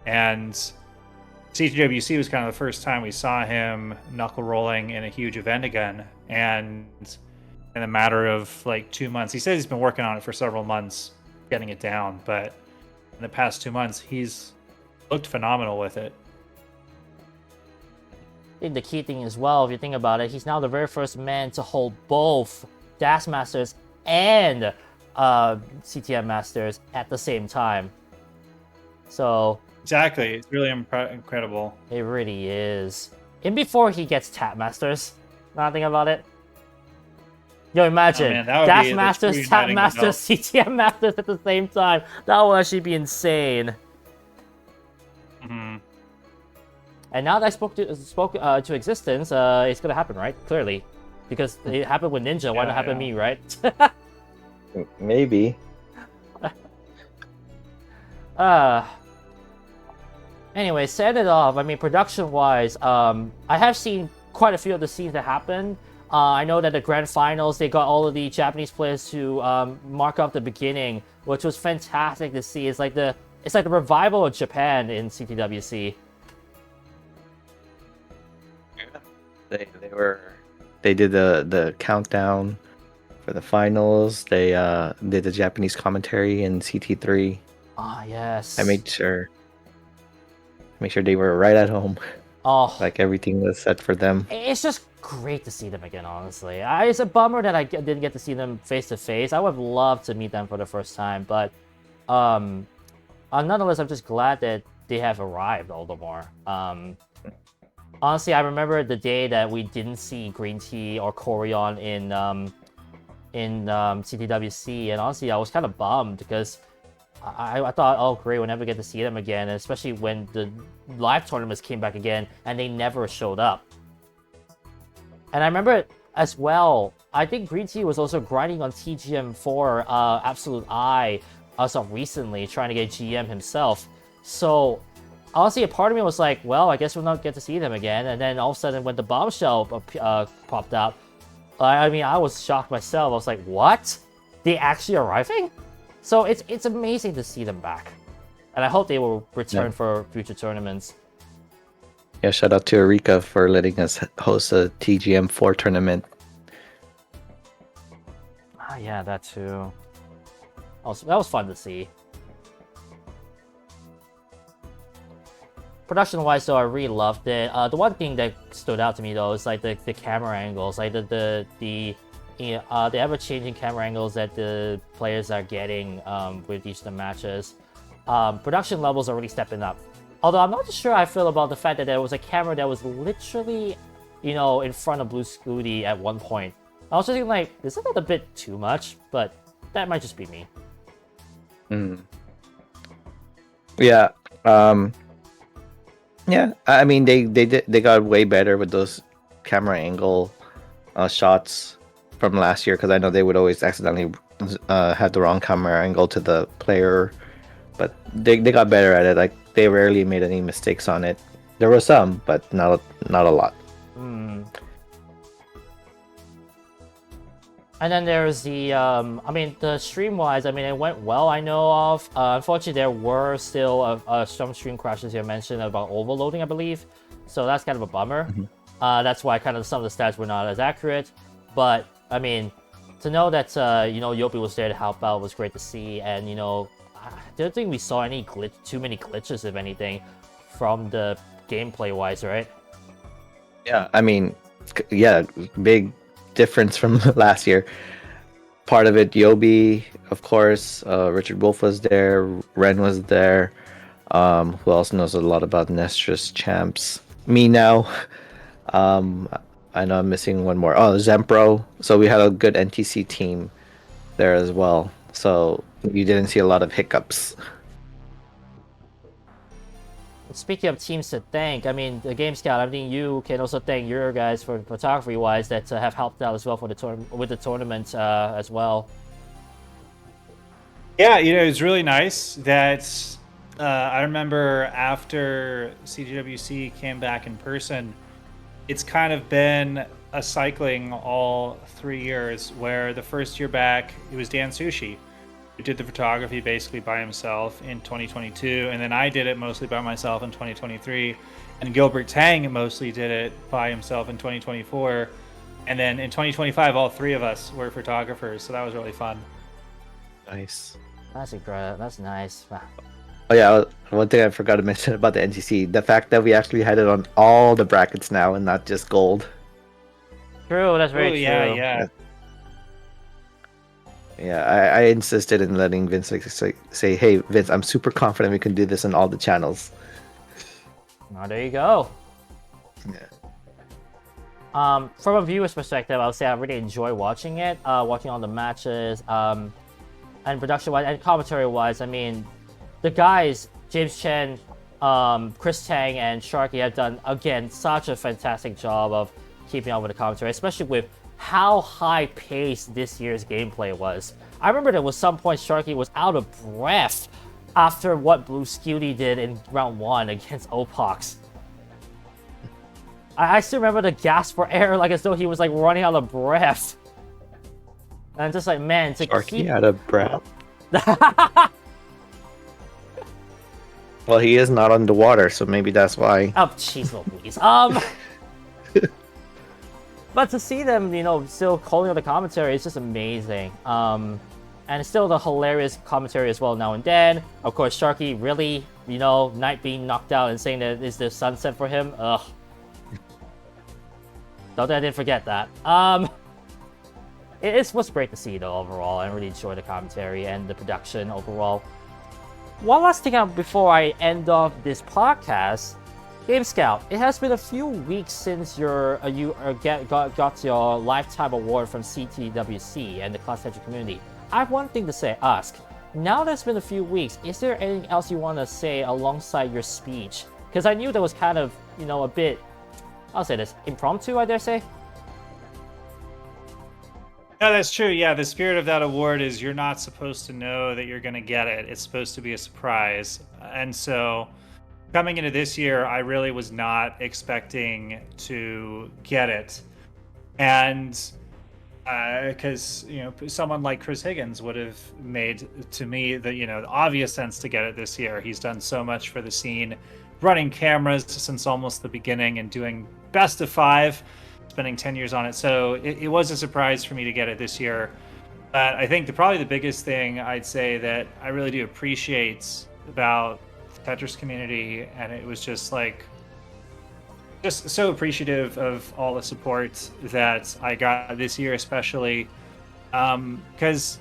C: And CTWC was kind of the first time we saw him knuckle rolling in a huge event again. And in a matter of like 2 months, he says he's been working on it for several months, getting it down. But in the past 2 months, he's looked phenomenal with it.
A: I think the key thing as well, if you think about it, he's now the very first man to hold both DAS Masters and CTM Masters at the same time. So
C: Exactly. It's really incredible.
A: it really is. And before he gets Tap Masters, now I think about it. Yo, imagine
C: man, that would
A: DAS
C: be the
A: Masters,
C: true
A: Tap
C: uniting
A: Masters, CTM Masters at the same time. That would actually be insane.
C: Mm-hmm.
A: And now that I spoke to existence, it's gonna happen, right? Clearly, because it happened with Ninja. Why not happen to me, right?
B: Maybe.
A: Anyway, set it off. I mean, production-wise, I have seen quite a few of the scenes that happened. I know that the grand finals, they got all of the Japanese players to mark up the beginning, which was fantastic to see. It's like the revival of Japan in CTWC.
B: They did the countdown for the finals. They did the Japanese commentary in CT3.
A: Ah, yes.
B: I made sure they were right at home.
A: Oh,
B: Like everything was set for them.
A: it's just great to see them again, honestly. It's a bummer that I didn't get to see them face to face. I would have loved to meet them for the first time, but nonetheless, I'm just glad that they have arrived all the more. Honestly, I remember the day that we didn't see Green Tea or Corion in CTWC, and honestly, I was kind of bummed because I thought, oh great, we'll never get to see them again, and especially when the live tournaments came back again, and they never showed up. And I remember as well, I think Green Tea was also grinding on TGM4 Absolute Eye as of recently, trying to get GM himself. So honestly, a part of me was like, well, I guess we'll not get to see them again. And then all of a sudden, when the bombshell popped out, I mean, I was shocked myself. I was like, what? They actually arriving? So it's amazing to see them back. And I hope they will return for future tournaments.
B: Yeah, shout out to Erika for letting us host a TGM4 tournament.
A: Ah, yeah, that too. That was fun to see. Production-wise, though, I really loved it. The one thing that stood out to me, though, is like the camera angles, like the ever-changing camera angles that the players are getting with each of the matches. Production levels are really stepping up. Although I'm not sure how I feel about the fact that there was a camera that was literally, in front of Blue Scooty at one point. I was just thinking, like, is that a bit too much? But that might just be me.
B: Yeah. Yeah. I mean, they got way better with those camera angle shots from last year, because I know they would always accidentally have the wrong camera angle to the player, but they got better at it. Like, they rarely made any mistakes on it. There were some, but not a lot.
A: And then there's the, the stream-wise, it went well, I know of. Unfortunately, there were still some stream crashes you mentioned about overloading, I believe. So that's kind of a bummer. That's why kind of some of the stats were not as accurate. But, to know that, Yopi was there to help out was great to see. And, I don't think we saw too many glitches, if anything, from the gameplay-wise, right?
B: Yeah, big difference from last year. Part of it, Yobi, of course. Richard Wolf was there. Ren was there. Who else knows a lot about Nestrus champs? Me now. I know I'm missing one more. Oh, Zempro. So we had a good NTC team there as well. So you didn't see a lot of hiccups.
A: Speaking of teams to thank, the aGameScout, you can also thank your guys for photography-wise that have helped out as well for with the tournament as well.
C: Yeah, it was really nice that I remember after CTWC came back in person, it's kind of been a cycling all 3 years, where the first year back, it was Dan Sushi who did the photography basically by himself in 2022, and then I did it mostly by myself in 2023, and Gilbert Tang mostly did it by himself in 2024, and then in 2025 all three of us were photographers, so that was really fun.
B: Nice.
A: That's incredible. That's nice. Wow.
B: Oh yeah, one thing I forgot to mention about the NTC, the fact that we actually had it on all the brackets now and not just gold.
A: True, that's very true.
C: Yeah.
B: Yeah, I insisted in letting Vince say, hey, Vince, I'm super confident we can do this on all the channels.
A: Oh, there you go.
B: Yeah.
A: From a viewer's perspective, I would say I really enjoy watching it, watching all the matches, and production-wise and commentary-wise. The guys, James Chen, Chris Tang, and Sharky have done, again, such a fantastic job of keeping up with the commentary, especially with how high-paced this year's gameplay was. I remember there was some point Sharky was out of breath after what Blue Scooty did in round 1 against Opox. I still remember the gasp for air, like as though he was like running out of breath. And I'm just like, man, to
B: Sharky out of breath. Well, he is not underwater, so maybe that's why.
A: Oh, jeez, please. But to see them, still calling out the commentary is just amazing. And it's still the hilarious commentary as well now and then. Of course, Sharky really, Knight being knocked out and saying that it's the sunset for him. Ugh. Don't think I didn't forget that. It was great to see though overall. I really enjoyed the commentary and the production overall. One last thing before I end off this podcast. aGameScout, it has been a few weeks since you got your lifetime award from CTWC and the Classic Tetris community. I have one thing to ask. now that it's been a few weeks, is there anything else you want to say alongside your speech? Because I knew that was kind of, you know, a bit, I'll say this, impromptu, I dare say?
C: No, that's true. Yeah, the spirit of that award is you're not supposed to know that you're going to get it. It's supposed to be a surprise. And so coming into this year, I really was not expecting to get it. And because, you know, someone like Chris Higgins would have made to me the, you know, the obvious sense to get it this year. He's done so much for the scene, running cameras since almost the beginning and doing best of 5. Spending 10 years on it, so it was a surprise for me to get it this year. But I think probably the biggest thing I'd say that I really do appreciate about the Tetris community, and it was just so appreciative of all the support that I got this year, especially because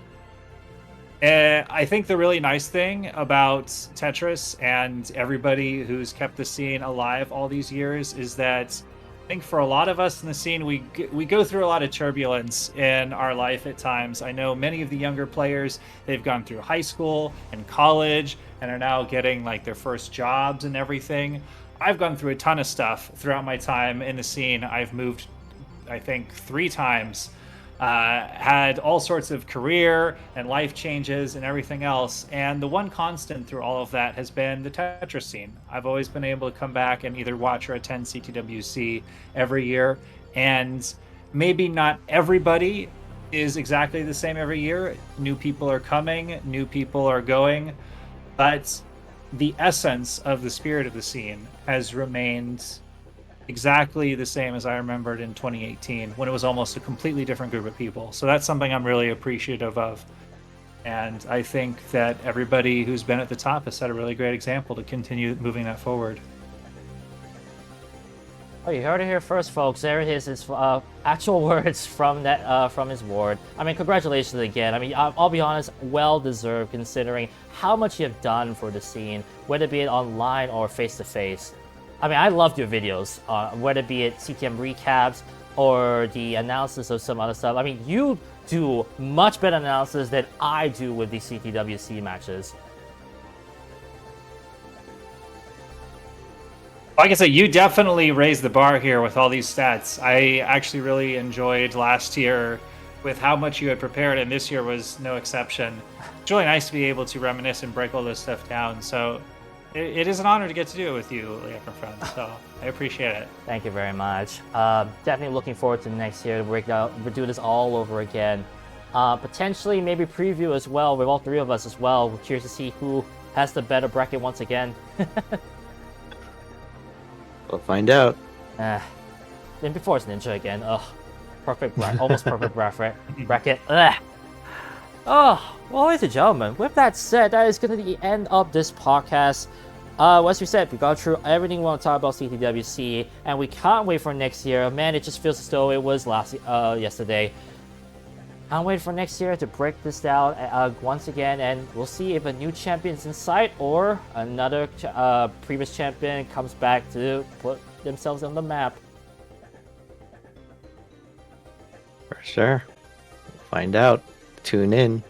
C: I think the really nice thing about Tetris and everybody who's kept the scene alive all these years is that I think for a lot of us in the scene, we go through a lot of turbulence in our life at times. I know many of the younger players, they've gone through high school and college and are now getting like their first jobs and everything. I've gone through a ton of stuff throughout my time in the scene. I've moved, I think, 3 times, had all sorts of career and life changes and everything else. And the one constant through all of that has been the Tetris scene. I've always been able to come back and either watch or attend CTWC every year. And maybe not everybody is exactly the same every year. New people are coming, new people are going. But the essence of the spirit of the scene has remained exactly the same as I remembered in 2018 when it was almost a completely different group of people. So that's something I'm really appreciative of. And I think that everybody who's been at the top has set a really great example to continue moving that forward.
A: Oh, you heard it here first, folks. There it is, his actual words from that from his award. I mean, congratulations again. I mean, I'll be honest, well deserved considering how much you have done for the scene, whether it be it online or face to face. I mean, I loved your videos, whether it be it CTM recaps or the analysis of some other stuff. I mean, you do much better analysis than I do with the CTWC matches.
C: Like I said, you definitely raised the bar here with all these stats. I actually really enjoyed last year with how much you had prepared, and this year was no exception. It's really nice to be able to reminisce and break all this stuff down. So it is an honor to get to do it with you, Leah, my friend. So I appreciate it.
A: Thank you very much. Definitely looking forward to next year to we'll do this all over again. Potentially maybe preview as well with all 3 of us as well. We're curious to see who has the better bracket once again.
B: We'll find out.
A: Then before it's Ninja again. Ugh. Perfect bracket. Almost perfect bracket. Ugh. Oh, well, ladies and gentlemen, with that said, that is going to be the end of this podcast. As we said, we got through everything we want to talk about CTWC, and we can't wait for next year. Man, it just feels as though it was yesterday. Can't wait for next year to break this down once again, and we'll see if a new champion is in sight or another previous champion comes back to put themselves on the map.
B: For sure. We'll find out. Tune in.